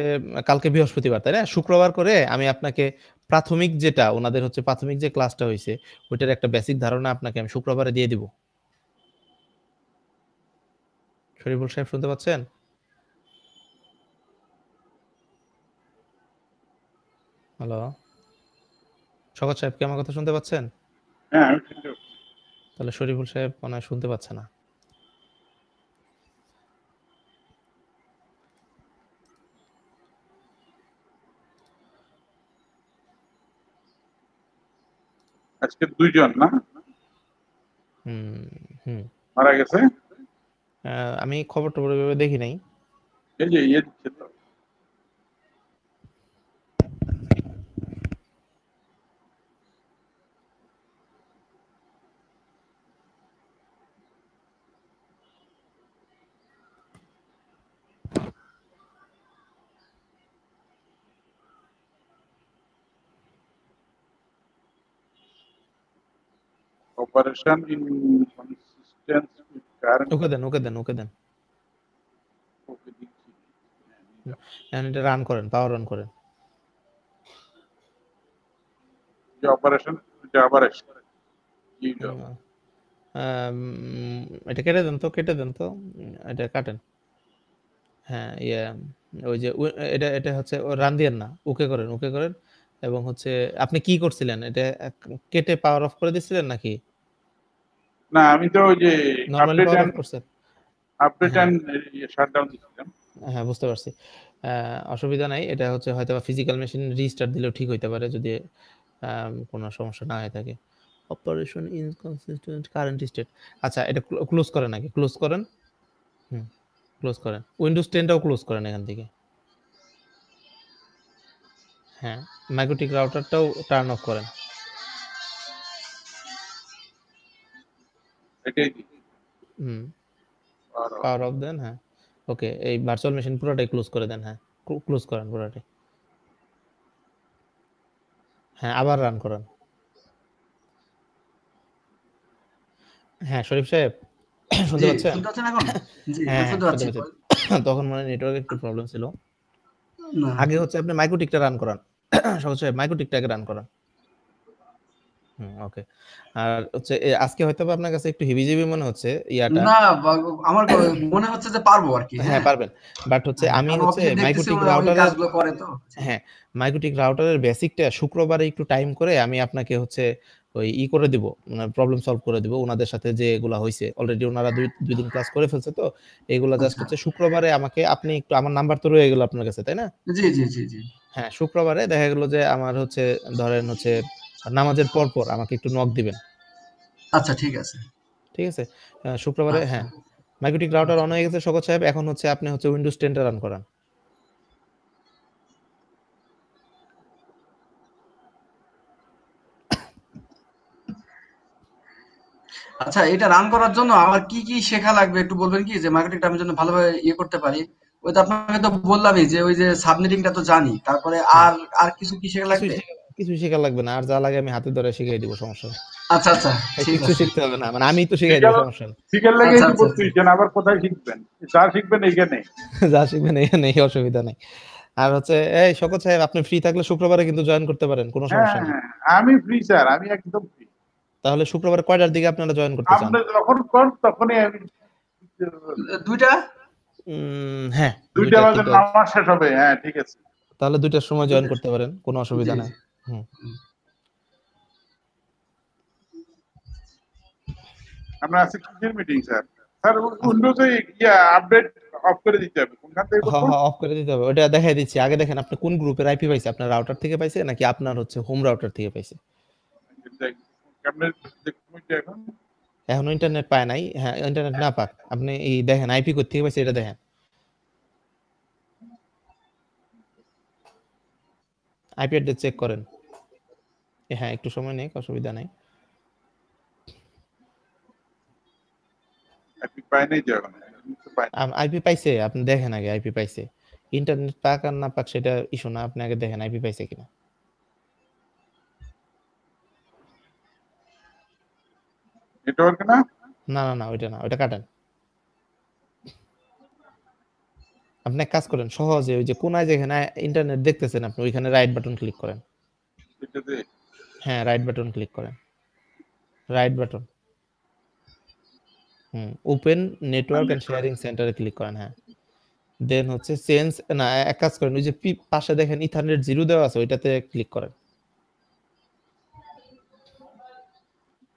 কালকে বৃহস্পতিবার, তাই না? শুক্রবার করে আমি আপনাকে প্রাথমিক যেটা ওনাদের হচ্ছে প্রাথমিক যে ক্লাসটা হয়েছে ওইটার একটা বেসিক ধারণা আপনাকে আমি শুক্রবারে দিয়ে দিব। শরীফুল সাহেব, শুনতে পাচ্ছেন? হ্যালো, শওকত সাহেব, কি আমার কথা শুনতে পাচ্ছেন? হ্যাঁ আমি শুনতে পাচ্ছি। তাহলে শরীফুল সাহেব মনে হয় শুনতে পাচ্ছে না। আজকে 2 জন না হুম হুম মারা গেছে? আমি খবর টবর এভাবে দেখি নাই। এই যে ইয়ে দিচ্ছে তো। Operation in consistence with current. ওকে দেন, ওকে দেন, ওকে দেন। ওকে দিচ্ছি। এটা রান করেন, পাওয়ার অন করেন। যে অপারেশন, এটা আবার আসছে। কি হলো? এটা কেটে দেন তো, কেটে দেন তো, এটা কাটেন। হ্যাঁ, ওই যে এটা এটা হচ্ছে রান দিয়েন না, ওকে করেন, ওকে করেন। এবং হচ্ছে আপনি কি করছিলেন, এটা কেটে পাওয়ার অফ করে দিছিলেন নাকি না আমি তো ওই যে normally update power off and করছেন? আপডেট হ্যাঁ এন্ড শাটডাউন দিচ্ছিলাম। হ্যাঁ, বুঝতে পারছি। অসুবিধা নাই, এটা হচ্ছে হয়তো ফিজিক্যাল মেশিন রিস্টার্ট দিলেও ঠিক হইতে পারে, যদি কোনো সমস্যা না হয়ে থাকে। Operation inconsistent current state. আচ্ছা, এটা ক্লোজ করেন, নাকি ক্লোজ করেন। হুম, ক্লোজ করেন, উইন্ডোজ 10টাও ক্লোজ করেন এখান থেকে। হ্যাঁ, ম্যাগনেটিক রাউটারটাও টার্ন অফ করেন। এটাই দিই। হুম, আর পাওয়ার অফ দেন। হ্যাঁ, ওকে, এই ভার্চুয়াল মেশিন পুরোটাই ক্লোজ করে দেন। হ্যাঁ, ক্লোজ করেন পুরোটাই। হ্যাঁ, আবার রান করেন। হ্যাঁ, শরীফ সাহেব, শুনতে জি, পাচ্ছেন? শুনতে পাচ্ছেন এখন? জি, হ্যাঁ হ্যাঁ, শুনতে শুনতে পাচ্ছি। পাচ্ছেন। তখন মানে নেটওয়ার্কের একটু প্রবলেম ছিল। না, আগে হচ্ছে আপনি মাইক্রোটিকটা রান করান। সহজ সাহেব, মাইক্রোটিকটাকে রান করান। ওকে। আর হচ্ছে আজকে হয়তো বা আপনার কাছে একটু হিবিজিবি মনে হচ্ছে ইয়াটা। না, আমার মনে হচ্ছে যে পারবো আর কি। হ্যাঁ, হ্যাঁ, পারবেন। বাট হচ্ছে আমি কারণ হচ্ছে অফিসে দেখতেছি মাইক্রোটিক ওরা ওই রাউটারের, কাজগুলো করে তো। হ্যাঁ, মাইক্রোটিক রাউটারের বেসিকটা শুক্রবারে একটু টাইম করে আমি আপনাকে হচ্ছে ওই করে দিব, মানে প্রবলেম সলভ করে দিব ওনাদের সাথে, যে এগুলা হইছে অলরেডি ওনারা দুই দিন ক্লাস করে ফেলছে, তো এগুলা জাস্ট আচ্ছা, হচ্ছে শুক্রবারে আমাকে, আপনি একটু, আমার নাম্বার তো রয়ে গেল আপনার কাছে, তাই না? জি জি জি জি। হ্যাঁ, শুক্রবারে দেখা গেল যে আমার হচ্ছে ধরেন হচ্ছে নামাজের পর পর আমাকে একটু নক দিবেন। আচ্ছা, ঠিক আছে। ঠিক আছে? শুক্রবারে, আচ্ছা, হ্যাঁ, মাইক্রোটিক রাউটার আচ্ছা। অন হয়ে গেছে শওকত সাহেব। এখন হচ্ছে আপনি হচ্ছে উইন্ডোজ 10টা রান করান। আচ্ছা, এটা রান করার জন্য আমার কি কি শেখা লাগবে একটু বলবেন কি, যে মার্কেটিংটা আমি যেন ভালোভাবে করতে পারি? ওই তো আপনাকে তো বললামই যে ওই যে সাবনেটিংটা তো জানি, তারপরে হ্যাঁ, আর আর কিছু কি শেখা কিছুই লাগবে? কিছুই শেখা লাগবে না, আর যা লাগে আমি হাতে ধরে শিখিয়ে দিব, সমস্যা নেই। আচ্ছা আচ্ছা, ঠিক কিছু আছে। শিখতে হবে না, মানে আমি তো শিখাই দিব, শিকার সমস্যা নেই। শিকার লেগে আচ্ছা তো আচ্ছা ভর্তি আচ্ছা। হয়েছেন, আবার কোথায় শিখবেন? যা শিখবেন এইখানে। যা শিখবেন এই অসুবিধা নেই। আর হচ্ছে এই শকত সাহেব, আপনি ফ্রি থাকলে শুক্রবারে কিন্তু জয়েন করতে পারেন, কোনো হ্যাঁ সমস্যা নেই। হ্যাঁ, আমি ফ্রি স্যার, আমি একদম ফ্রি। তাহলে শুক্রবার কয়টার দিকে আপনারা জয়েন করতে চান? আপনি যখন কোন তখনই আমি, 2টা। হ্যাঁ 2টা 2টা বাজে কিন্তু, নামাজ শেষ হবে। হ্যাঁ ঠিক আছে। তাহলে 2টার সময় জয়েন করতে পারেন, কোনো অসুবিধা জি নাই। হুম। আমরা আজকে কিসের মিটিং স্যার? স্যার উইন্ডোজে ইয়া আপডেট অফ করে দিতে হবে, কোনখান থেকে হ্যাঁ করবো? হ্যাঁ, অফ করে দিতে হবে, ওটা দেখাই দিচ্ছি। আগে দেখেন আপনি কোন গ্রুপের আইপি পাইছে, আপনার রাউটার থেকে পাইছে নাকি আপনার হচ্ছে হোম রাউটার থেকে পাইছে? কেমনে দেখবো এটা এখন? এখনো ইন্টারনেট পায় নাই, হ্যাঁ ইন্টারনেট না পাক, আপনি এই দেখেন আইপি কোথা থেকে পাইছে এটা দেখেন, আইপি অ্যাড্রেস চেক করেন। হ্যাঁ একটু সময় নেই, অসুবিধা নাই। আপনি পাই নাই তো এখন, পাই নাই। আইপি পাইছে, আপনি দেখেন আগে আইপি পাইছে। ইন্টারনেট পাক আর না পাক সেটা ইস্যু না, আপনি আগে দেখেন আইপি পাইছে কিনা। নেটওয়ার্ক না? না না না, ওইটা না, ওইটা কাটেন। আপনি এক কাজ করেন সহজে, ওই যে কোনায় যেখানে ইন্টারনেট দেখতেছেন আপনি, ওইখানে রাইট বাটন ক্লিক করেন। এটাতে হ্যাঁ রাইট বাটন ক্লিক করেন, right button. Open network and sharing সেন্টারে ক্লিক করেন, হ্যাঁ। দেন হচ্ছে চেঞ্জ, না এক কাজ করেন, ওই যে পাশে দেখেন ইথারনেট 0 দেওয়া আছে, ওইটাতে ক্লিক করেন।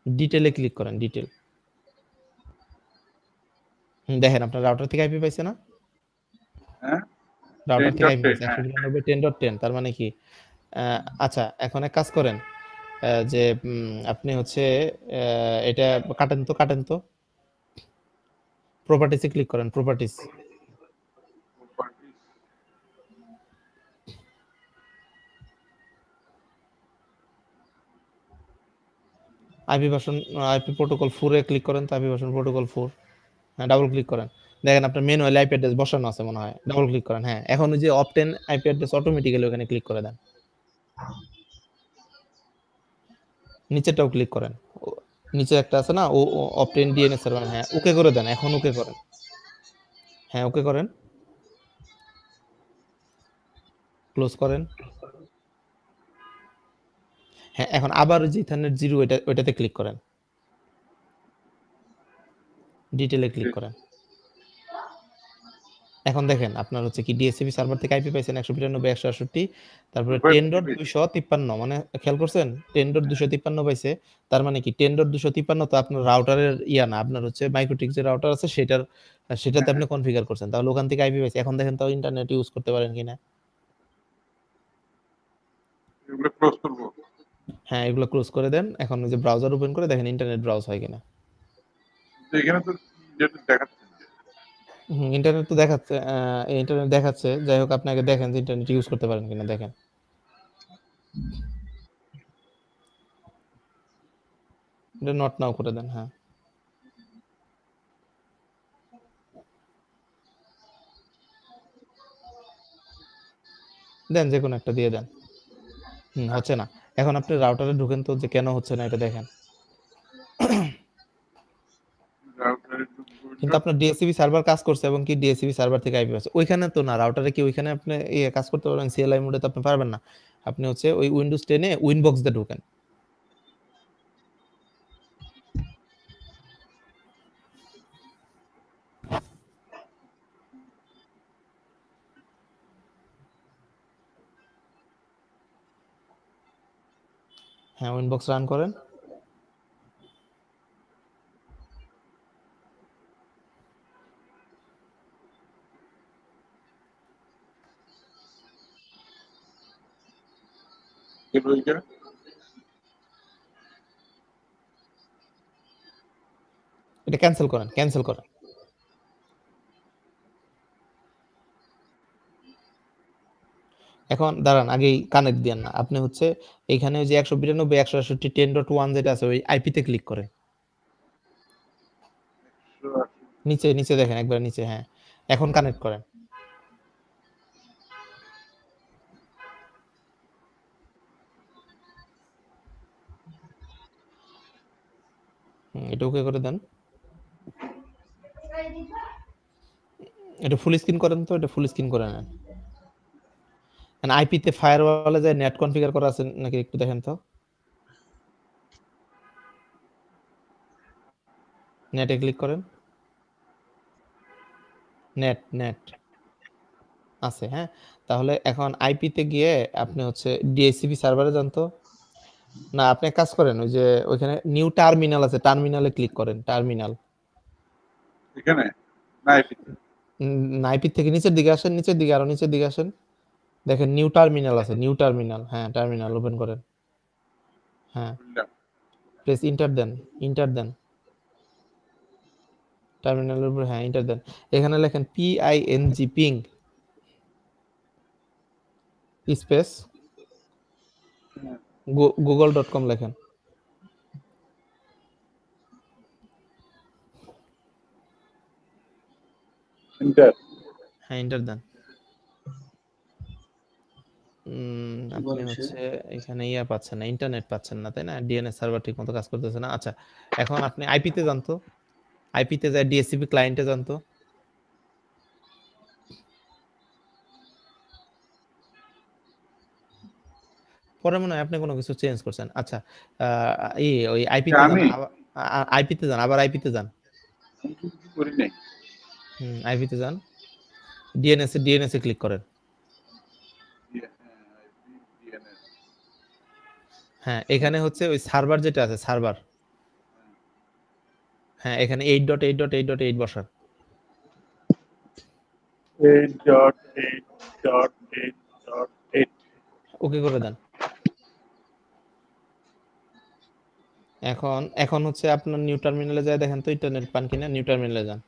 ডিটেলে ক্লিক করেন, ডিটেল। দেখেন আপনার রাউটার থেকে আইপি পাইছে না? হ্যাঁ রাউটার থেকে আইপি 10.10 পাইছে হ্যাঁ। 192.10.10, তার মানে কি আচ্ছা এখন এক কাজ করেন, যে আপনি হচ্ছে এটা কাটেন তো, কাটেন তো, প্রপার্টিসে ক্লিক করেন, properties. IP version, IP protocol 4 এ ক্লিক করেন তো, আইপি ভার্সন প্রোটোকল 4, হ্যাঁ ডাবল ক্লিক করেন। দেখেন আপনার ম্যানুয়ালি আইপি অ্যাড্রেস বসানো আছে মনে হয়, ডাবল ক্লিক করেন। হ্যাঁ এখন ওই যে অপটেন আইপি অ্যাড্রেস অটোমেটিক্যালি ওখানে ক্লিক করে দেন, নিচেরটাও ক্লিক করেন। নিচে একটা আছে না ও অপটেন ডিএনএস সার্ভার, হ্যাঁ ওকে করে দেন, এখন ওকে করেন। হ্যাঁ ওকে করেন, ক্লোজ করেন। হ্যাঁ এখন আবার ওই যে ইথারনেট 0 ওইটাতে ক্লিক করেন, ডিটেলে ক্লিক করেন। এখন দেখেন আপনার হচ্ছে কি ডিএসসিপি সার্ভার থেকে আইপি পাইছেন 192.168, তারপরে 10.253, মানে খেয়াল করছেন 10.253 পাইছে। তার মানে কি 10.253 তো আপনার রাউটারের ইয়া না, আপনার হচ্ছে মাইক্রোটিক যে রাউটার আছে সেটাতে আপনি কনফিগার করছেন, তাহলে ওখান থেকে আইপি পাইছে। এখন দেখেন তাও ইন্টারনেট ইউজ করতে পারেন কিনা। এগুলো ক্লোজ করবো। হ্যাঁ এগুলো ক্লোজ করে দেন, এখন ওই যে ব্রাউজার ওপেন করে দেখেন ইন্টারনেট ব্রাউজ হয় কিনা। তো এখানে তো যেটা দেখাচ্ছে ইন্টারনেট তো দেখাচ্ছে, ইন্টারনেট দেখাচ্ছে, যাই হোক আপনি আগে দেখেন যে ইন্টারনেট ইউজ করতে পারেন কিনা, দেখেন। এটা নট নাও করে দেন, হ্যাঁ। দেন যে কোনো একটা দিয়ে দেন। হচ্ছে না। এখন আপনি রাউটারে ঢুকেন তো, যে কেন হচ্ছে না এটা দেখেন। কিন্তু আপনার ডিএসসিপি সার্ভার কাজ করছে এবং কি ডিএসসিপি সার্ভার থেকে আইপি আছে ওইখানে তো না, রাউটারে কি ওইখানে আপনি কাজ করতে পারবেন, সিএলআই মোডে তো আপনি পারবেন না। আপনি হচ্ছে ওই উইন্ডোজ 10 এ উইনবক্স দিয়ে ঢুকেন। হ্যাঁ উইনবক্স রান করেন। এটা ক্যান্সেল করেন, ক্যান্সেল করেন। এখন দাঁড়ান, আগেই কানেক্ট দেন না, আপনি হচ্ছে এখানে ওই যে 192.168.10.1 যেটা আছে ওই আইপিতে ক্লিক করেন। নিচে নিচে দেখেন একবার নিচে, হ্যাঁ এখন কানেক্ট করেন। এটা ওকে করে দেন। এটা ফুল স্ক্রিন করেন তো, এটা ফুল স্ক্রিন করে নেন। মানে আইপি তে ফায়ারওয়ালে যে নেট কনফিগার করা আছে নাকি একটু দেখেন তো। নেটে ক্লিক করেন, নেট নেট আছে, হ্যাঁ। তাহলে এখন আইপি তে গিয়ে আপনি হচ্ছে ডিএসসিপি সার্ভারে যান তো। না, আপনি এক কাজ করেন, ওই যে ওইখানে নিউ টার্মিনাল আছে, টার্মিনালে ক্লিক করেন, টার্মিনাল। এখানে না আইপি থেকে নিচের দিকে আসেন, নিচের দিকে, আরো নিচের দিকে আসেন, দেখেন নিউ টার্মিনাল আছে, নিউ টার্মিনাল, হ্যাঁ টার্মিনাল ওপেন করেন, হ্যাঁ প্রেস ইন্টার দেন, ইন্টার দেন টার্মিনালের উপর, হ্যাঁ ইন্টার দেন। এখানে লেখেন পিআইএনজি পিং স্পেস google.com লেখেন, ইন্টার। হ্যাঁ ইন্টার দেন। আপনি হচ্ছে এখানে ইয়া পাচ্ছেন না, ইন্টারনেট পাচ্ছেন না, তাই না? ডিএনএস সার্ভার ঠিক মতো কাজ করতেছে না। আচ্ছা, এখন আপনি আইপিতে যান তো, আইপিতে যায় ডিএসসিপি ক্লায়েন্টে যান তো। পরে মনে হয় আপনি কোনো কিছু চেঞ্জ করছেন। আচ্ছা, ওই আইপিতে যান, আমি আইপিতে যান, আবার আইপিতে যান, কিছু করি নাই। আইপিতে যান, ডিএনএস এ ক্লিক করেন। হ্যাঁ, এখানে হচ্ছে ওই সার্ভার যেটা আছে, সার্ভার, হ্যাঁ এখানে 8.8.8.8 বসান। 8.8.8.8 ওকে করে দেন। এখন হচ্ছে আপনার নিউ টার্মিনালে যায়, দেখেন তো ইন্টারনেট পান কিনা, নিউ টার্মিনালে যান।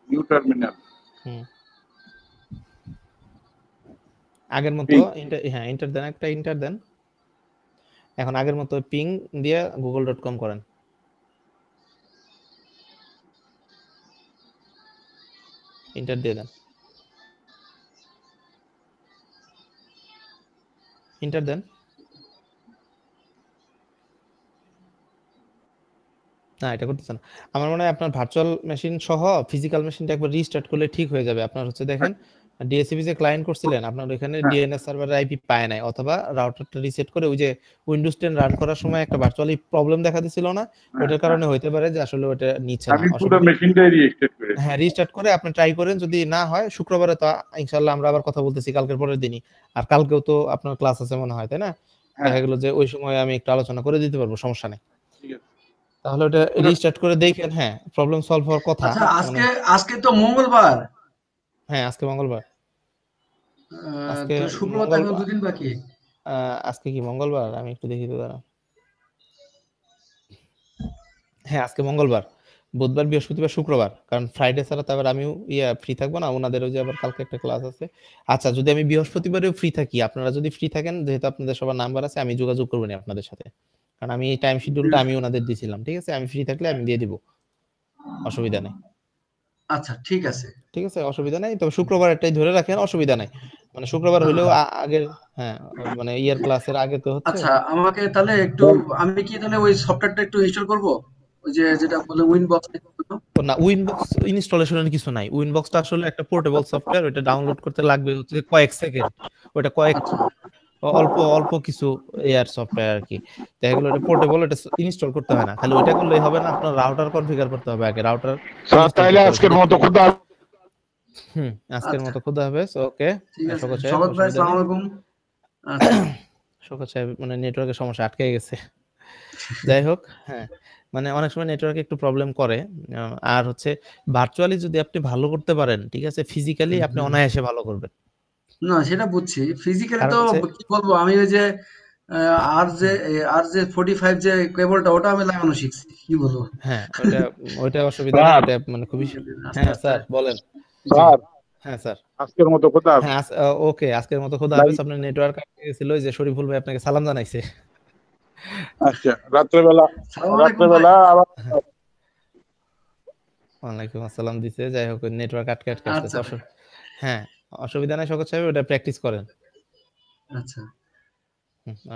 New terminal. আগের মতো হ্যাঁ ইন্টার দেন, একটা ইন্টার দেন। এখন আগের মতো পিং দিয়ে google.com করেন। ইন্টার দিয়ে দেন, ইন্টার দেন। না, এটা করতেছেন। আমার মনে হয় আপনার ভার্চুয়াল মেশিন সহ ফিজিক্যাল মেশিনটা একবার রিস্টার্ট করলে ঠিক হয়ে যাবে। আপনার হচ্ছে দেখেন ডিএসসিপি যে ক্লায়েন্ট করছিলেন, আপনার ওখানে ডিএনএস সার্ভারের আইপি পায় নাই, অথবা রাউটারটা রিসেট করে ওই যে উইন্ডোজ 10 রান করার সময় একটা ভার্চুয়ালি প্রবলেম দেখা দিছিল না, ওটার কারণে হইতে পারে যে আসলে ওটা নিচ্ছে না। আমি পুরো মেশিনটাই রিস্টার্ট করেছি। হ্যাঁ, রিস্টার্ট করে আপনি ট্রাই করেন, যদি না হয় শুক্রবারে তো ইনশাআল্লাহ আমরা আবার কথা বলতেছি, কালকের পরের দিনই। আর কালকেও তো আপনার ক্লাস আছে মনে হয়, তাই না? দেখা গেল যে ওই সময় আমি একটু আলোচনা করে দিতে পারবো, সমস্যা নেই। ঠিক আছে, তাহলে ওটা রিস্টার্ট করে দেখেন, হ্যাঁ প্রবলেম সলভ হওয়ার কথা। আচ্ছা, আজকে তো মঙ্গলবার, হ্যাঁ আজকে মঙ্গলবার, আজকে তো শুক্রবার তো এখন দুদিন বাকি। আজকে কি মঙ্গলবার? আমি একটু দেখি তো, দাঁড়াও। হ্যাঁ আজকে মঙ্গলবার, বুধবার, বৃহস্পতিবার, শুক্রবার, কারণ ফ্রাইডে ছাড়া তো আবার আমিও ফ্রি থাকবো না, ওনাদেরও যে আবার কালকে একটা ক্লাস আছে। আচ্ছা, যদি আমি বৃহস্পতিবারেও ফ্রি থাকি, আপনারা যদি ফ্রি থাকেন, যেহেতু আপনাদের সবার নাম্বার আছে, আমি যোগাযোগ করবো না আপনাদের সাথে, কারণ আমি এই টাইম শিডিউলটা আমি ওনাদের দিয়েছিলাম, ঠিক আছে? আমি ফ্রি থাকলে আমি দিয়ে দিব, অসুবিধা নেই। আচ্ছা ঠিক আছে, ঠিক আছে, অসুবিধা নাই। তবে শুক্রবারটাই ধরে রাখেন, অসুবিধা নাই। মানে শুক্রবার হইলেও আগের, হ্যাঁ মানে ইয়ার ক্লাসের আগে তো হচ্ছে। আচ্ছা আমাকে তাহলে একটু, আমি কি তাহলে ওই সফটওয়্যারটা একটু ইনস্টল করব, ওই যে যেটা বলে উইনবক্স? না, উইনবক্স ইনস্টলেশনের কিছু নাই। উইনবক্সটা আসলে একটা পোর্টেবল সফটওয়্যার, ওটা ডাউনলোড করতে লাগবে হচ্ছে কয়েক সেকেন্ড, ওটা অল্প অল্প কিছু এয়ার সফটওয়্যার আর কি। দেখা গেল এটা পোর্টেবল, এটা ইনস্টল করতে হয় না, খালি ওইটা করলেই হবে না, আপনার রাউটার কনফিগার করতে হবে আগে, রাউটার। তাহলে আজকের মতো খুদা। আজকের মতো খুদা হবে। ওকে, ঠিক আছে, শওকত সাহেব, শওকত ভাই, আসসালামু আলাইকুম। আচ্ছা শওকত সাহেব মানে নেটওয়ার্কের সমস্যা, আটকে গেছে। যাই হোক, হ্যাঁ মানে অনেক সময় নেটওয়ার্কে একটু প্রবলেম করে। আর হচ্ছে ভার্চুয়ালি যদি আপনি ভালো করতে পারেন, ঠিক আছে, ফিজিক্যালি আপনি অনায়াসে ভালো করবেন। না, সেটা বুঝছি, ফিজিক্যালি কারণ তো হচ্ছে কি বলবো, আমি ওই যে আর যে 45 যে কেবলটা, ওটা আমি লাগানো শিখছি, কি বলবো। হ্যাঁ ওইটা অসুবিধা নেই, ওটা মানে খুবই আস্তে হ্যাঁ আস্তে। স্যার বলেন। স্যার হ্যাঁ স্যার, আজকের মতো খুদা। হ্যাঁ ওকে, আজকের মতো খোদা হাফেজ। আপনার নেটওয়ার্ক আটকে গেছিল, ওই যে শরীফুল ভাই আপনাকে সালাম জানাইছে। আচ্ছা, রাত্রেবেলা আসসালামু আলাইকুম ভাই। আবার ওয়ালাইকুম আসসালাম দিছে। যাই হোক, নেটওয়ার্ক আটকে আসতেছে। আচ্ছা ভাই, হ্যাঁ অসুবিধা নাই শওকত সাহেব, ওটা প্র্যাকটিস করেন। আচ্ছা।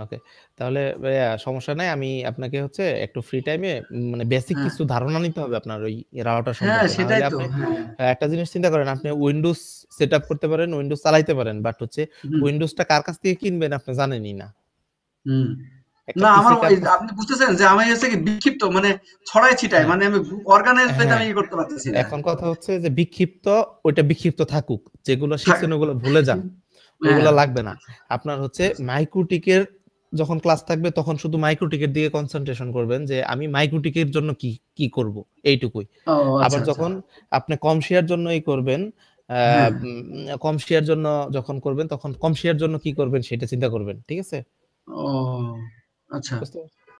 ওকে। তাহলে সমস্যা নাই। আমি আপনাকে হচ্ছে একটু ফ্রি টাইমে মানে বেসিক হ্যাঁ কিছু ধারণা নিতে হবে আপনার ওই রাউটার হ্যাঁ সম্পর্কে। না সেটাই হলে তো, আপনি হ্যাঁ। একটা জিনিস চিন্তা করেন, আপনি উইন্ডোজ সেটআপ করতে পারেন, উইন্ডোজ চালাইতে পারেন। বাট হচ্ছে হুম উইন্ডোজটা কার কাছ থেকে কিনবেন আপনি জানেনই না। হুম একটা না আমার পিসি কার কাছ আপনি বুঝতেছেন যে আমি হচ্ছে কি বিক্ষিপ্ত, মানে ছড়াই ছিটাই, হ্যাঁ, মানে আমি অর্গানাইজ ওয়েতে হ্যাঁ। আমি ই করতে পারতেছি না। এখন কথা হচ্ছে যে বিক্ষিপ্ত, ওইটা বিক্ষিপ্ত থাকুক। যেগুলো থাক- শিখছেন ওগুলো ভুলে যান। হ্যাঁ ওইগুলো লাগবে না। আপনার হচ্ছে মাইক্রোটিকের যখন ক্লাস থাকবে তখন শুধু মাইক্রোটিকের দিকে কনসেন্ট্রেশন করবেন যে আমি মাইক্রোটিকের জন্য কি কি করব এইটুকুই। ও আবার আচ্ছা আচ্ছা যখন আপনি কম শেয়ার জন্য করবেন, হ্যাঁ কম শেয়ার জন্য যখন করবেন তখন কম শেয়ার জন্য কি করবেন সেটা চিন্তা করবেন। ঠিক আছে? ও আচ্ছা বুঝতে